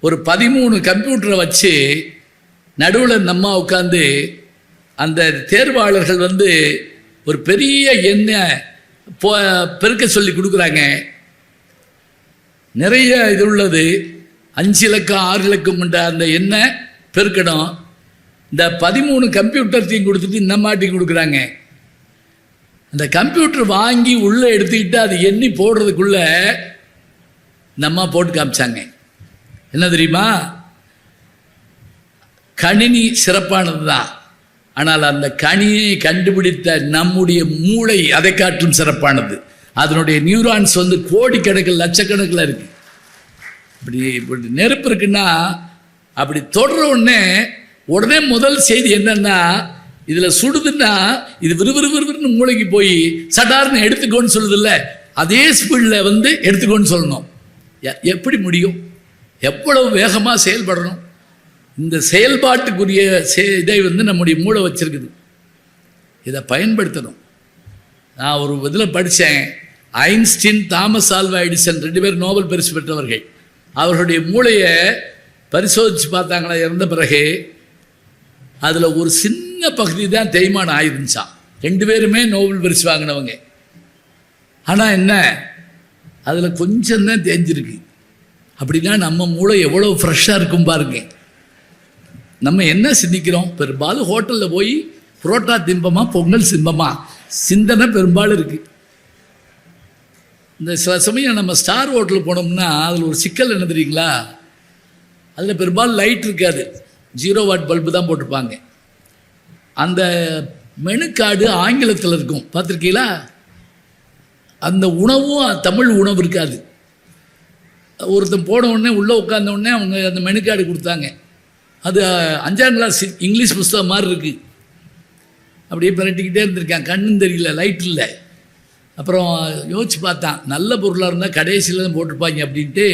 ஒரு 13 கம்ப்யூட்டரை வச்சு நடுவில் அந்த அம்மா உட்காந்து அந்த தேர்வாளர்கள் வந்து ஒரு பெரிய எண்ணை பெருக்க சொல்லி கொடுக்குறாங்க. நிறைய இது உள்ளது, 5 இலக்கம் 6 இலக்கம் கொண்ட அந்த எண்ணெய் பெருக்கணும். இந்த 13 கம்ப்யூட்டர்த்தையும் கொடுத்துட்டு இந்த மாட்டி கொடுக்குறாங்க. அந்த கம்ப்யூட்டர் வாங்கி உள்ளே எடுத்துக்கிட்டு அது எண்ணி போடுறதுக்குள்ள இந்த அம்மா போட்டு காமிச்சாங்க. என்ன தெரியுமா? கணினி சிறப்பானது தான், ஆனால் அந்த கணினியை கண்டுபிடித்த நம்முடைய மூளை அதை காட்டும் சிறப்பானது. அதனுடைய நியூரான்ஸ் வந்து கோடிக்கணக்கில் லட்சக்கணக்கில் இருக்கு. இப்படி நெருப்பு இருக்குன்னா அப்படி தொடர உடனே முதல் செய்தி என்னன்னா, இதில் சுடுதுன்னா இது விறுவிறுன்னு மூளைக்கு போய் சடார்னு எடுத்துக்கோன்னு சொல்லுதில்ல, அதே ஸ்பீடில் வந்து எடுத்துக்கோன்னு சொல்லணும். எப்படி முடியும்? எவ்வளவு வேகமாக செயல்படணும்? இந்த செயல்பாட்டுக்குரிய இதை வந்து நம்முடைய மூளை வச்சிருக்குது. இதை பயன்படுத்தணும். நான் ஒரு இதில் படித்தேன், ஐன்ஸ்டீன், தாமஸ் ஆல்வா எடிசன் 2 பேர் நோபல் பரிசு பெற்றவர்கள். அவர்களுடைய மூளையை பரிசோதித்து பார்த்தாங்களா இறந்த பிறகு, அதில் ஒரு சின்ன பகுதி தான் தேய்மானம் ஆயிருந்துச்சான். 2 பேருமே நோபல் பரிசு வாங்கினவங்க. ஆனால் என்ன, அதில் கொஞ்சம் தான் தேஞ்சிருக்கு. அப்படின்னா நம்ம மூளை எவ்வளோ ஃப்ரெஷ்ஷாக இருக்கும் பாருங்க. நம்ம என்ன சிந்திக்கிறோம்? பெரும்பாலும் ஹோட்டலில் போய் புரோட்டா திம்பமா பொங்கல் சிம்பமா சிந்தனை பெரும்பாலும் இருக்குது. இந்த சில சமயம் நம்ம ஸ்டார் ஹோட்டலுக்கு போனோம்னா அதில் ஒரு சிக்கல் என்ன தெரியுங்களா? அதில் பெரும்பாலும் லைட் இருக்காது, 0 வாட் பல்பு தான் போட்டிருப்பாங்க. அந்த மெனு கார்டு ஆங்கிலத்தில் இருக்கும், பார்த்துருக்கீங்களா? அந்த உணவும் தமிழ் உணவு இருக்காது. ஒருத்தன் போன உடனே உள்ளே உட்கார்ந்த உடனே அவங்க அந்த மெனு கார்டு கொடுத்தாங்க. அது 5ஆம் கிளாஸ் இங்கிலீஷ் புஸ்தகம் மாதிரி இருக்குது. அப்படியே பரட்டிக்கிட்டே இருந்திருக்கான், கண்ணும் தெரியல, லைட் இல்லை. அப்புறம் யோசிச்சு பார்த்தான், நல்ல பொருளாக இருந்தால் கடைசியில் தான் போட்டிருப்பாங்க அப்படின்ட்டு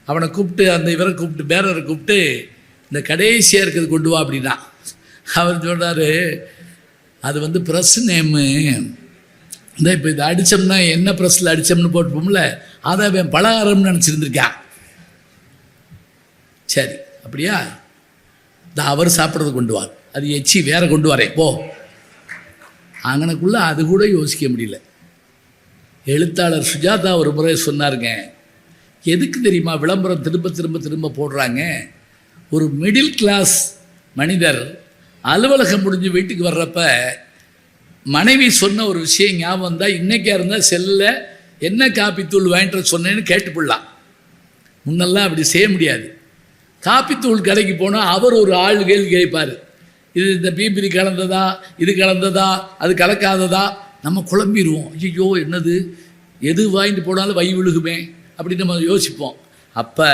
அவனை கூப்பிட்டு, அந்த இவரை கூப்பிட்டு, பேரரை கூப்பிட்டு, இந்த கடைசியாக இருக்கிறது கொண்டு வா அப்படின்னா. அவர் சொல்கிறாரு, அது வந்து ப்ரெஸ் நேமு, இந்த இப்போ இதை அடித்தோம்னா என்ன ப்ரெஸ்ஸில் அடித்தோம்னு போட்டுப்போம்ல, அதை அவன் பலகாரம்னு நினச்சிருந்துருக்கான். சரி அப்படியா, இந்த அவர் சாப்பிட்றது கொண்டு வார், அது எச்சி வேற கொண்டு வரேன் போ. அங்கனக்குள்ளே அது கூட யோசிக்க முடியல. எழுத்தாளர் சுஜாதா ஒரு முறை சொன்னாருங்க, எதுக்கு தெரியுமா விளம்பரம் திரும்ப திரும்ப திரும்ப போடுறாங்க? ஒரு மிடில் கிளாஸ் மனிதர் அலுவலகம் முடிஞ்சு வீட்டுக்கு வர்றப்ப மனைவி சொன்ன ஒரு விஷயம் ஞாபகம் தான், இன்றைக்கா இருந்தால் செல்லில் என்ன காப்பித்தூள் வாங்கிட்டு சொன்னேன்னு கேட்டுப்பிடலாம். முன்னெல்லாம் அப்படி செய்ய முடியாது. காப்பித்தூள் கடைக்கு போனால் அவர் ஒரு ஆள் கேள்வி கேட்பார், இது இந்த பீபிரி கலந்ததா, இது கலந்ததா, அது கலக்காததா. நம்ம குழம்பிடுவோம், ஐயோ என்னது, எது வாங்கிட்டு போனாலும் வை விழுகுமே அப்படின்னு நம்ம யோசிப்போம். அப்போ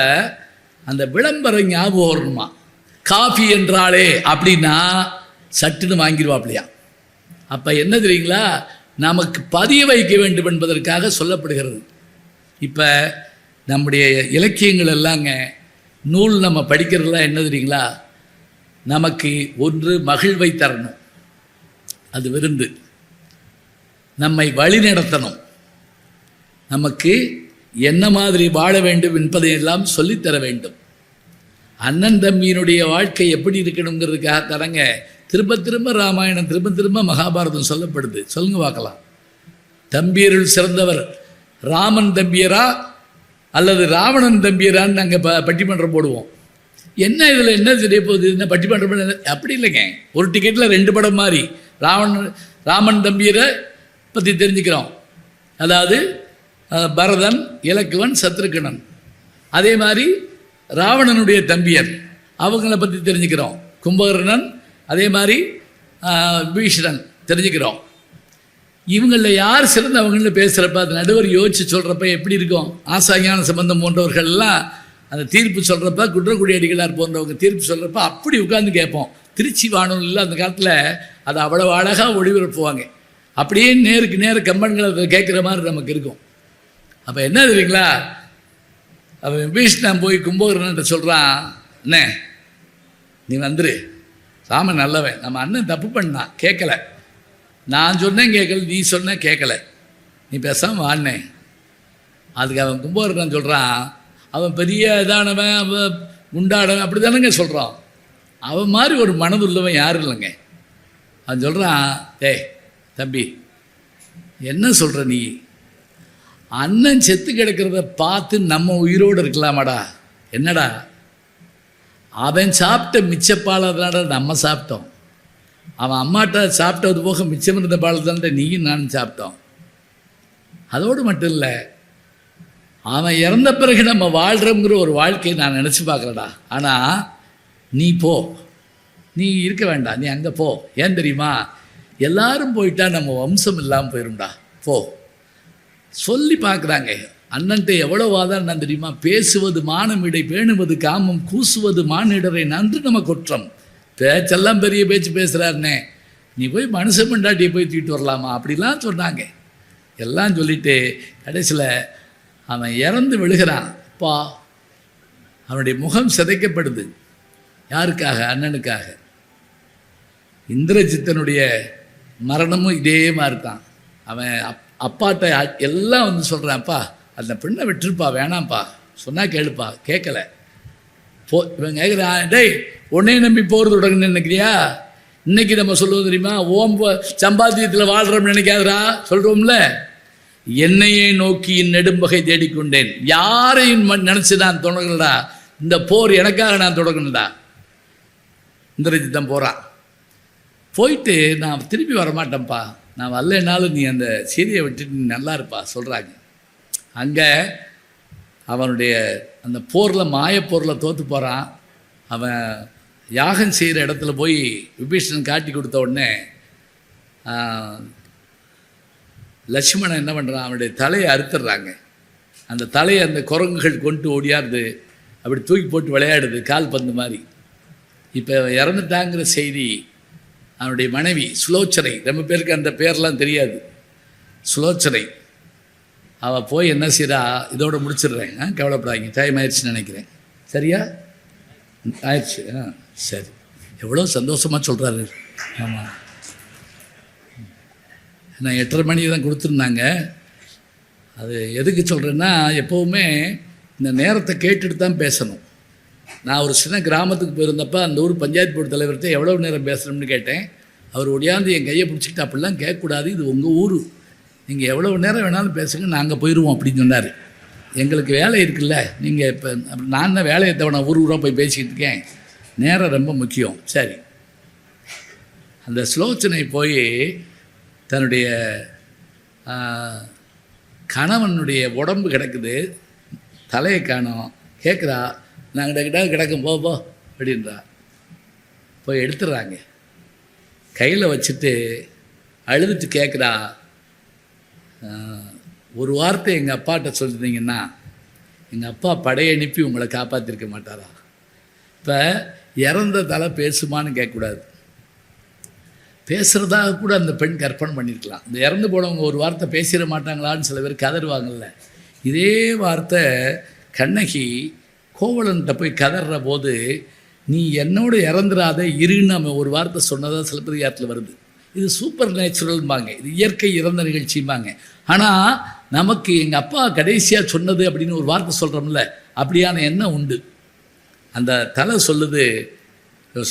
அந்த விளம்பரம் ஞாபகம் வரணுமா, காஃபி என்றாலே அப்படின்னா சட்டுன்னு வாங்கிடுவாப்லையா. அப்போ என்ன தெரியுங்களா, நமக்கு பதிய வைக்க வேண்டும் என்பதற்காக சொல்லப்படுகிறது. இப்போ நம்முடைய இலக்கியங்கள் எல்லாங்க, நூல் நம்ம படிக்கிறதுலாம் என்ன தெரியுங்களா, நமக்கு ஒன்று மகிழ்வை தரணும், அது விருந்து, நம்மை வழி நடத்தணும், நமக்கு என்ன மாதிரி வாழ வேண்டும் என்பதையெல்லாம் சொல்லித்தர வேண்டும். அண்ணன் தம்பியினுடைய வாழ்க்கை எப்படி இருக்கணுங்கிறதுக்காக தரங்க திரும்ப திரும்ப ராமாயணம், திரும்ப திரும்ப மகாபாரதம் சொல்லப்படுது. சொல்லுங்க பார்க்கலாம். தம்பியருள் சிறந்தவர் ராமன் தம்பியரா அல்லது ராவணன் தம்பியரான்னு நாங்கள் பட்டிமன்றம் போடுவோம். என்ன இதில் என்ன தெரிய போகுது, என்ன பட்டிமன்றம்? அப்படி இல்லைங்க, ஒரு டிக்கெட்டில் 2 படம் மாதிரி ராமன் தம்பியரை பற்றி தெரிஞ்சுக்கிறோம். அதாவது பரதன், இலக்குவன், சத்ருகனன். அதே மாதிரி ராவணனுடைய தம்பியர் அவங்கள பற்றி தெரிஞ்சுக்கிறோம். கும்பகர்ணன், அதே மாதிரி பீஷ்ணன் தெரிஞ்சுக்கிறோம். இவங்களில் யார் சிறந்தவங்கன்னு பேசுகிறப்ப, அது நடுவர் யோசித்து சொல்கிறப்ப எப்படி இருக்கும்? ஆசாஞான சம்பந்தம் போன்றவர்கள்லாம் அந்த தீர்ப்பு சொல்கிறப்ப, குன்றக்குடி அடிகளார் போன்றவங்க தீர்ப்பு சொல்கிறப்ப அப்படி உட்கார்ந்து கேட்போம். திருச்சி வானொலியில் அந்த காலத்தில் அதை அவ்வளோ அழகாக ஒளிபரப்புவாங்க. அப்படியே நேருக்கு நேர கம்பன்களை கேட்குற மாதிரி நமக்கு இருக்கும். அப்போ என்ன தெரியுங்களா, அவன் விபீஷணன் போய் கும்பகர்ணன்ட்ட சொல்கிறான், என்ன நீ வந்துரு, ராமன் நல்லவன், நம்ம அண்ணன் தப்பு பண்ணான், கேட்கல, நான் சொன்னேன் கேட்கல, நீ சொன்ன கேட்கல, நீ பேசாமல் வாடினேன். அதுக்கு அவன் கும்பகர்ணன் சொல்கிறான், அவன் பெரிய இதானவன், அவன் உண்டானவன், அப்படி தானேங்க சொல்கிறான். அவன் மாதிரி ஒரு மனதுள்ளவன் யாரும் இல்லைங்க. அவன் சொல்கிறான், டேய் தம்பி என்ன சொல்கிற நீ, அண்ணன் செத்து கிடக்கிறத பார்த்து நம்ம உயிரோடு இருக்கலாமாடா? என்னடா அவன் சாப்பிட்ட மிச்சப்பால் அதனால நம்ம சாப்பிட்டோம், அவன் அம்மாட்ட சாப்பிட்டது போக மிச்சம் இருந்த பால் தான்டா நீயும் நானும் சாப்பிட்டோம். அதோடு மட்டும் இல்லை, அவன் இறந்த பிறகு நம்ம வாழ்கிறோங்கிற ஒரு வாழ்க்கையை நான் நினச்சி பார்க்குறேடா. ஆனால் நீ போ, நீ இருக்க வேண்டாம், நீ அங்கே போ. ஏன் தெரியுமா, எல்லாரும் போயிட்டா நம்ம வம்சம் இல்லாமல் போயிடும்டா, போ சொல்லி பார்க்குறாங்க. அண்ணன்ட்ட எவ்வளோ வாதம் நான் தெரியுமா, பேசுவது மானமிடை, பேணுவது காமம், கூசுவது மானிடரை நன்று நம்ம குற்றம். பேச்செல்லாம் பெரிய பேச்சு பேசுகிறாருனே, நீ போய் மனுஷன் பண்டாட்டியை போய் தூக்கிட்டு வரலாமா அப்படிலாம் சொன்னாங்க. எல்லாம் சொல்லிட்டு கடைசியில் அவன் இறந்து விழுகிறான். அப்பா அவனுடைய முகம் சிதைக்கப்படுது. யாருக்காக? அண்ணனுக்காக. இந்திரஜித்தனுடைய மரணமும் இதே மாதிரி தான். அவன் அப்பாட்ட எல்லாம் வந்து சொல்கிறான், அப்பா அந்த பெண்ணை விட்டுருப்பா, வேணாம்ப்பா, சொன்னால் கேளுப்பா, கேட்கல. இவன் கேட்குறான், டேய் உன்னையே நம்பி போகிறது தொடங்குன்னு நினைக்கிறியா? இன்றைக்கி நம்ம சொல்லுவோம் தெரியுமா, ஓம் சம்பாத்தியத்தில் வாழ்கிறோம்னு நினைக்காதரா சொல்கிறோம்ல. என்னையே நோக்கி நெடும்பகை தேடிக்கொண்டேன், யாரையும் நினச்சி நான் தொடங்கலடா, இந்த போர் எனக்காக நான் தொடங்கணும்டா. இந்திரஜித்தன் போகிறான். போயிட்டு நான் திருப்பி வரமாட்டேன்ப்பா, நான் வரலனாலும் நீ அந்த சீதையை விட்டுட்டு நீ நல்லா இருப்பா சொல்கிறாங்க. அங்கே அவனுடைய அந்த போரில், மாயப்போரில் தோற்று போகிறான். அவன் யாகம் செய்கிற இடத்துல போய் விபீஷணன் காட்டி கொடுத்த உடனே லட்சுமணன் என்ன பண்ணுறான், அவனுடைய தலையை அறுத்துடுறாங்க. அந்த தலையை அந்த குரங்குகள் கொண்டு ஓடியாருது, அப்படி தூக்கி போட்டு விளையாடுது கால் பந்து மாதிரி. இப்போ இறந்துட்டாங்கிற செய்தி அவனுடைய மனைவி சுலோச்சனை, ரொம்ப பேருக்கு அந்த பேர்லாம் தெரியாது, சுலோச்சனை, அவள் போய் என்ன செய்கிறா, இதோடு முடிச்சிடுறேன், கவலைப்படாதீங்க, டைம் ஆயிடுச்சுன்னு நினைக்கிறேன், சரியா ஆயிடுச்சு, சரி, எவ்வளோ சந்தோஷமாக சொல்கிறாரு. ஆமாம், நான் 8:30 மணிக்கு தான் கொடுத்துருந்தாங்க. அது எதுக்கு சொல்கிறேன்னா, எப்போவுமே இந்த நேரத்தை கேட்டுட்டு தான் பேசணும். நான் ஒரு சின்ன கிராமத்துக்கு போயிருந்தப்போ அந்த ஊர் பஞ்சாயத்து போர்டு தலைவர்கிட்ட எவ்வளோ நேரம் பேசுகிறோம்னு கேட்டேன். அவர் ஒடியாந்து என் கையை பிடிச்சிக்கிட்டு, அப்படிலாம் கேட்கக்கூடாது, இது உங்கள் ஊர், நீங்கள் எவ்வளோ நேரம் வேணாலும் பேசுங்க, நாங்கள் போயிடுவோம் அப்படின்னு சொன்னார். எங்களுக்கு வேலை இருக்குல்ல, நீங்கள் இப்போ நான் தான் வேலையை தவிர ஊர் ஊராக போய் பேசிக்கிட்டு இருக்கேன், நேரம் ரொம்ப முக்கியம். சரி, அந்த சுலோச்சனை போய் தன்னுடைய கணவனுடைய உடம்பு கிடக்குது, தலையை காணோம், கேட்குறா, நாங்கள் கிட்ட கிடக்கும் போ அப்படின்றா. போய் எடுத்துடுறாங்க, கையில் வச்சுட்டு அழுதுட்டு கேட்குறா, ஒரு வார்த்தை எங்கள் அப்பாட்ட சொல்லியிருந்தீங்கன்னா எங்கள் அப்பா படையனுப்பி உங்களை காப்பாற்றிருக்க மாட்டாரா? இப்போ இறந்த தலை பேசுமான்னு கேட்கக்கூடாது, பேசுகிறதாக கூட அந்த பெண் கற்பனை பண்ணியிருக்கலாம். இந்த இறந்து போனவங்க ஒரு வார்த்தை பேசிட மாட்டாங்களான்னு சில பேர் கதறுவாங்கல்ல, இதே வார்த்தை கண்ணகி கோவலன்கிட்ட போய் கதற போது, நீ என்னோட இறந்துடாத இருன்னு நம்ம ஒரு வார்த்தை சொன்னதாக சிலப்பதிகாரத்தில் வருது. இது சூப்பர் நேச்சுரல்பாங்க, இது இயற்கை இறந்த நிகழ்ச்சிம்பாங்க. ஆனால் நமக்கு எங்கள் அப்பா கடைசியாக சொன்னது அப்படின்னு ஒரு வார்த்தை சொல்கிறோம்ல, அப்படியான எண்ணம் உண்டு. அந்த தலை சொல்லுது,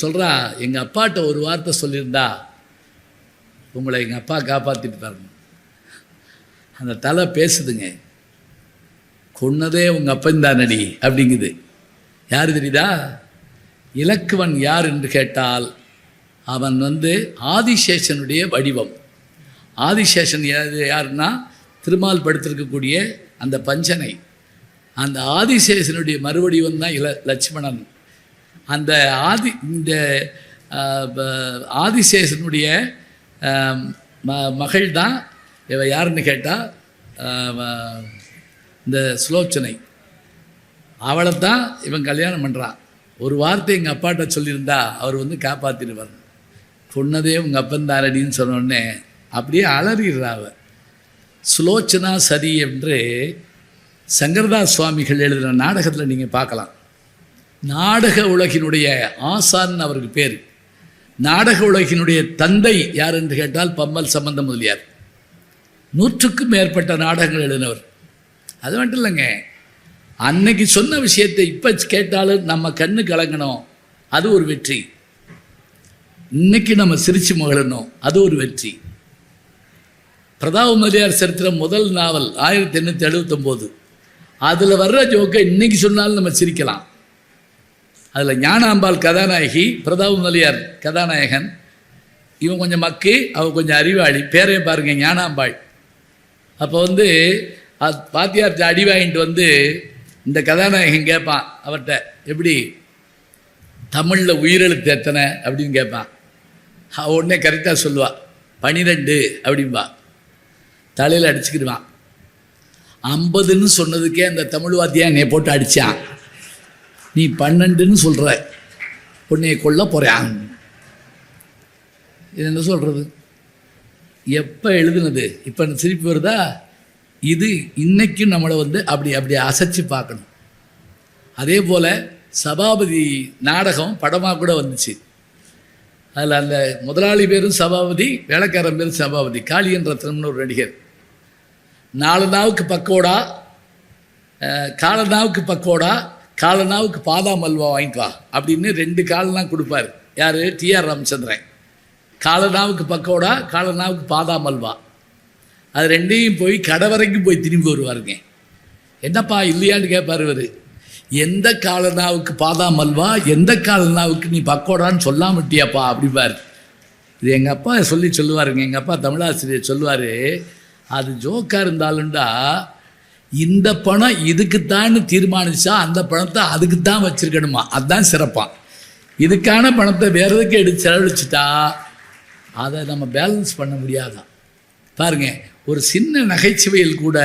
சொல்கிறா, எங்கள் அப்பாட்ட ஒரு வார்த்தை சொல்லியிருந்தா உங்களை எங்கள் அப்பா காப்பாற்றிட்டு பாருங்க. அந்த தலை பேசுதுங்க, கொன்னதே உங்கள் அப்பன் தானடி அப்படிங்குது. யார் தெரியுதா? இலக்குவன் யார் என்று கேட்டால் அவன் ஆதிசேஷனுடைய வடிவம். ஆதிசேஷன் யாருன்னா திருமால் படுத்திருக்கக்கூடிய அந்த பஞ்சனை, அந்த ஆதிசேஷனுடைய மறுவடிவம் தான் லட்சுமணன். அந்த இந்த ஆதிசேஷனுடைய மகள் தான் இவ யாருன்னு கேட்டால் இந்த சுலோச்சனை. அவளை தான் இவன் கல்யாணம் பண்ணுறான். ஒரு வார்த்தை எங்கள் அப்பாட்ட சொல்லியிருந்தா அவர் காப்பாற்றிடுவார். பொண்ணதே உங்கள் அப்பன் தாரடின்னு சொன்னோடனே அப்படியே அலறிடுறாவ. சுலோச்சனா சதி என்று சங்கரதாஸ் சுவாமிகள் எழுதின நாடகத்தில் நீங்கள் பார்க்கலாம். நாடக உலகினுடைய ஆசான் அவருக்கு பேர். நாடக உலகினுடைய தந்தை யார் என்று கேட்டால் பம்மல் சம்பந்த முதலியார். 100க்கும் மேற்பட்ட நாடகங்கள் எழுதினவர். அது மட்டும் இல்லைங்க, அன்னைக்கு சொன்ன விஷயத்தை இப்போ கேட்டாலும் நம்ம கண்ணு கலங்கணும், அது ஒரு வெற்றி. இன்னைக்கு நம்ம சிரிச்சு மகிழணும், அது ஒரு வெற்றி. பிரதாப முதலியார் சரித்திரம் முதல் நாவல் 1879. அதில் வர்ற ஜோக்கை இன்னைக்கு சொன்னாலும் நம்ம சிரிக்கலாம். அதில் ஞானாம்பாள் கதாநாயகி, பிரதாப முதலியார் கதாநாயகன். இவன் கொஞ்சம் மக்கு, அவன் கொஞ்சம் அறிவாளி. பேரே பாருங்க, ஞானாம்பாள். அப்போ பாத்தியார்ட்ட அடி வாங்கிட்டு இந்த கதாநாயகன் கேட்பான் அவர்கிட்ட, எப்படி தமிழில் உயிரெழுத்து எத்தனை அப்படின்னு கேட்பான். உடனே கரெக்டாக சொல்லுவாள், 12 அப்படின்பா. தலையில் அடிச்சுக்கிடுவான். 50ன்னு சொன்னதுக்கே அந்த தமிழ் வாத்தியா என்னை போட்டு அடித்தான், நீ 12ன்னு சொல்கிற, உன்னைய கொல்ல போகிறான். இது என்ன சொல்கிறது? எப்போ எழுதுனது? இப்போ சிரிப்பு வருதா? இது இன்னைக்கும் நம்மளை அப்படி அசைச்சு பார்க்கணும். அதே போல் சபாபதி நாடகம் படமாக கூட வந்துச்சு. அதில் அந்த முதலாளி பேரும் சபாபதி, வேலைக்காரன் பேரும் சபாபதி. காளியன் ரத்னம்னு ஒரு நடிகர். 4 நாவுக்கு பக்கோடா, காலனாவுக்கு பக்கோடா, காலனாவுக்கு பாதாம் அல்வா வாங்கிட்டு வா அப்படின்னு 2 காலனா கொடுப்பார். யார்? டிஆர் ராமச்சந்திரன். காலனாவுக்கு பக்கோடா, காலனாவுக்கு பாதாம் அல்வா. அது 2ஐயும் போய் கடை வரைக்கும் போய் திரும்பி வருவாருங்க. என்னப்பா இல்லையான்னு கேட்பார் இவர். எந்த காலனாவுக்கு பாதாம் அல்வா, எந்த காலனாவுக்கு நீ பக்கோடான்னு சொல்லாமட்டியாப்பா அப்படிப்பார். இது எங்கள் அப்பா சொல்லுவாருங்க. எங்கள் அப்பா தமிழாசிரியர் சொல்லுவார், அது ஜோக்காக இருந்தாலும்டா, இந்த பணம் இதுக்குத்தான்னு தீர்மானிச்சா அந்த பணத்தை அதுக்குத்தான் வச்சுருக்கணுமா, அதுதான் சிறப்பாக. இதுக்கான பணத்தை வேறு எதுக்கு எடுத்து செலவழிச்சிட்டா அதை நம்ம பேலன்ஸ் பண்ண முடியாதான். பாருங்க, ஒரு சின்ன நகைச்சுவையில் கூட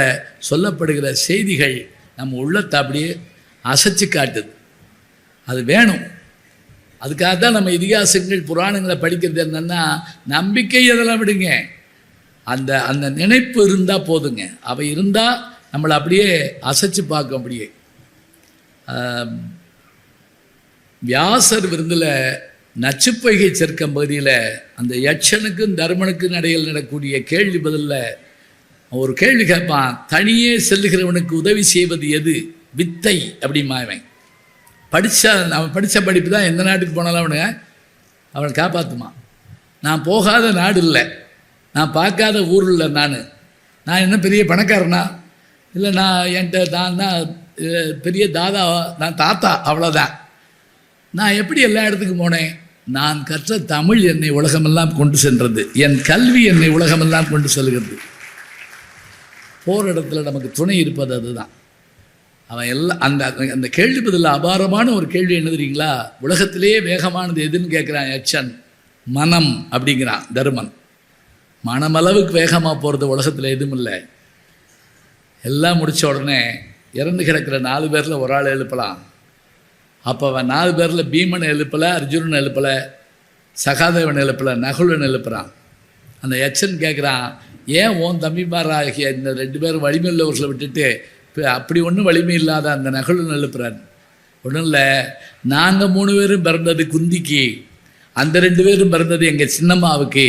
சொல்லப்படுகிற செய்திகள் நம்ம உள்ளத்தை அப்படியே அசைச்சு காட்டுது. அது வேணும். அதுக்காக தான் நம்ம இதிகாசங்கள் புராணங்களை படிக்கிறது. என்னென்னா, நம்பிக்கை அதெல்லாம் விடுங்க, அந்த அந்த நினைப்பு இருந்தால் போதுங்க. அவை இருந்தால் நம்மளை அப்படியே அசைச்சு பார்க்க. அப்படியே வியாசர் விருந்தில் நச்சுப்பொய்கை சர்க்கம் பகுதியில் அந்த யட்சனுக்கும் தர்மனுக்கும் இடையில் நடக்கூடிய கேள்வி பதிலில் ஒரு கேள்வி கேட்பான். தனியே செல்லுகிறவனுக்கு உதவி செய்வது எது? வித்தை அப்படிமா. அவன் படித்த படிப்பு தான் எந்த நாட்டுக்கு போனாலும் அவனை காப்பாற்றுமா. நான் போகாத நாடு இல்லை, நான் பார்க்காத ஊர் இல்லை. நான் என்ன பெரிய பணக்காரனா இல்லை, நான் என்கிட்ட நான் தான் பெரிய தாதா, நான் தாத்தா, அவ்வளோதான். நான் எப்படி எல்லா இடத்துக்கும் போனேன்? நான் கற்ற தமிழ் என்னை உலகமெல்லாம் கொண்டு சென்றது, என் கல்வி என்னை உலகமெல்லாம் கொண்டு செல்கிறது. போகிற இடத்துல நமக்கு துணை இருப்பது அதுதான். அவன் எல்லாம் அந்த அந்த கேள்வி பதில் அபாரமான ஒரு கேள்வி என்ன தெரியுங்களா? உலகத்திலேயே வேகமானது எதுன்னு கேட்குறான் யட்சன். மனம் அப்படிங்கிறான் தருமன். மனமளவுக்கு வேகமாக போகிறது உலகத்தில் எதுவும் இல்லை. எல்லாம் முடித்த உடனே இறந்து கிடக்கிற 4 பேரில் ஒரு ஆள் எழுப்பலாம். அப்போ அவன் 4 பேரில் பீமனை எழுப்பலை, அர்ஜுனன் எழுப்பலை, சகாதேவன் எழுப்பலை, நகுலன் எழுப்புறான். அந்த யட்சன் கேட்குறான், ஏன் உன் தம்பிமாராகிய இந்த 2 பேரும் வலிமை உள்ளவர்களை விட்டுட்டு இப்போ அப்படி ஒன்றும் வலிமை இல்லாத அந்த நகுலன் எழுப்புறான். ஒன்றும் இல்லை, நாங்கள் 3 பேரும் பிறந்தது குந்திக்கு, அந்த 2 பேரும் பிறந்தது எங்கள் சின்னம்மாவுக்கு,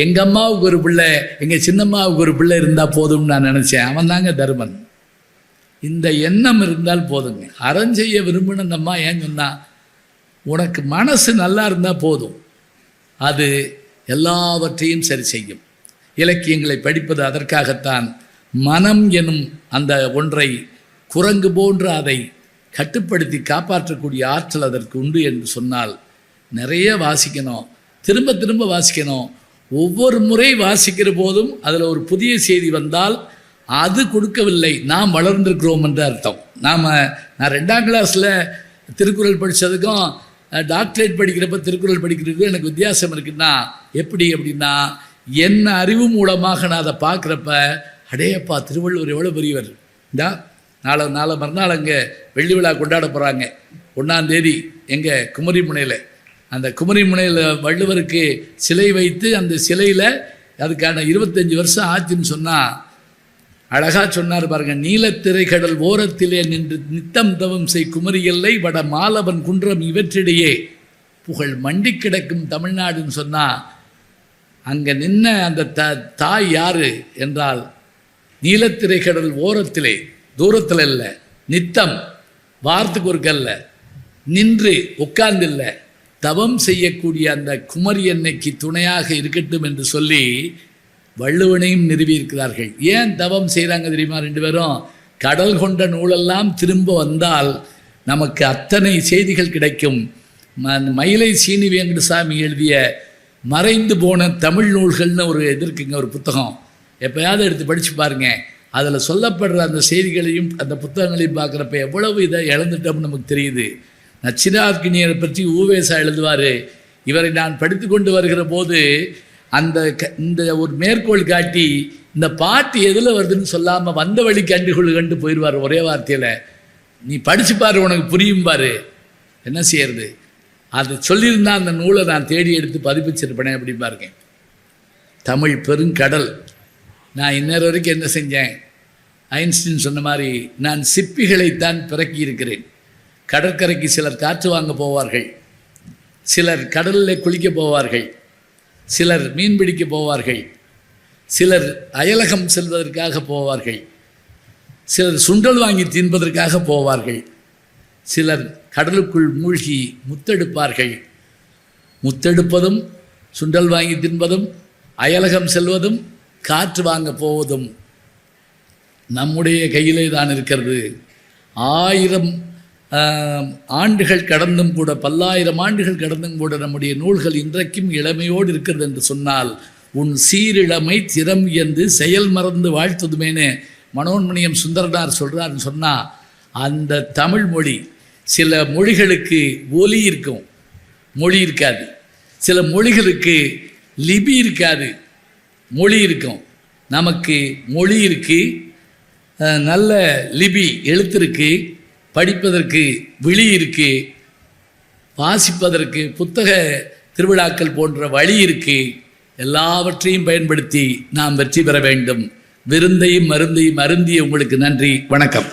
எங்கள் அம்மாவுக்கு ஒரு பிள்ளை, எங்கள் சின்னம்மாவுக்கு ஒரு பிள்ளை இருந்தால் போதும்னு நான் நினச்சேன். அவன் தாங்க தருமன். இந்த எண்ணம் இருந்தால் போதுங்க. அறஞ்செய்ய விரும்பின அந்த அம்மா ஏன் சொன்னா, உனக்கு மனசு நல்லா இருந்தால் போதும், அது எல்லாவற்றையும் சரி செய்யும். இலக்கியங்களை படிப்பது அதற்காகத்தான். மனம் எனும் அந்த ஒன்றை குரங்கு போன்று அதை கட்டுப்படுத்தி காப்பாற்றக்கூடிய ஆற்றல் அதற்கு உண்டு என்று சொன்னால் நிறைய வாசிக்கணும், திரும்ப திரும்ப வாசிக்கணும். ஒவ்வொரு முறை வாசிக்கிற போதும் அதில் ஒரு புதிய செய்தி வந்தால் அது கொடுக்கவில்லை, நாம் வளர்ந்துருக்கிறோம் என்று அர்த்தம். நான் 2ஆம் கிளாஸில் திருக்குறள் படித்ததுக்கும் டாக்டரேட் படிக்கிறப்ப திருக்குறள் படிக்கிறதுக்கும் எனக்கு வித்தியாசம் இருக்குன்னா எப்படி அப்படின்னா, என்ன அறிவு மூலமாக நான் அதை பார்க்குறப்ப அடேப்பா திருவள்ளுவர் எவ்வளோ பெரியவர். இந்தா நாளை மறுநாள் அங்கே வெள்ளி விழா கொண்டாட போகிறாங்க. 1ஆம் தேதி எங்கள் குமரிமுனையில், அந்த குமரிமுனையில் வள்ளுவருக்கு சிலை வைத்து அந்த சிலையில் அதுக்கான 25 வருஷம் ஆச்சுன்னு சொன்னால் அழகாக சொன்னார் பாருங்க. நீலத்திரைக்கடல் ஓரத்திலே நின்று நித்தம் தவம் செய் குமரி எல்லை வட மாலவன் குன்றம் இவற்றிடையே புகழ் மண்டி கிடக்கும் தமிழ்நாடுன்னு சொன்னால் அங்கே நின்ன அந்த தாய் யார் என்றால், நீலத்திரைக்கடல் ஓரத்திலே, தூரத்தில் இல்லை, நித்தம் வாரத்துக்கு ஒரு கல்ல நின்று உட்கார்ந்தில்லை, தவம் செய்யக்கூடிய அந்த குமரி எண்ணெய்க்கு துணையாக இருக்கட்டும் என்று சொல்லி வள்ளுவனையும் நிறுவியிருக்கிறார்கள். ஏன் தவம் செய்கிறாங்க தெரியுமா? 2 பேரும் கடல் கொண்ட நூலெல்லாம் திரும்ப வந்தால் நமக்கு அத்தனை செய்திகள் கிடைக்கும். மயிலை சீனி வெங்கடசாமி எழுதிய மறைந்து போன தமிழ் நூல்கள்னு ஒரு இருக்குங்க, ஒரு புத்தகம். எப்போயாவது எடுத்து படித்து பாருங்க. அதில் சொல்லப்படுற அந்த செய்திகளையும் அந்த புத்தகங்களையும் பார்க்குறப்ப எவ்வளவு இதை இழந்துட்டோம்னு நமக்கு தெரியுது. நச்சினார்க்கினியரை பற்றி ஊவேசா எழுதுவார். இவரை நான் படித்து கொண்டு வருகிற போது இந்த ஒரு மேற்கோள் காட்டி இந்த பாட்டு எதில் வருதுன்னு சொல்லாமல் வந்த வழி கண்டு போயிடுவார் ஒரே வார்த்தையில். நீ படித்து பாரு, உனக்கு புரியும் பாரு. என்ன செய்யறது? அது சொல்லியிருந்தால் அந்த நூலை நான் தேடி எடுத்து பதிப்பிச்சிருப்பேனே அப்படி பாருங்க. தமிழ் பெருங்கடல். நான் இந்நேரம் வரைக்கும் என்ன செஞ்சேன்? ஐன்ஸ்டீன் சொன்ன மாதிரி நான் சிப்பிகளைத்தான் பிறக்கி இருக்கிறேன். கடற்கரைக்கு சிலர் காற்று வாங்க போவார்கள், சிலர் கடலில் குளிக்க போவார்கள், சிலர் மீன் பிடிக்க போவார்கள், சிலர் அயலகம் செல்வதற்காக போவார்கள், சிலர் சுண்டல் வாங்கி தின்பதற்காக போவார்கள், சிலர் கடலுக்குள் மூழ்கி முத்தெடுப்பார்கள். முத்தெடுப்பதும் சுண்டல் வாங்கி தின்பதும் அயலகம் செல்வதும் காற்று வாங்க போவதும் நம்முடைய கையிலே தான் இருக்கிறது. 1000 ஆண்டுகள் கடந்தும் கூட, 10,000 ஆண்டுகள் கடந்தும் கூட நம்முடைய நூல்கள் இன்றைக்கும் இளமையோடு இருக்கிறது என்று சொன்னால், உன் சீரிழமை திறம் என்று செயல் மறந்து வாழ்த்துதுமேனு மனோன்மணியம் சுந்தரனார் சொல்கிறாருன்னு சொன்னால், அந்த தமிழ் மொழி சில மொழிகளுக்கு ஒலி இருக்கும், மொழி இருக்காது. சில மொழிகளுக்கு லிபி இருக்காது, மொழி இருக்கும். நமக்கு மொழி இருக்குது, நல்ல லிபி எழுத்து இருக்குது, படிப்பதற்கு விழி இருக்குது, வாசிப்பதற்கு புத்தக திருவிழாக்கள் போன்ற வழி இருக்குது. எல்லாவற்றையும் பயன்படுத்தி நாம் வெற்றி பெற வேண்டும். விருந்தையும் மருந்தையும் அருந்திய உங்களுக்கு நன்றி. வணக்கம்.